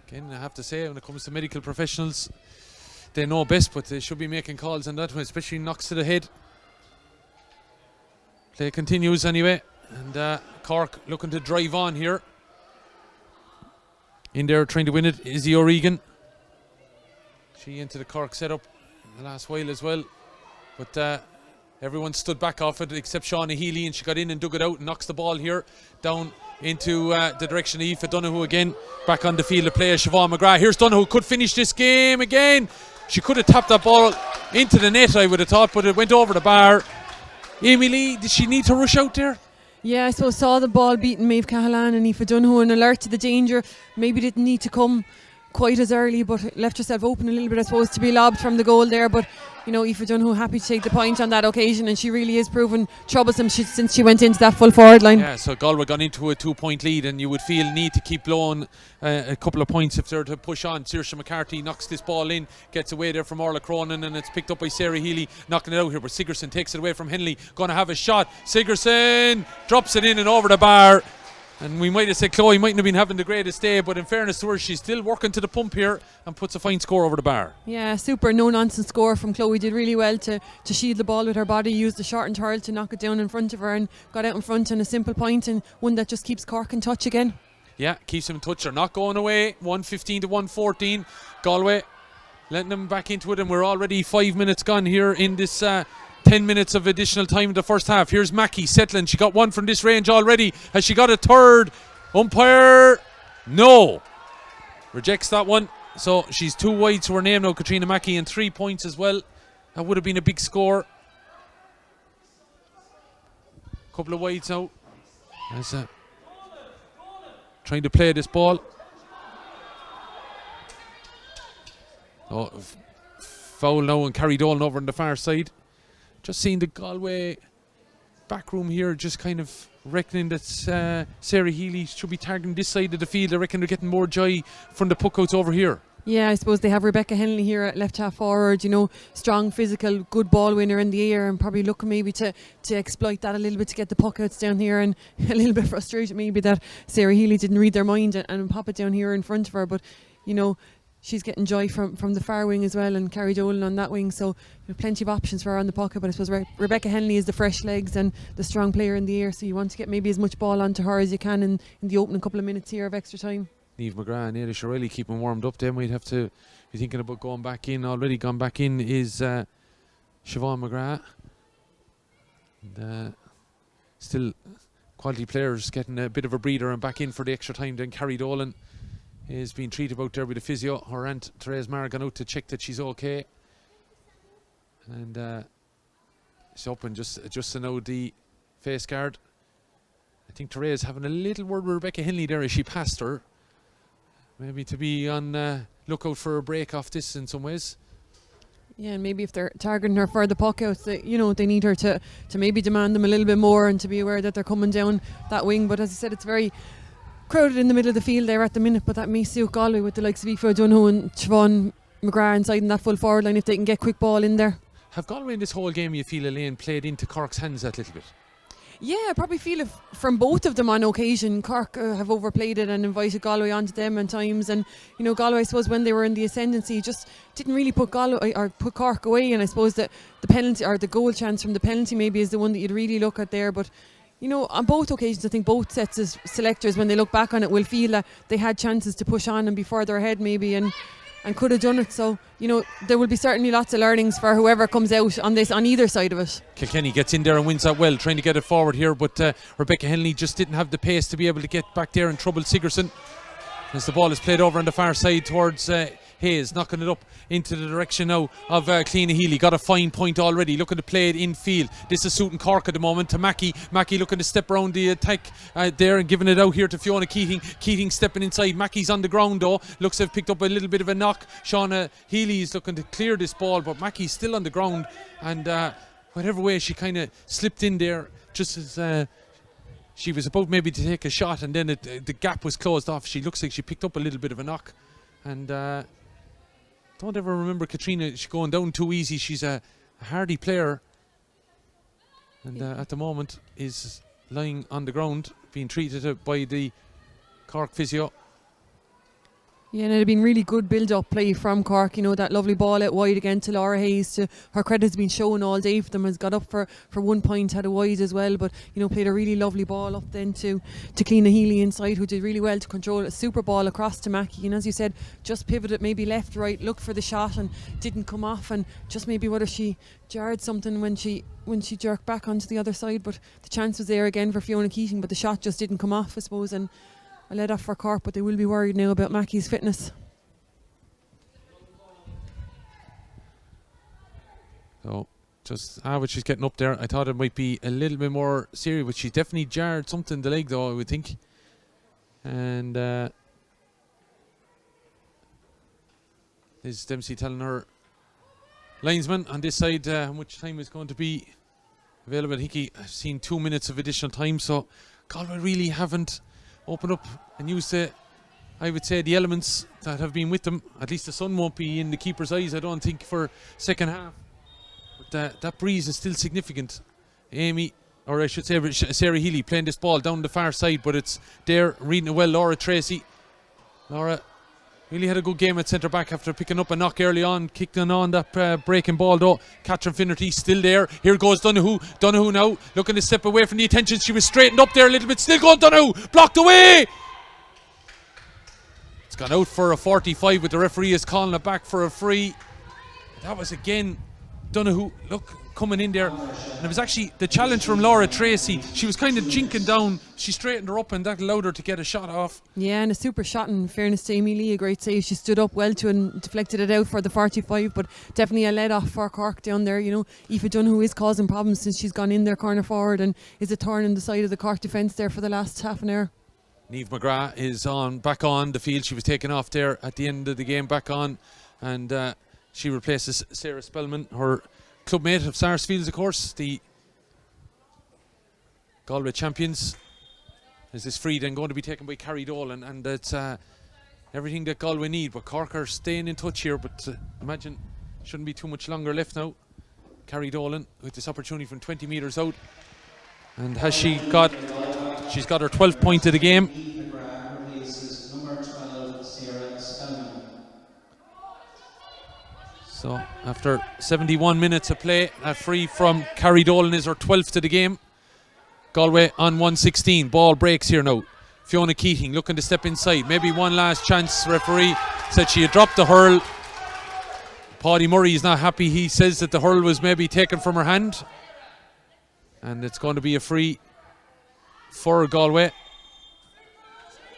Again, I have to say, when it comes to medical professionals, they know best, but they should be making calls on that one, especially knocks to the head. Play continues anyway, and Cork looking to drive on here. In there trying to win it, Izzy O'Regan. She into the Cork setup in the last while as well, but everyone stood back off it except Shauna Healy, and she got in and dug it out and knocks the ball here down into the direction of Aoife Donoghue again. Back on the field of play, Siobhan McGrath. Here's Donoghue, could finish this game again. She could have tapped that ball into the net, I would have thought, but it went over the bar. Amy Lee, did she need to rush out there? Yeah, I suppose saw the ball beating Maeve Callahan and Aoife Donoghue, and alert to the danger. Maybe didn't need to come quite as early, but left herself open a little bit, I suppose, to be lobbed from the goal there. But you know, Aoife Donoghue happy to take the point on that occasion, and she really is proven troublesome since she went into that full forward line. Yeah, so Galway gone into a 2-point lead, and you would feel need to keep blowing a couple of points if they're to push on. Saoirse McCarthy knocks this ball in, gets away there from Orla Cronin, and it's picked up by Sarah Healy knocking it out here, but Sigerson takes it away from Henley, going to have a shot. Sigerson drops it in and over the bar. And we might have said Chloe mightn't have been having the greatest day, but in fairness to her, she's still working to the pump here and puts a fine score over the bar. Yeah, super no-nonsense score from Chloe. Did really well to shield the ball with her body, used the shortened hurl to knock it down in front of her, and got out in front on a simple point, and one that just keeps Cork in touch again. Yeah, keeps them in touch. They're not going away. 115 to 114. Galway letting them back into it, and we're already 5 minutes gone here in this 10 minutes of additional time in the first half. Here's Mackie settling. She got one from this range already. Has she got a third? Umpire, no. Rejects that one. So she's 2 wide to her name now, Katrina Mackie, and 3 points as well. That would have been a big score. Couple of wides now. As trying to play this ball. Oh, foul now and carried on over on the far side. Just seeing the Galway backroom here, just kind of reckoning that Sarah Healy should be targeting this side of the field. I reckon they're getting more joy from the puckouts over here. Yeah, I suppose they have Rebecca Henley here at left half forward, strong, physical, good ball winner in the air, and probably looking maybe to exploit that a little bit to get the puck outs down here, and a little bit frustrated maybe that Sarah Healy didn't read their mind and pop it down here in front of her, but she's getting joy from the far wing as well, and Carrie Dolan on that wing, so plenty of options for her on the pocket. But I suppose Rebecca Henley is the fresh legs and the strong player in the air, so you want to get maybe as much ball onto her as you can in the opening couple of minutes here of extra time. Niamh McGrath and Ailish O'Reilly keeping warmed up. They might have to be thinking about going back in. Already gone back in is Siobhan McGrath. And, still quality players getting a bit of a breather and back in for the extra time. Then Carrie Dolan is being treated out there with the physio. Her aunt Therese Marr gone out to check that she's okay. And she's up and just adjusting out the face guard. I think Therese having a little word with Rebecca Henley there as she passed her. Maybe to be on lookout for a break off this in some ways. Yeah, and maybe if they're targeting her for the puck outs, they need her to maybe demand them a little bit more and to be aware that they're coming down that wing. But as I said, it's very crowded in the middle of the field there at the minute, but that may suit Galway with the likes of Aoife O'Donoghue and Siobhan McGrath inside in that full forward line if they can get quick ball in there. Have Galway in this whole game, you feel, Elaine, played into Cork's hands that little bit? Yeah, I probably feel it from both of them on occasion. Cork have overplayed it and invited Galway onto them at times, and Galway, I suppose, when they were in the ascendancy, just didn't really put Galway or put Cork away. And I suppose that the penalty or the goal chance from the penalty maybe is the one that you'd really look at there. But on both occasions, I think both sets of selectors, when they look back on it, will feel that they had chances to push on and be further ahead maybe, and could have done it. So there will be certainly lots of learnings for whoever comes out on this on either side of it. Kilkenny gets in there and wins that well, trying to get it forward here, but Rebecca Henley just didn't have the pace to be able to get back there and trouble Sigerson as the ball is played over on the far side towards Hayes, knocking it up into the direction now of Cliona Healy. Got a fine point already, looking to play it in field. This is suiting Cork at the moment to Mackie looking to step around the attack there and giving it out here to Fiona Keating stepping inside. Mackie's on the ground though, looks to have picked up a little bit of a knock. Shauna Healy is looking to clear this ball, but Mackie's still on the ground, and whatever way she kind of slipped in there just as she was about maybe to take a shot, and then the gap was closed off. She looks like she picked up a little bit of a knock, and don't ever remember Katrina going down too easy. She's a hardy player, and at the moment is lying on the ground being treated by the Cork physio. Yeah, and it had been really good build-up play from Cork. That lovely ball out wide again to Laura Hayes. Her credit's been shown all day for them. Has got up for 1 point, had a wide as well, but played a really lovely ball up then to Cliona Healy inside, who did really well to control a super ball across to Mackie. And as you said, just pivoted maybe left, right, looked for the shot and didn't come off. And just maybe whether she jarred something when she jerked back onto the other side. But the chance was there again for Fiona Keating, but the shot just didn't come off, I suppose. And I let off for Cork, but they will be worried now about Mackie's fitness. So just but she's getting up there. I thought it might be a little bit more serious, but she definitely jarred something in the leg though, I would think. And Liz Dempsey telling her linesman on this side how much time is going to be available. I think I've seen 2 minutes of additional time, so Galway really haven't open up and use I would say, the elements that have been with them. At least the sun won't be in the keeper's eyes, I don't think, for second half. But that breeze is still significant. Amy, or I should say Sarah Healy, playing this ball down the far side, but it's there, reading it well, Laura Tracy. Laura really had a good game at centre back after picking up a knock early on, kicking on that breaking ball though. Catherine Finnerty still there. Here goes Donoghue. Donoghue now looking to step away from the attention. She was straightened up there a little bit. Still going Donoghue. Blocked away. It's gone out for a 45, but the referee is calling it back for a free. That was again Donoghue, look, coming in there. And it was actually the challenge from Laura Tracy. She was kind of jinking down. She straightened her up and that allowed her to get a shot off. Yeah, and a super shot, in fairness to Amy Lee, a great save. She stood up well to and deflected it out for the 45, but definitely a let off for Cork down there. Aoife Donoghue is causing problems since she's gone in there corner forward and is a thorn in the side of the Cork defence there for the last half an hour. Niamh McGrath is back on the field. She was taken off there at the end of the game, back on, and she replaces Sarah Spellman, her clubmate of Sarsfields, of course, the Galway champions. Is this free then going to be taken by Carrie Dolan, and it's everything that Galway need, but Cork are staying in touch here. But imagine, shouldn't be too much longer left now. Carrie Dolan with this opportunity from 20 metres out. And has she's got her 12th point of the game. So after 71 minutes of play, a free from Carrie Dolan is her 12th of the game. Galway on 116. Ball breaks here now. Fiona Keating looking to step inside. Maybe one last chance. Referee said she had dropped the hurl. Paddy Murray is not happy. He says that the hurl was maybe taken from her hand. And it's going to be a free for Galway.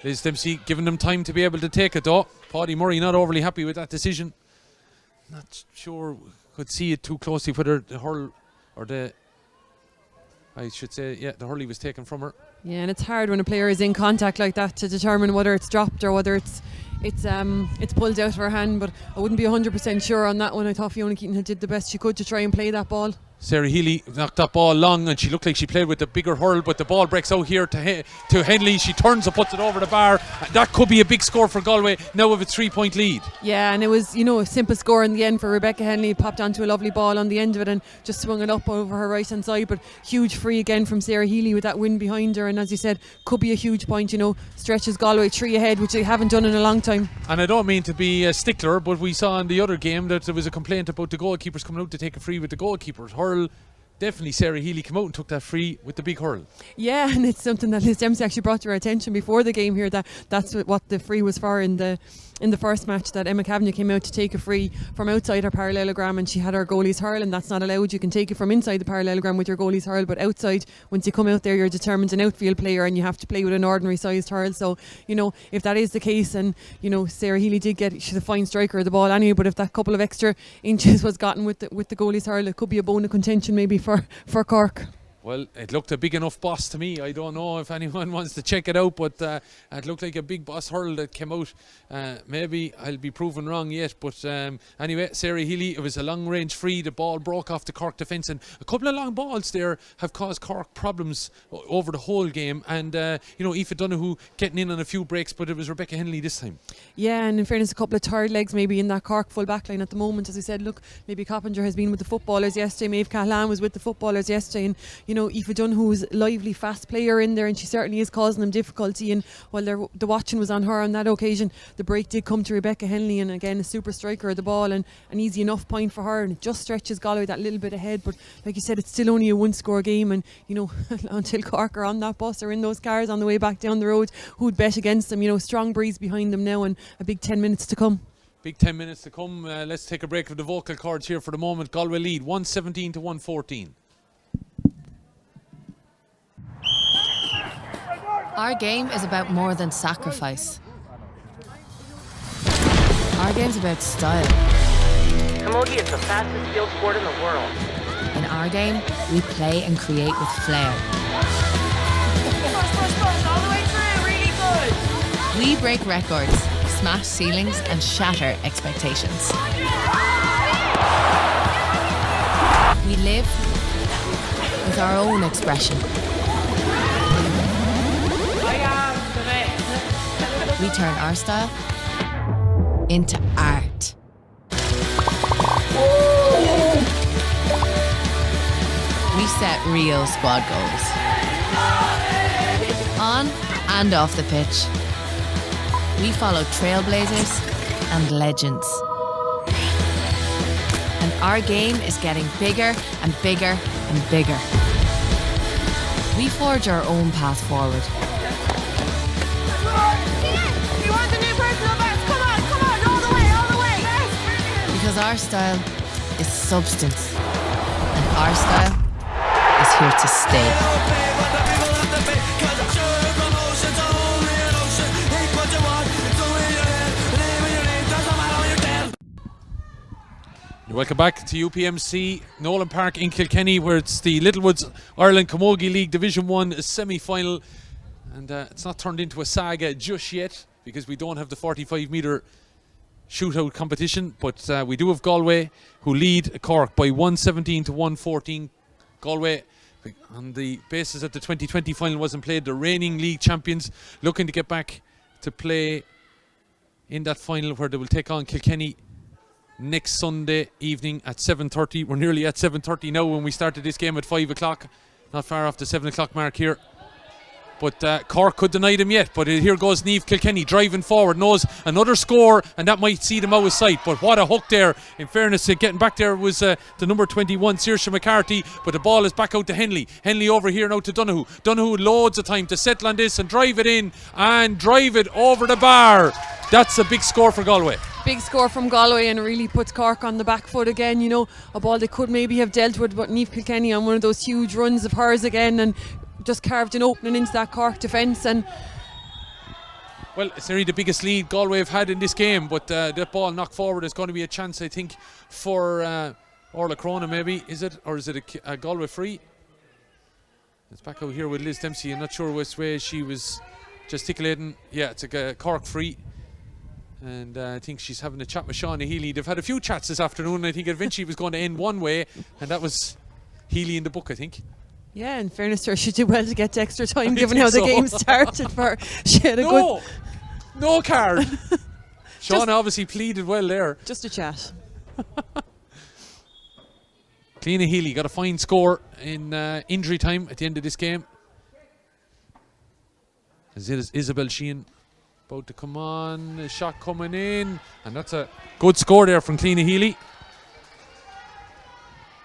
Liz Dempsey giving them time to be able to take it though. Paddy Murray not overly happy with that decision. Not sure, could see it too closely whether the hurl or the, I should say, yeah, the hurley was taken from her. Yeah, and it's hard when a player is in contact like that to determine whether it's dropped or whether it's pulled out of her hand, but I wouldn't be 100% sure on that one. I thought Fiona Keating did the best she could to try and play that ball. Sarah Healy knocked that ball long and she looked like she played with the bigger hurl, but the ball breaks out here to Henley. She turns and puts it over the bar. That could be a big score for Galway now with a 3-point lead. Yeah, and it was, a simple score in the end for Rebecca Henley. Popped onto a lovely ball on the end of it and just swung it up over her right hand side, but huge free again from Sarah Healy with that win behind her, and as you said, could be a huge point, stretches Galway 3 ahead, which they haven't done in a long time. And I don't mean to be a stickler, but we saw in the other game that there was a complaint about the goalkeepers coming out to take a free with the goalkeepers. Hurl, definitely Sarah Healy came out and took that free with the big hurl. Yeah, and it's something that Liz Dempsey actually brought to our attention before the game here, that's what the free was for in the first match, that Emma Kavanagh came out to take a free from outside her parallelogram and she had her goalie's hurl, and that's not allowed. You can take it from inside the parallelogram with your goalie's hurl, but outside, once you come out there, you're determined an outfield player and you have to play with an ordinary sized hurl. So, if that is the case, and Sarah Healy did she's a fine striker of the ball anyway, but if that couple of extra inches was gotten with the goalie's hurl, it could be a bone of contention maybe for Cork. Well, it looked a big enough boss to me. I don't know if anyone wants to check it out, but it looked like a big boss hurl that came out. Maybe I'll be proven wrong yet, but anyway, Sarah Healy, it was a long range free. The ball broke off the Cork defence, and a couple of long balls there have caused Cork problems over the whole game. And Aoife Donoghue getting in on a few breaks, but it was Rebecca Henley this time. Yeah, and in fairness, a couple of tired legs maybe in that Cork full back line at the moment. As I said, look, maybe Coppinger has been with the footballers yesterday, Maeve Cahalane was with the footballers yesterday, and Aoife Donoghue's lively, fast player in there, and she certainly is causing them difficulty. And while the watching was on her on that occasion, the break did come to Rebecca Henley, and again a super striker of the ball and an easy enough point for her, and it just stretches Galway that little bit ahead. But like you said, it's still only a 1-score game, and until Cork are on that bus or in those cars on the way back down the road, who'd bet against them? Strong breeze behind them now and a big 10 minutes to come. Big 10 minutes to come. Let's take a break of the vocal cords here for the moment. Galway lead 117 to 114. Our game is about more than sacrifice. Our game's about style. Camogie is the fastest field sport in the world. In our game, we play and create with flair. Push, all the way through, really good. We break records, smash ceilings, and shatter expectations. We live with our own expression. We turn our style into art. We set real squad goals. On and off the pitch. We follow trailblazers and legends. And our game is getting bigger and bigger and bigger. We forge our own path forward. You want the new personal best? Come on, all the way. Because our style is substance. And our style is here to stay. Welcome back to UPMC Nolan Park in Kilkenny, where it's the Littlewoods Ireland Camogie League Division 1 semi-final, and it's not turned into a saga just yet because we don't have the 45-metre shootout competition, but we do have Galway, who lead Cork by 117 to 114. Galway, on the basis that the 2020 final wasn't played, the reigning league champions, looking to get back to play in that final where they will take on Kilkenny next Sunday evening at 7:30. We're nearly at 7:30 now when we started this game at 5 o'clock. Not far off the 7 o'clock mark here. But Cork could deny them yet. But here goes Niamh Kilkenny driving forward, knows another score, and that might see them out of sight. But what a hook there. In fairness, getting back there was the number 21, Saoirse McCarthy. But the ball is back out to Henley. Henley over here now to Donoghue. Donoghue loads of time to settle on this and drive it in and drive it over the bar. That's a big score for Galway. Big score from Galway, and really puts Cork on the back foot again. You know, a ball they could maybe have dealt with, but Niamh Kilkenny on one of those huge runs of hers again, and just carved an opening into that Cork defence. And well, it's nearly the biggest lead Galway have had in this game, but that ball knocked forward is going to be a chance, I think, for Orla Crona maybe, is it? Or is it a Galway free? It's back out here with Liz Dempsey. I'm not sure which way she was gesticulating. Yeah, it's a Cork free. And I think she's having a chat with Shauna Healy. They've had a few chats this afternoon. I think eventually it was going to end one way, and that was Healy in the book, I think. yeah, in fairness to her, she did well to get to extra time given how the game started for her. She had a good... No card. Shauna obviously pleaded well there. Just a chat. Cliona Healy got a fine score in injury time at the end of this game. As Isabel Sheehan about to come on, a shot coming in, and that's a good score there from Cliona Healy.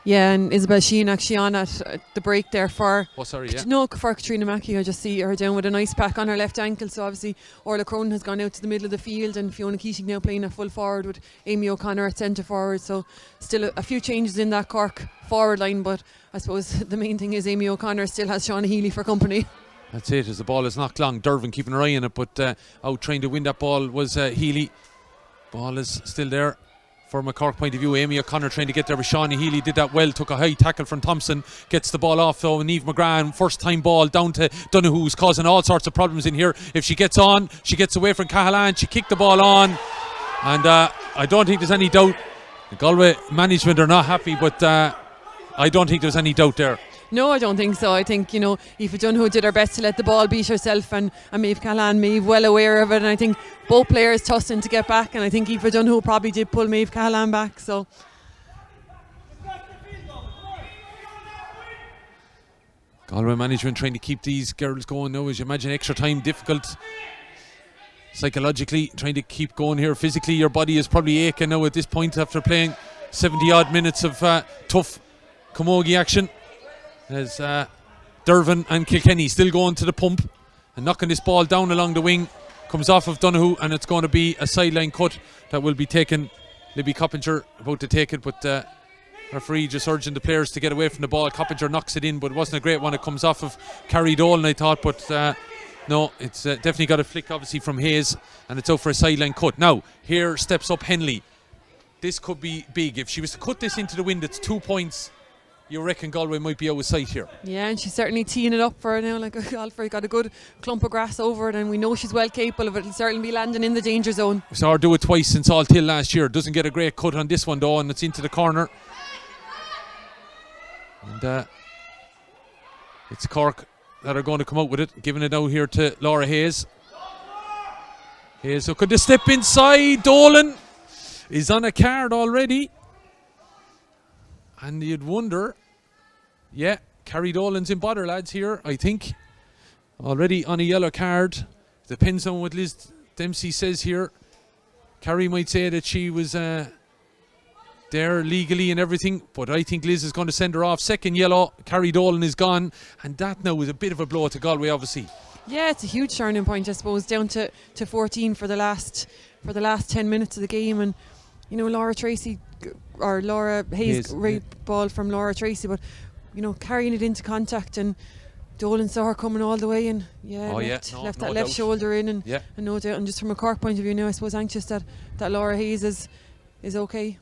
Yeah, and Isabel Sheehan actually on at the break there for... Oh, sorry, yeah. No, for Katrina Mackey. I just see her down with an ice pack on her left ankle. So obviously Orla Cronin has gone out to the middle of the field, and Fiona Keating now playing a full forward with Amy O'Connor at centre forward. So still a few changes in that Cork forward line, but I suppose the main thing is Amy O'Connor still has Shauna Healy for company. That's it, as the ball is knocked long. Dervin keeping her eye on it, but out trying to win that ball was Healy. Ball is still there. From a Cork point of view, Amy O'Connor trying to get there with Shawnee Healy, did that well, took a high tackle from Thompson, gets the ball off though, Niamh McGrath, first time ball down to Donoghue, who's causing all sorts of problems in here. If she gets on, she gets away from Cahalane, she kicked the ball on, and I don't think there's any doubt. The Galway management are not happy, but I don't think there's any doubt there. No, I don't think so. I think, you know, Aoife Donoghue did her best to let the ball beat herself, and Maeve Cahalane, Maeve well aware of it, and I think both players tussling to get back, and I think Aoife Donoghue probably did pull Maeve Cahalane back. So Galway management trying to keep these girls going now, as you imagine, extra time, difficult psychologically, trying to keep going here. Physically your body is probably aching now at this point after playing 70 odd minutes of tough camogie action. As Dervin and Kilkenny still going to the pump and knocking this ball down along the wing, comes off of Donoghue, and it's going to be a sideline cut that will be taken. Libby Coppinger about to take it, but referee just urging the players to get away from the ball. Coppinger knocks it in, but it wasn't a great one. It comes off of Carrie Dolan, I thought, but no, it's definitely got a flick obviously from Hayes, and it's out for a sideline cut. Now here steps up Henley. This could be big. If she was to cut this into the wind, it's 2 points. You reckon Galway might be out of sight here? Yeah, and she's certainly teeing it up for her now. Like Alfred got a good clump of grass over it, and we know she's well capable of it. It'll certainly be landing in the danger zone. We saw her do it twice since All Till last year. Doesn't get a great cut on this one though, and it's into the corner. And it's Cork that are going to come out with it, giving it out here to Laura Hayes. Hayes, so could they step inside? Dolan is on a card already. And you'd wonder, yeah, Carrie Dolan's in bother, lads, here, I think. Already on a yellow card. Depends on what Liz Dempsey says here. Carrie might say that she was there legally and everything, but I think Liz is going to send her off. Second yellow, Carrie Dolan is gone, and that now is a bit of a blow to Galway, obviously. Yeah, it's a huge turning point, I suppose, down to 14 for the last 10 minutes of the game. And you know, Laura Hayes great ball from Laura Tracy, but you know, carrying it into contact, and Dolan saw her coming all the way, and left that left shoulder in, and no doubt. And just from a Cork point of view now, I suppose anxious that Laura Hayes is okay.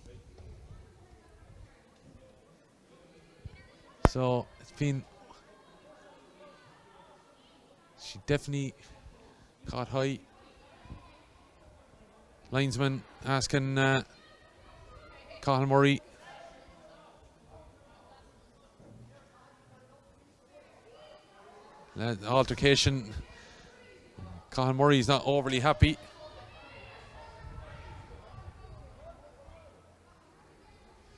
So it's been, she definitely caught high. Linesman asking Cathal Murray altercation. Cathal Murray is not overly happy.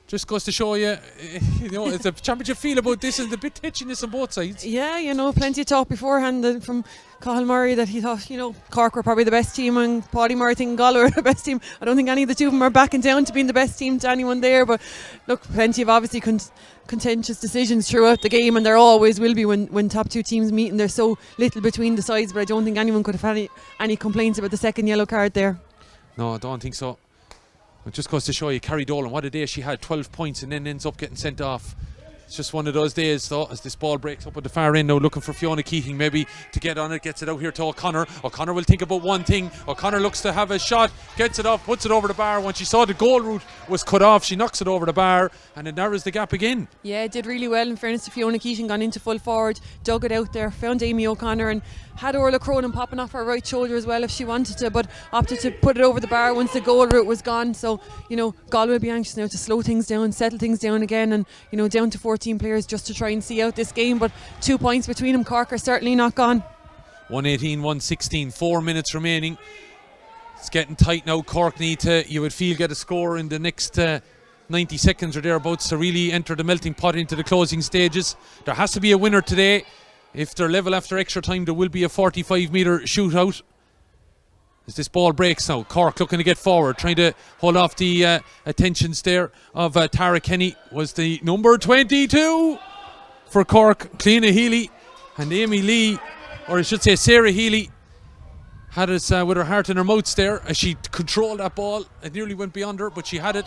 Just goes to show you, it's a championship feel about this and the bit hitchiness on both sides. Yeah, plenty of talk beforehand from Cathal Murray that he thought, Cork were probably the best team and Paddy Murray thinking Galway were the best team. I don't think any of the two of them are backing down to being the best team to anyone there, but look, plenty of obviously contentious decisions throughout the game, and there always will be when top two teams meet, and there's so little between the sides, but I don't think anyone could have had any complaints about the second yellow card there. No, I don't think so. It just goes to show you, Carrie Dolan, what a day she had, 12 points and then ends up getting sent off. It's just one of those days, though, as this ball breaks up at the far end now, looking for Fiona Keating maybe to get on it, gets it out here to O'Connor. O'Connor will think about one thing. O'Connor looks to have a shot, gets it off, puts it over the bar. When she saw the goal route was cut off, she knocks it over the bar and it narrows the gap again. Yeah, it did really well, in fairness to Fiona Keating, gone into full forward, dug it out there, found Amy O'Connor and had Orla Cronin popping off her right shoulder as well if she wanted to, but opted to put it over the bar once the goal route was gone. So, Galway will be anxious now to slow things down, settle things down again, and, down to 14 players just to try and see out this game, but 2 points between them. Cork are certainly not gone. 118-116, 4 minutes remaining. It's getting tight now. Cork need to, you would feel, get a score in the next 90 seconds or thereabouts to really enter the melting pot into the closing stages. There has to be a winner today. If they're level after extra time, there will be a 45-metre shootout. As this ball breaks now, Cork looking to get forward, trying to hold off the attentions there of Tara Kenny. Was the number 22 for Cork, Cleena Healy, and Amy Lee, or I should say Sarah Healy, had us with her heart in her mouth there as she controlled that ball. It nearly went beyond her, but she had it.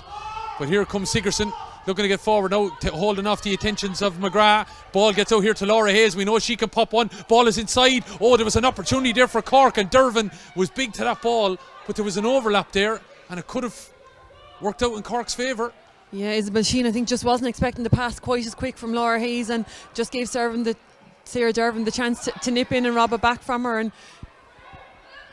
But here comes Sigerson, looking to get forward now, holding off the attentions of McGrath. Ball gets out here to Laura Hayes. We know she can pop one. Ball is inside. Oh, there was an opportunity there for Cork, and Dervin was big to that ball, but there was an overlap there, and it could have worked out in Cork's favour. Yeah, Isabel Sheen, I think, just wasn't expecting the pass quite as quick from Laura Hayes, and just gave Sarah Dervin the chance to nip in and rob it back from her. And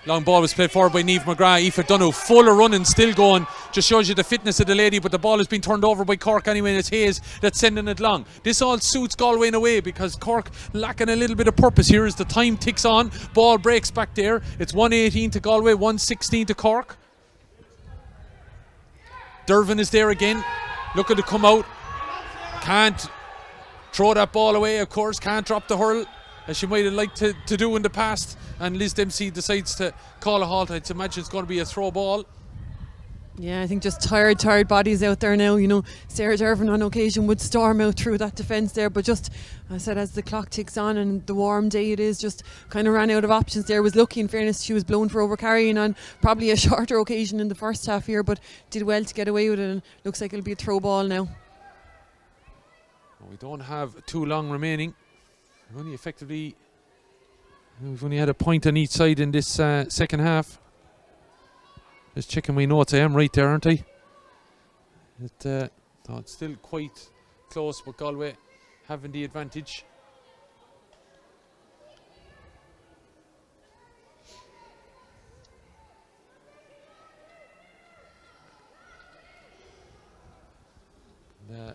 long ball was played forward by Niamh McGrath. Aoife Dunno full of running, still going. Just shows you the fitness of the lady, but the ball has been turned over by Cork anyway, and it's Hayes that's sending it long. This all suits Galway in a way, because Cork lacking a little bit of purpose here as the time ticks on. Ball breaks back there. It's 118 to Galway, 116 to Cork. Dervin is there again, looking to come out. Can't throw that ball away, of course. Can't drop the hurl as she might have liked to do in the past, and Liz Dempsey decides to call a halt. I'd imagine it's going to be a throw ball. Yeah, I think just tired bodies out there now. Sarah Dervin on occasion would storm out through that defence there, but just, I said, as the clock ticks on and the warm day it is, just kind of ran out of options there. Was lucky, in fairness, she was blown for overcarrying on probably a shorter occasion in the first half here, but did well to get away with it, and looks like it'll be a throw ball now. We don't have too long remaining. We've only had a point on each side in this second half. Just checking my notes. I am right there, aren't I? It's still quite close, but Galway having the advantage.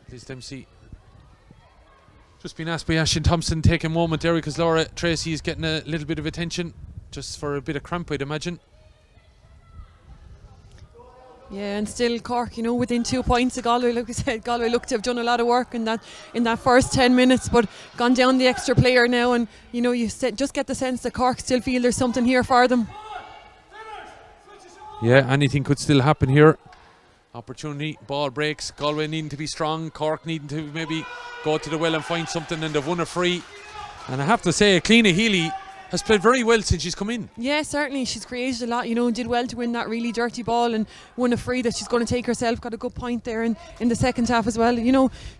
Liz Dempsey just been asked by Aisling Thompson to take a moment there, because Laura Tracy is getting a little bit of attention just for a bit of cramp, I'd imagine. Yeah, and still Cork, within 2 points of Galway. Like we said, Galway looked to have done a lot of work in that first 10 minutes, but gone down the extra player now, and you just get the sense that Cork still feel there's something here for them. Yeah, anything could still happen here. Opportunity, ball breaks, Galway needing to be strong, Cork needing to maybe go to the well and find something, and they've won a free. And I have to say, Cleena Healy has played very well since she's come in. Yeah, certainly. She's created a lot, did well to win that really dirty ball and won a free that she's going to take herself. Got a good point there in the second half as well.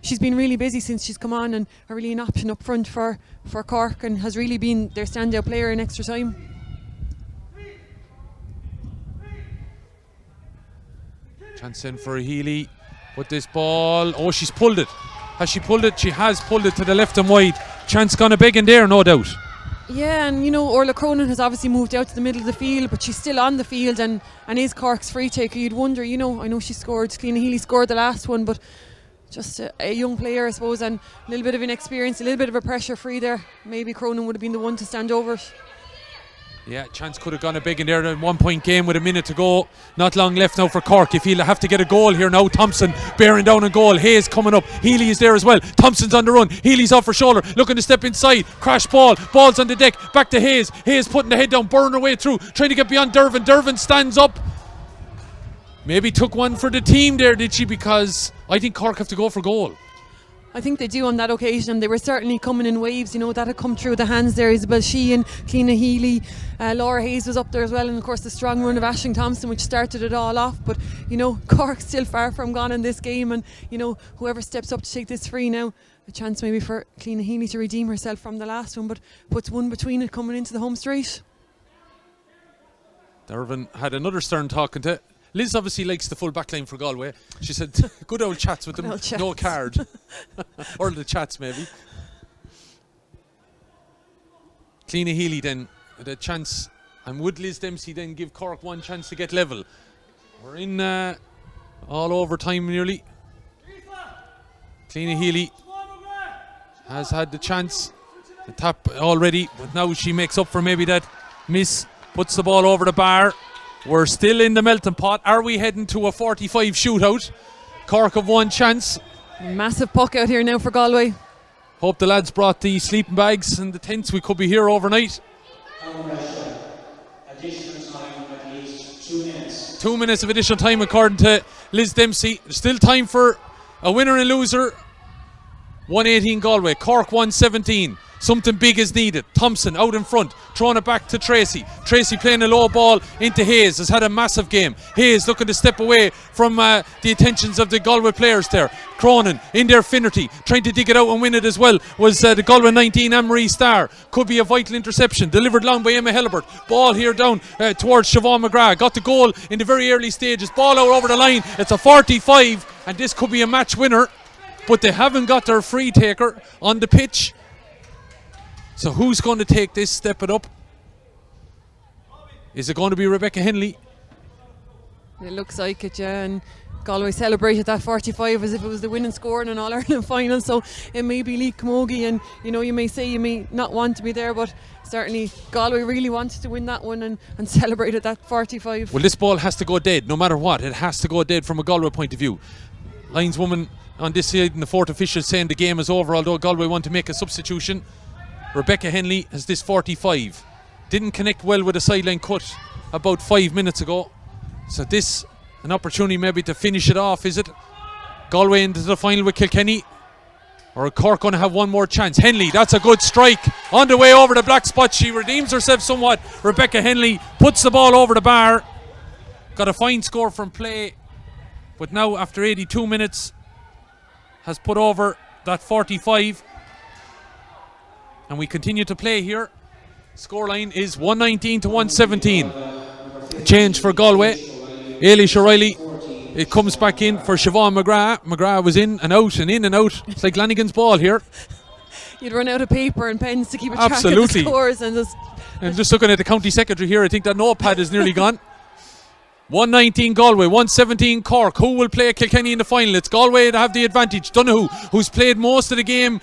She's been really busy since she's come on, and really an option up front for Cork, and has really been their standout player in extra time. Chance in for Healy. But this ball, oh, she's pulled it. Has she pulled it? She has pulled it to the left and wide. Chance gone a begging there, no doubt. Yeah, and Orla Cronin has obviously moved out to the middle of the field, but she's still on the field and is Cork's free taker. You'd wonder, I know she scored, Cleena Healy scored the last one, but just a young player, I suppose, and a little bit of inexperience, a little bit of a pressure free there. Maybe Cronin would have been the one to stand over it. Yeah, chance could have gone a big in there. A 1 point game with a minute to go. Not long left now for Cork. If he'll have to get a goal here now. Thompson bearing down a goal. Hayes coming up. Healy is there as well. Thompson's on the run. Healy's off her shoulder. Looking to step inside. Crash ball. Ball's on the deck. Back to Hayes. Hayes putting the head down. Burning her way through. Trying to get beyond Dervin. Dervin stands up. Maybe took one for the team there, did she? Because I think Cork have to go for goal. I think they do on that occasion, and they were certainly coming in waves. You know, that had come through the hands there. Isabel Sheehan, Cliona Healy, Laura Hayes was up there as well, and of course the strong run of Aisling Thompson, which started it all off. But you know, Cork's still far from gone in this game, and you know, whoever steps up to take this free now, a chance maybe for Cliona Healy to redeem herself from the last one, but puts one between it coming into the home straight. Dervin had another stern talking to Liz. Obviously likes the full back line for Galway. She said good old chats with them, no card. Or the chats maybe. Cliona Healy then with a chance, and would Liz Dempsey then give Cork one chance to get level? We're in all over time nearly. Cliona Healy has had the chance to tap already, but now she makes up for maybe that miss, puts the ball over the bar. We're still in the melting pot. Are we heading to a 45 shootout? Cork have one chance. Massive puck out here now for Galway. Hope the lads brought the sleeping bags and the tents. We could be here overnight. Additional time at least 2 minutes. 2 minutes of additional time according to Liz Dempsey. There's still time for a winner and loser. 118 Galway, Cork 117. Something big is needed. Thompson out in front, throwing it back to Tracy. Tracy playing a low ball into Hayes, has had a massive game. Hayes looking to step away from the attentions of the Galway players there. Cronin in there, Finnerty trying to dig it out and win it as well. Was the Galway 19 Anne-Marie Starr. Could be a vital interception. Delivered long by Emma Hellebert. Ball here down towards Siobhan McGrath. Got the goal in the very early stages. Ball out over the line. It's a 45 and this could be a match winner. But they haven't got their free taker on the pitch. So who's going to take this, step it up? Is it going to be Rebecca Henley? It looks like it, yeah. And Galway celebrated that 45 as if it was the winning score in an All-Ireland final. So it may be Lee Camogie, and you know, you may say you may not want to be there, but certainly Galway really wanted to win that one and celebrated that 45. Well, this ball has to go dead, no matter what. It has to go dead from a Galway point of view. Lineswoman on this side and the fourth official saying the game is over, although Galway want to make a substitution. Rebecca Henley has this 45. Didn't connect well with a sideline cut about 5 minutes ago. So this, an opportunity maybe to finish it off, is it? Galway into the final with Kilkenny. Or Cork going to have one more chance? Henley, that's a good strike. On the way over the black spot, she redeems herself somewhat. Rebecca Henley puts the ball over the bar. Got a fine score from play. But now after 82 minutes has put over that 45. And we continue to play here. Scoreline is 119 to 117. Change for Galway. Ailish O'Reilly. It comes back in for Siobhan McGrath. McGrath was in and out and in and out. It's like Lanigan's ball here. You'd run out of paper and pens to keep a track Absolutely. of the scores. And just looking at the county secretary here, I think that notepad is nearly gone. 119 Galway, 117 Cork. Who will play Kilkenny in the final? It's Galway to have the advantage. Donoghue, who's played most of the game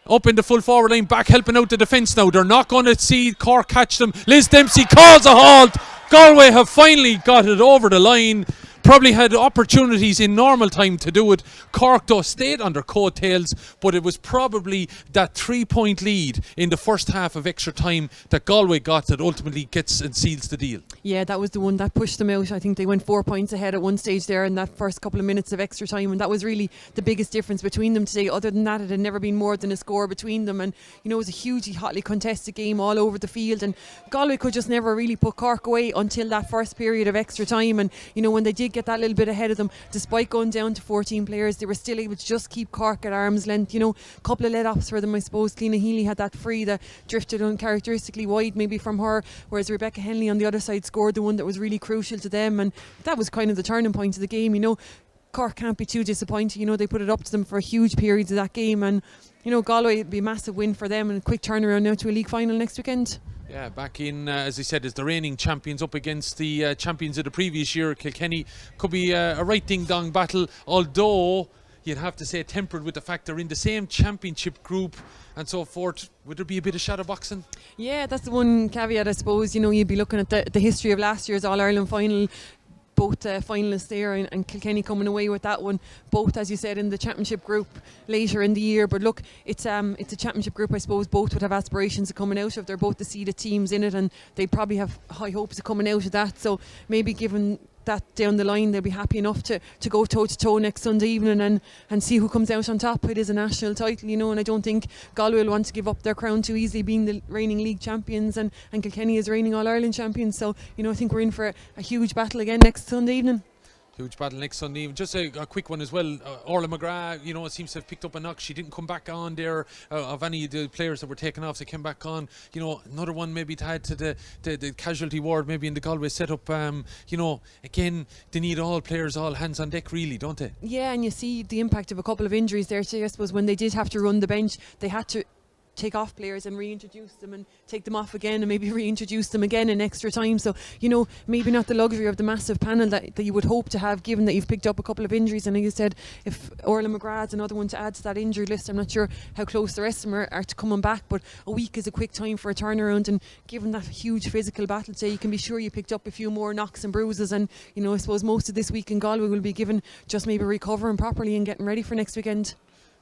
up in the full forward line, back helping out the defence now. They're not going to see Cork catch them. Liz Dempsey calls a halt. Galway have finally got it over the line. Probably had opportunities in normal time to do it. Cork though stayed under coattails, but it was probably that 3-point lead in the first half of extra time that Galway got that ultimately gets and seals the deal. yeah, that was the one that pushed them out. I think they went 4 points ahead at one stage there in that first couple of minutes of extra time, and that was really the biggest difference between them today. Other than that, it had never been more than a score between them, and you know, it was a hugely hotly contested game all over the field, and Galway could just never really put Cork away until that first period of extra time. And you know, when they did get that little bit ahead of them, despite going down to 14 players, they were still able to just keep Cork at arm's length. You know, a couple of let-offs for them, I suppose. Cliona Healy had that free that drifted uncharacteristically wide maybe from her, whereas Rebecca Henley on the other side scored the one that was really crucial to them, and that was kind of the turning point of the game. You know, Cork can't be too disappointed. You know, they put it up to them for huge periods of that game, and you know, Galway, it'd be a massive win for them and a quick turnaround now to a league final next weekend. Yeah, back in, as I said, as the reigning champions up against the champions of the previous year. Kilkenny could be a right ding-dong battle, although you'd have to say tempered with the fact they're in the same championship group and so forth. Would there be a bit of shadow boxing? Yeah, that's the one caveat, I suppose. You know, you'd be looking at the history of last year's All-Ireland final, both finalists there, and Kilkenny coming away with that one, both, as you said, in the championship group later in the year. But look, it's a championship group, I suppose both would have aspirations of coming out of. They're both the seeded teams in it, and they'd probably have high hopes of coming out of that. So maybe given that down the line, they'll be happy enough to go toe to toe next Sunday evening and see who comes out on top. It is a national title, you know, and I don't think Galway will want to give up their crown too easily, being the reigning league champions, and Kilkenny is reigning All-Ireland champions. So, you know, I think we're in for a huge battle again next Sunday evening. Huge battle next Sunday evening. Just a quick one as well. Orla McGrath, you know, seems to have picked up a knock. She didn't come back on there of any of the players that were taken off. They came back on. You know, another one maybe to add to the casualty ward maybe in the Galway setup. You know, again, they need all players, all hands on deck really, don't they? Yeah, and you see the impact of a couple of injuries there too. I suppose when they did have to run the bench, they had to take off players and reintroduce them and take them off again and maybe reintroduce them again in extra time. So, you know, maybe not the luxury of the massive panel that you would hope to have, given that you've picked up a couple of injuries. And like you said, if Orla McGrath's another one to add to that injury list, I'm not sure how close the rest of them are to coming back, but a week is a quick time for a turnaround, and given that huge physical battle today, you can be sure you picked up a few more knocks and bruises. And, you know, I suppose most of this week in Galway will be given just maybe recovering properly and getting ready for next weekend.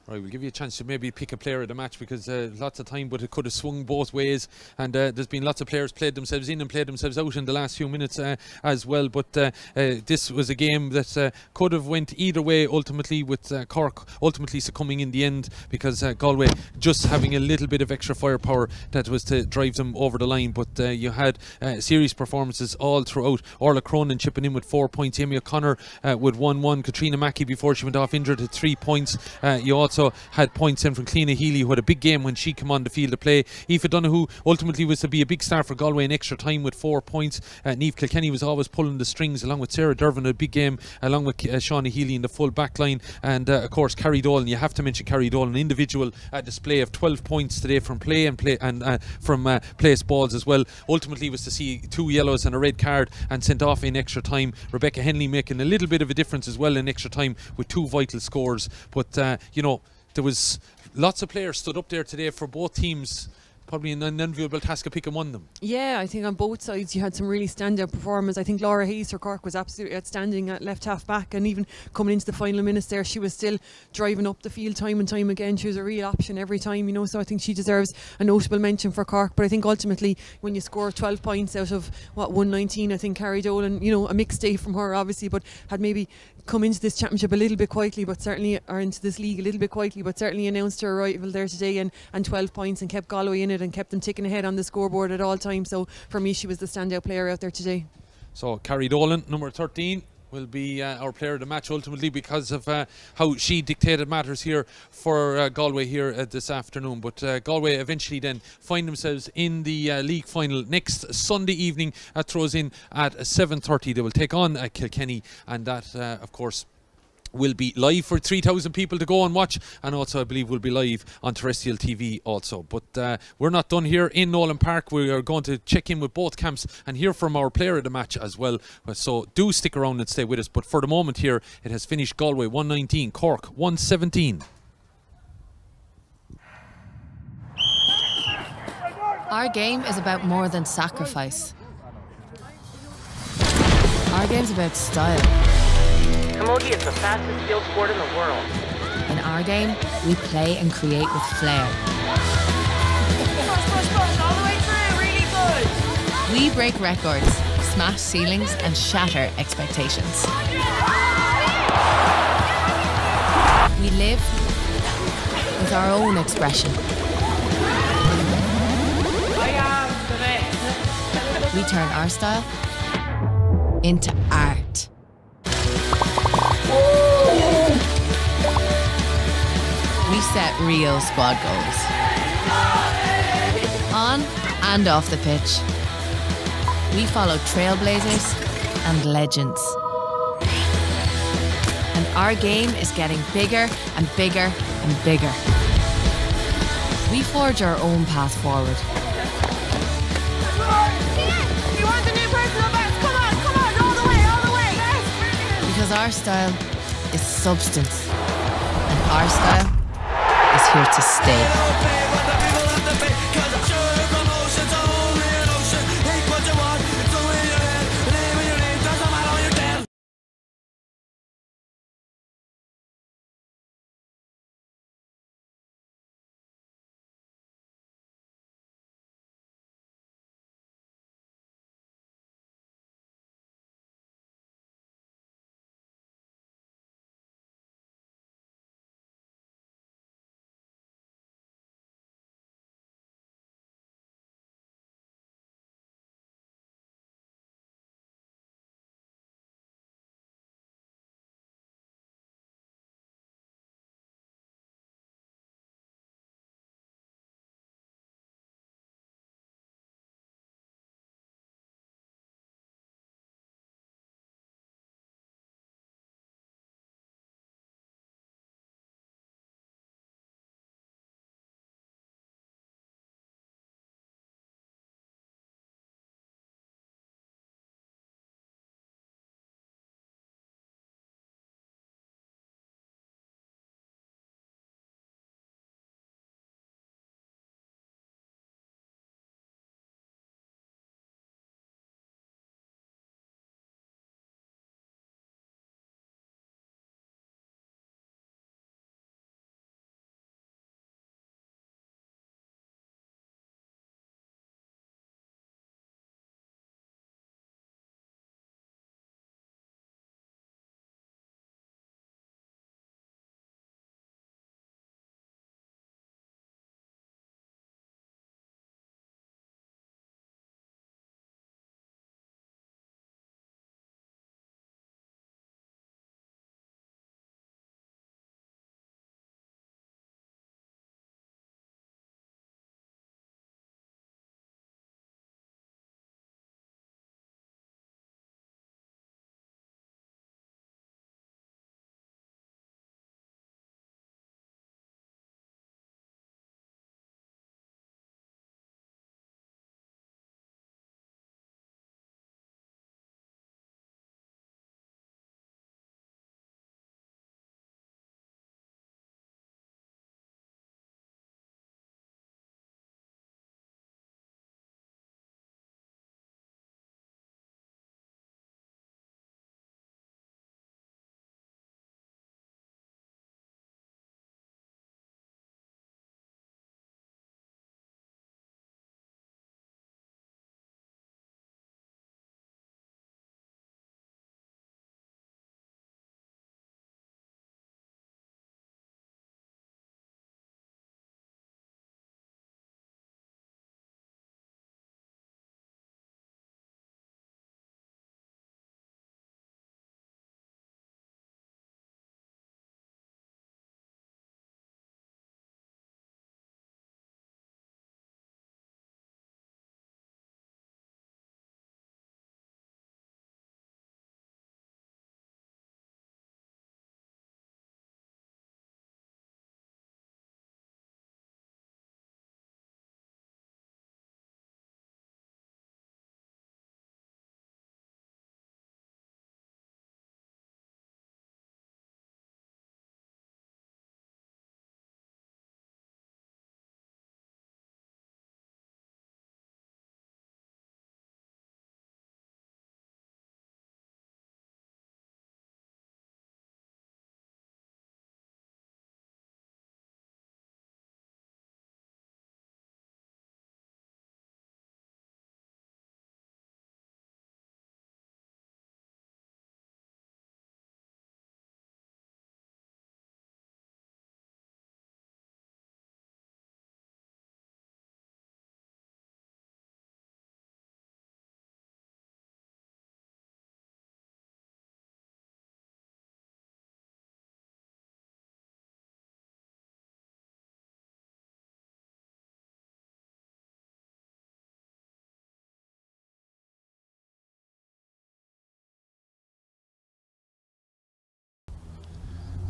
Right, we'll give you a chance to maybe pick a player of the match, because lots of time, but it could have swung both ways, and there's been lots of players played themselves in and played themselves out in the last few minutes as well. But this was a game that could have went either way ultimately, with Cork ultimately succumbing in the end, because Galway just having a little bit of extra firepower that was to drive them over the line. But you had serious performances all throughout. Orla Cronin chipping in with 4 points, Amy O'Connor with 1-1, Katrina Mackey before she went off injured at 3 points. You also had points in from Cleena Healy, who had a big game when she came on the field to play. Aoife Donoghue ultimately was to be a big star for Galway in extra time with 4 points. Niamh Kilkenny was always pulling the strings, along with Sarah Dervin, a big game, along with Shawnee Healy in the full back line. And of course Carrie Dolan, you have to mention Carrie Dolan, an individual display of 12 points today from play and from place balls as well. Ultimately was to see 2 yellows and a red card and sent off in extra time. Rebecca Henley making a little bit of a difference as well in extra time with 2 vital scores. But you know, there was lots of players stood up there today for both teams. Probably an unenviable task of picking one of them. Yeah, I think on both sides you had some really standout performers. I think Laura Hayes for Cork was absolutely outstanding at left half back, and even coming into the final minutes there, she was still driving up the field time and time again. She was a real option every time, you know, so I think she deserves a notable mention for Cork. But I think ultimately when you score 12 points out of 119, I think Carrie Dolan, you know, a mixed day from her obviously, but had maybe come into this championship a little bit quietly, but certainly, or into this league a little bit quietly, but certainly announced her arrival there today and 12 points and kept Galway in it and kept them ticking ahead on the scoreboard at all times. So for me, she was the standout player out there today. So Carrie Dolan, number 13, will be our player of the match ultimately, because of how she dictated matters here for Galway here this afternoon. But Galway eventually then find themselves in the league final next Sunday evening. That throws in at 7:30. They will take on Kilkenny, and that of course will be live for 3,000 people to go and watch, and also I believe will be live on terrestrial TV also. But we're not done here in Nolan Park. We are going to check in with both camps and hear from our player of the match as well. So do stick around and stay with us. But for the moment here, it has finished Galway 119, Cork 117. Our game is about more than sacrifice. Our game's about style. Camogie is the fastest field sport in the world. In our game, we play and create with flair. Push, all the way through, really good. We break records, smash ceilings, and shatter expectations. We live with our own expression. We turn our style into art. We set real squad goals. On and off the pitch. We follow trailblazers and legends. And our game is getting bigger and bigger and bigger. We forge our own path forward. You want the new personal best? Come on, all the way. Because our style is substance. our style is here to stay.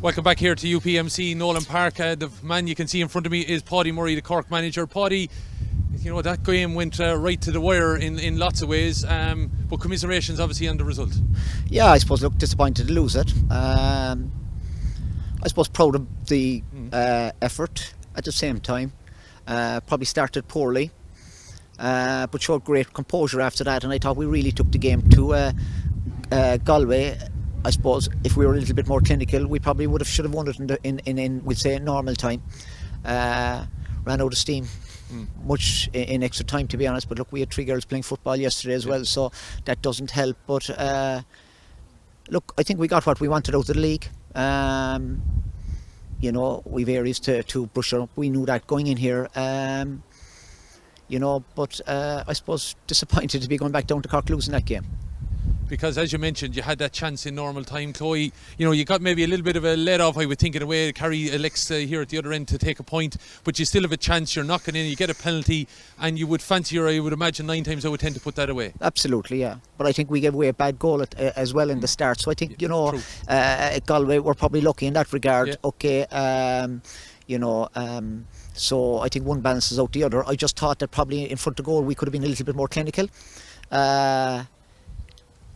Welcome back here to UPMC Nolan Park. The man you can see in front of me is Paddy Murray, the Cork manager. Paddy, you know, that game went right to the wire in lots of ways, but commiserations obviously on the result. Yeah, I suppose, look, disappointed to lose it. I suppose proud of the effort at the same time. Probably started poorly, but showed great composure after that, and I thought we really took the game to Galway. I suppose if we were a little bit more clinical, we probably should have won it in we'd say normal time. Ran out of steam much in extra time, to be honest, but look, we had 3 girls playing football yesterday as well, so that doesn't help. But look, I think we got what we wanted out of the league. You know, we've areas to brush up. We knew that going in here. You know, but I suppose disappointed to be going back down to Cork losing that game. Because as you mentioned, you had that chance in normal time, Chloe. You know, you got maybe a little bit of a let off, I would think, in a way. Carry Alexa here at the other end to take a point, but you still have a chance. You're knocking in, you get a penalty, and you would fancy, or I would imagine 9 times I would tend to put that away. Absolutely, yeah. But I think we gave away a bad goal as well in the start. So I think, you know, at Galway, we're probably lucky in that regard. Yeah. Okay, you know, so I think one balances out the other. I just thought that probably in front of goal we could have been a little bit more clinical.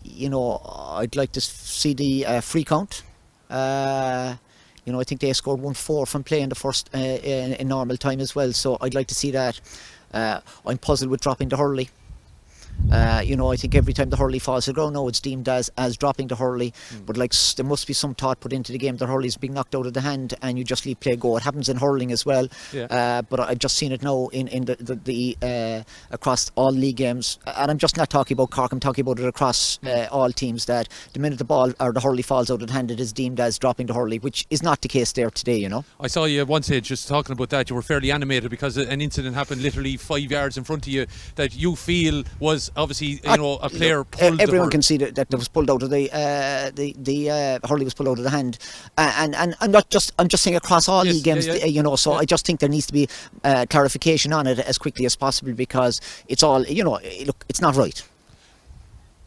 You know, I'd like to see the free count. You know, I think they scored 1-4 from play in the first in normal time as well, so I'd like to see that. I'm puzzled with dropping the hurley. You know, I think every time the hurley falls to the ground now, it's deemed as dropping the hurley. But like, there must be some thought put into the game. The hurley's being knocked out of the hand, and you just leave play go. It happens in hurling as well. Yeah. But I've just seen it now in the across all league games, and I'm just not talking about Cork. I'm talking about it across all teams. That the minute the ball or the hurley falls out of the hand, it is deemed as dropping the hurley, which is not the case there today. You know. I saw you at one stage just talking about that. You were fairly animated because an incident happened literally 5 yards in front of you that you feel was obviously, you know, a player pulled. Everyone can see that it was pulled out of the hurley was pulled out of the hand, and I'm just saying across all league games, you know. So I just think there needs to be clarification on it as quickly as possible, because it's all, you know, look, it's not right.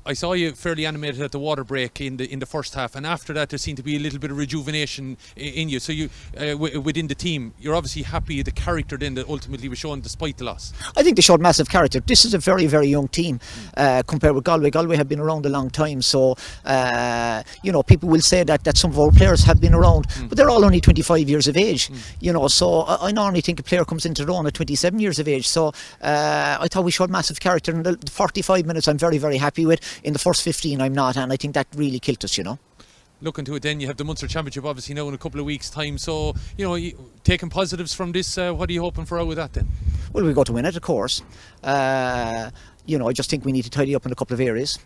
I saw you fairly animated at the water break in the first half, and after that there seemed to be a little bit of rejuvenation in you. So you within the team, you're obviously happy the character then that ultimately was shown despite the loss. I think they showed massive character. This is a very, very young team compared with Galway. Galway have been around a long time, so you know, people will say that some of our players have been around, but they're all only 25 years of age. You know, so I normally think a player comes into their own at 27 years of age. So I thought we showed massive character in the 45 minutes. I'm very, very happy with. In the first 15 I'm not, and I think that really killed us, you know. Looking to it then, you have the Munster Championship obviously now in a couple of weeks' time, so, you know, taking positives from this, what are you hoping for out with that then? Well, we've got to win it, of course. You know, I just think we need to tidy up in a couple of areas.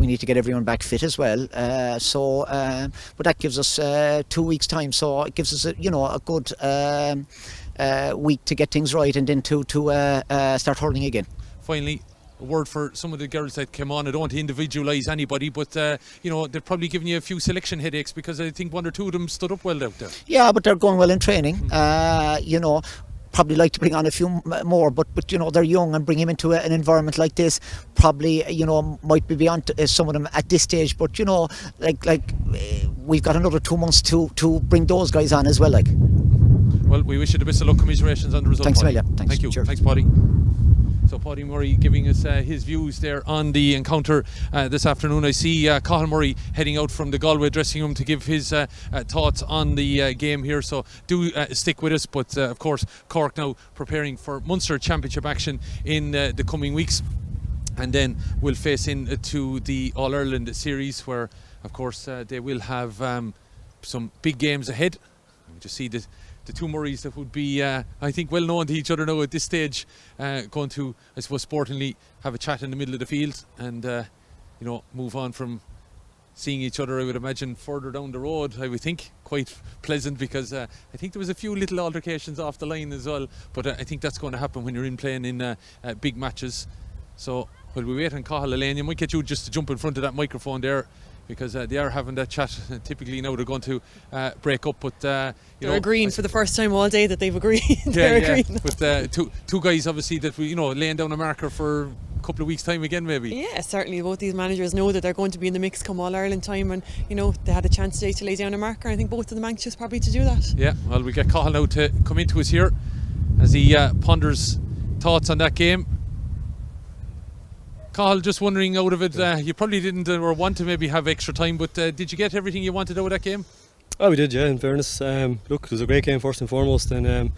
We need to get everyone back fit as well. But that gives us 2 weeks' time, so it gives us a good week to get things right, and then to start hurling again. Finally, a word for some of the girls that came on. I don't want to individualise anybody, but you know, they're probably giving you a few selection headaches, because I think 1 or 2 of them stood up well out there. Yeah, but they're going well in training. You know, probably like to bring on a few more, but you know, they're young, and bring them into an environment like this probably, you know, might be beyond some of them at this stage. But you know, like we've got another 2 months to bring those guys on as well. Like, well, we wish you the best of luck. Commiserations on the result. Thanks, Amelia. Thanks. Thank you. Cheers. Thanks, Paddy. So Paddy Murray giving us his views there on the encounter this afternoon. I see Cathal Murray heading out from the Galway dressing room to give his thoughts on the game here, so do stick with us. But of course, Cork now preparing for Munster Championship action in the coming weeks, and then we'll face into the All-Ireland series, where of course they will have some big games ahead. We just see the two Murrays that would be, I think, well known to each other now at this stage, going to, I suppose, sportingly have a chat in the middle of the field, and you know, move on from seeing each other, I would imagine, further down the road. I would think quite pleasant, because I think there was a few little altercations off the line as well, but I think that's going to happen when you're in playing in big matches. So while we wait on Cathal, Elaine, you might get you just to jump in front of that microphone there, because they are having that chat. Typically now they're going to break up, but they're agreeing for the first time all day that they've agreed. Agreeing. But two guys obviously that we, you know, laying down a marker for a couple of weeks' time again, maybe. Yeah, certainly both these managers know that they're going to be in the mix come All-Ireland time, and you know, they had a chance today to lay down a marker. I think both of them anxious probably to do that. Yeah, well, we get Cathal now to come into us here as he ponders thoughts on that game. Cathal, just wondering out of it, you probably didn't or want to maybe have extra time, but did you get everything you wanted out of that game? Oh, we did, yeah, in fairness. Look, it was a great game first and foremost, and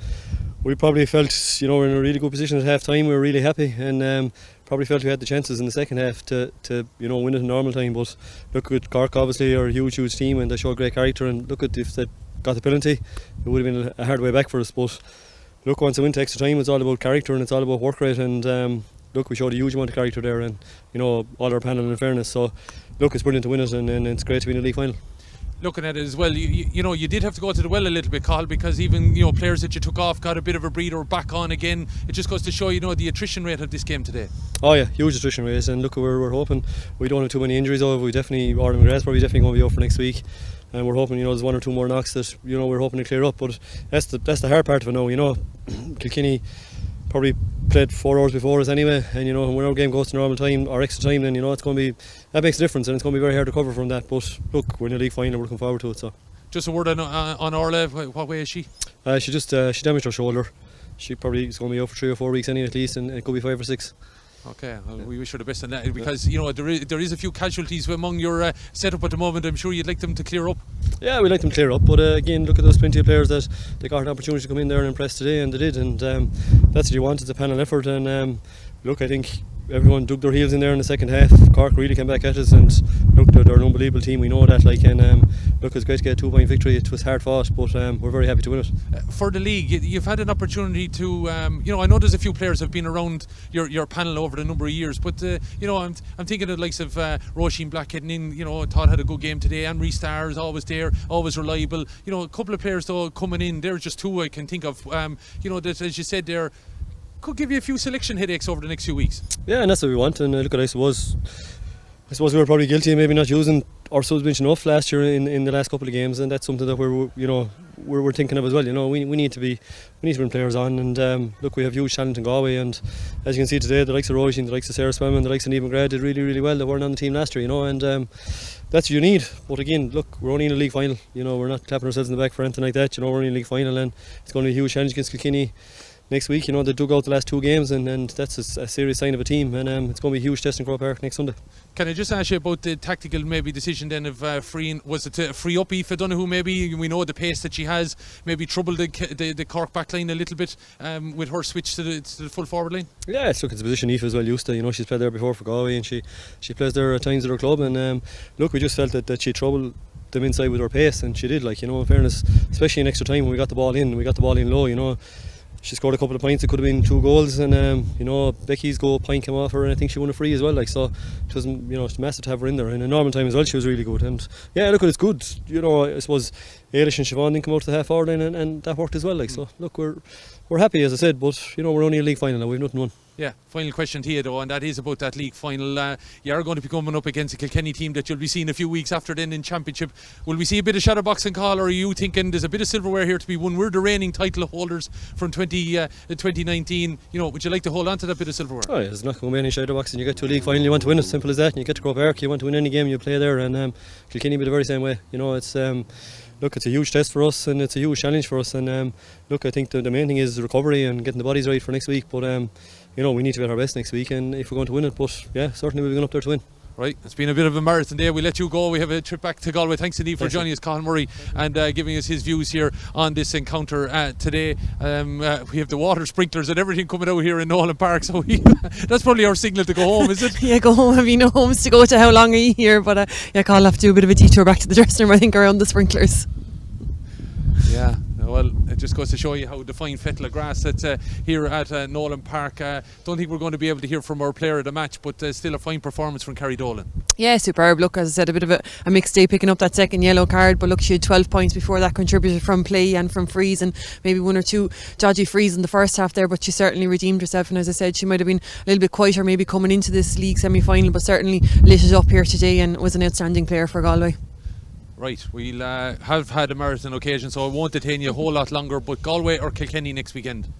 we probably felt, you know, we're in a really good position at half time. We were really happy, and probably felt we had the chances in the second half to you know, win it in normal time. But look, at Cork obviously are a huge team, and they show great character, and look, at if they got the penalty, it would have been a hard way back for us. But look, once they went to extra time, it's all about character and it's all about work rate, and look, we showed a huge amount of character there, and you know, all our panel in fairness. So look, it's brilliant to win it, and it's great to be in the league final. Looking at it as well, you know, you did have to go to the well a little bit, Cathal, because even, you know, players that you took off got a bit of a breather, back on again. It just goes to show, you know, the attrition rate of this game today. Oh yeah, huge attrition rate, and look, we're hoping we don't have too many injuries. We definitely, Arden McGrath's probably definitely going to be out for next week, and we're hoping, you know, there's one or two more knocks that, you know, we're hoping to clear up. But that's the hard part of it now, you know. Kilkenny probably played 4 hours before us anyway, and you know, when our game goes to normal time or extra time, then you know, it's going to be, that makes a difference, and it's going to be very hard to cover from that. But look, we're in the league final, we're looking forward to it. So just a word on Orla. What way is she? She damaged her shoulder. She probably is going to be out for 3 or 4 weeks anyway at least, and it could be 5 or 6. Okay, well, we wish her the best in that, because you know, there is a few casualties among your setup at the moment. I'm sure you'd like them to clear up. Yeah, we'd like them to clear up, but again, look, at those plenty of players that they got an opportunity to come in there and impress today, and they did, and that's what you want. It's a panel effort, and look, I think everyone dug their heels in there in the second half. Cork really came back at us, and look, they're an unbelievable team, we know that, like, and look, it's great to get a 2-point victory. It was hard fought, but we're very happy to win it. For the league, you've had an opportunity to, you know, I know there's a few players have been around your panel over the number of years, but you know, I'm thinking of the likes of Roisin Black getting in. You know, Todd had a good game today. Anne-Marie Starr is always there, always reliable. You know, a couple of players though coming in, there's just 2 I can think of, you know, that, as you said there, could give you a few selection headaches over the next few weeks. Yeah, and that's what we want. And look, at I suppose we were probably guilty of maybe not using our subs bench enough last year in the last couple of games, and that's something that we're thinking of as well. You know, we need to bring players on, and look, we have huge talent in Galway, and as you can see today, the likes of Roisin, the likes of Sarah Swimman, the likes of Niamh McGrath did really well. They weren't on the team last year, you know, and that's what you need. But again, look, we're only in a league final. You know, we're not clapping ourselves in the back for anything like that. You know, we're only in a league final, and it's going to be a huge challenge against Kilkenny next week. You know, they dug out the last 2 games, and that's a serious sign of a team, and it's going to be a huge test in Croke Park next Sunday. Can I just ask you about the tactical maybe decision then of freeing, was it to free up Aoife Donoghue maybe? We know the pace that she has, maybe troubled the Cork back line a little bit with her switch to the full forward line? Yeah, it's a position Aoife is well used to. You know, she's played there before for Galway, and she plays there at times at her club, and look, we just felt that she troubled them inside with her pace, and she did, like, you know, in fairness, especially in extra time when we got the ball in low, you know. She scored a couple of points. It could have been 2 goals, and you know, Becky's goal point came off her, and I think she won a free as well. Like, so it was, you know, it's massive to have her in there. And in normal time as well, she was really good. And yeah, look, it's good. You know, I suppose Ailish and Siobhan didn't come out to the half forward line, and that worked as well. Like, so look, we're happy, as I said, but you know, we're only in a league final now. We've nothing won. Yeah, final question to you though, and that is about that league final. You are going to be coming up against a Kilkenny team that you'll be seeing a few weeks after then in Championship. Will we see a bit of shadowboxing, Call, or are you thinking there's a bit of silverware here to be won? We're the reigning title holders from 2019. You know, would you like to hold on to that bit of silverware? Oh yeah, there's not going to be any shadowboxing. You get to a league final, you want to win it, simple as that. And you get to Croke Park, you want to win any game you play there, and Kilkenny be the very same way. You know, it's look, it's a huge test for us, and it's a huge challenge for us, and look, I think the main thing is recovery and getting the bodies right for next week, but you know, we need to be at our best next week, and if we're going to win it, but yeah, certainly we'll be going up there to win. Right, it's been a bit of a marathon day. We'll let you go. We have a trip back to Galway. Thanks indeed for joining us, Cathal Murray, and giving us his views here on this encounter today. We have the water sprinklers and everything coming out here in Nolan Park, so that's probably our signal to go home, is it? Yeah, go home. Have you no homes to go to? How long are you here? But yeah, Cathal will have to do a bit of a detour back to the dressing room, I think, around the sprinklers. Yeah, well, it just goes to show you how the fine fettle of grass that's here at Nolan Park. Don't think we're going to be able to hear from our player of the match, but still a fine performance from Kerry Dolan. Yeah, superb. Look, as I said, a bit of a mixed day picking up that second yellow card, but look, she had 12 points before that, contributed from play and from frees, and maybe 1 or 2 dodgy frees in the first half there, but she certainly redeemed herself, and as I said, she might have been a little bit quieter maybe coming into this league semi-final, but certainly lit it up here today and was an outstanding player for Galway. Right, we'll have had a marathon occasion, so I won't detain you a whole lot longer, but Galway or Kilkenny next weekend?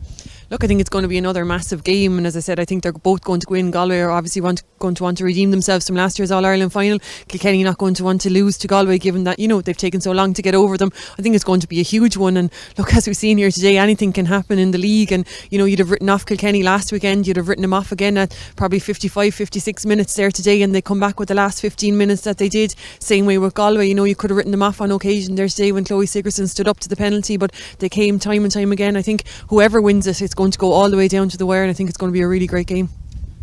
Look, I think it's going to be another massive game, and as I said, I think they're both going to go in. Galway are obviously going to want to redeem themselves from last year's All-Ireland final. Kilkenny not going to want to lose to Galway, given that, you know, they've taken so long to get over them. I think it's going to be a huge one, and look, as we've seen here today, anything can happen in the league, and you know, you'd have written off Kilkenny last weekend, you'd have written them off again at probably 55, 56 minutes there today, and they come back with the last 15 minutes that they did. Same way with Galway, you know, you could have written them off on occasion there today when Chloe Sigerson stood up to the penalty, but they came time and time again. I think whoever wins it, it's going to go all the way down to the wire, and I think it's going to be a really great game.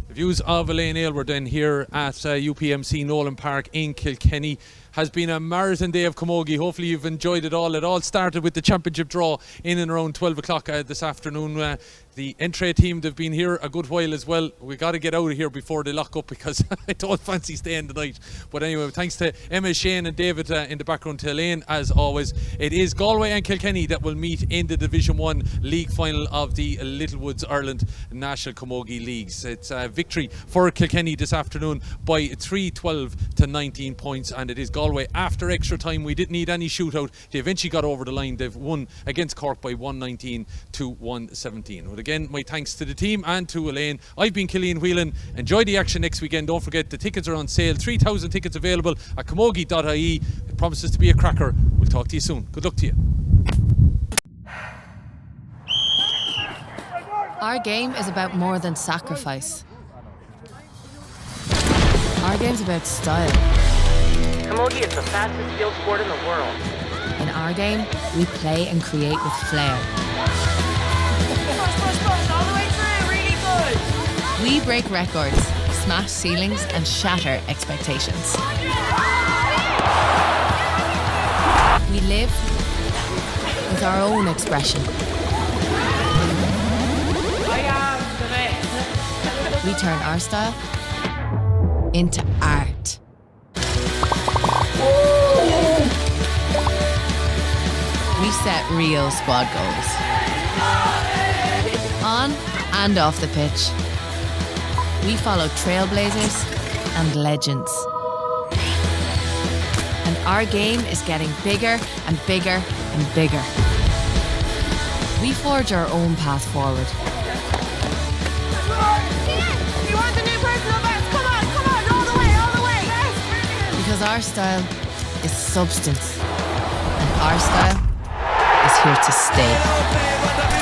The views of Elaine Aylward then here at UPMC Nolan Park in Kilkenny. Has been a marathon day of Camogie. Hopefully you've enjoyed it all. It all started with the championship draw in and around 12 o'clock this afternoon. The Entray team, they've been here a good while as well. We got to get out of here before they lock up, because I don't fancy staying tonight. But anyway, thanks to Emma, Shane and David in the background, to Elaine as always. It is Galway and Kilkenny that will meet in the Division 1 league final of the Littlewoods Ireland National Camogie Leagues. It's a victory for Kilkenny this afternoon by 3-12 to 19 points, and it is Galway after extra time. We didn't need any shootout. They eventually got over the line. They've won against Cork by 119 to 117. But again, my thanks to the team and to Elaine. I've been Killian Whelan. Enjoy the action next weekend. Don't forget, the tickets are on sale. 3,000 tickets available at camogie.ie. It promises to be a cracker. We'll talk to you soon. Good luck to you. Our game is about more than sacrifice. Our game's about style. Camogie is the fastest field sport in the world. In our game, we play and create with flair. Push, all the way through, really good. We break records, smash ceilings, and shatter expectations. We live with our own expression. I am the best. We turn our style into art. We set real squad goals. On and off the pitch. We follow trailblazers and legends. And our game is getting bigger and bigger and bigger. We forge our own path forward. You want the new personal best? Come on, all the way. Yes. Because our style is substance. And our style is here to stay.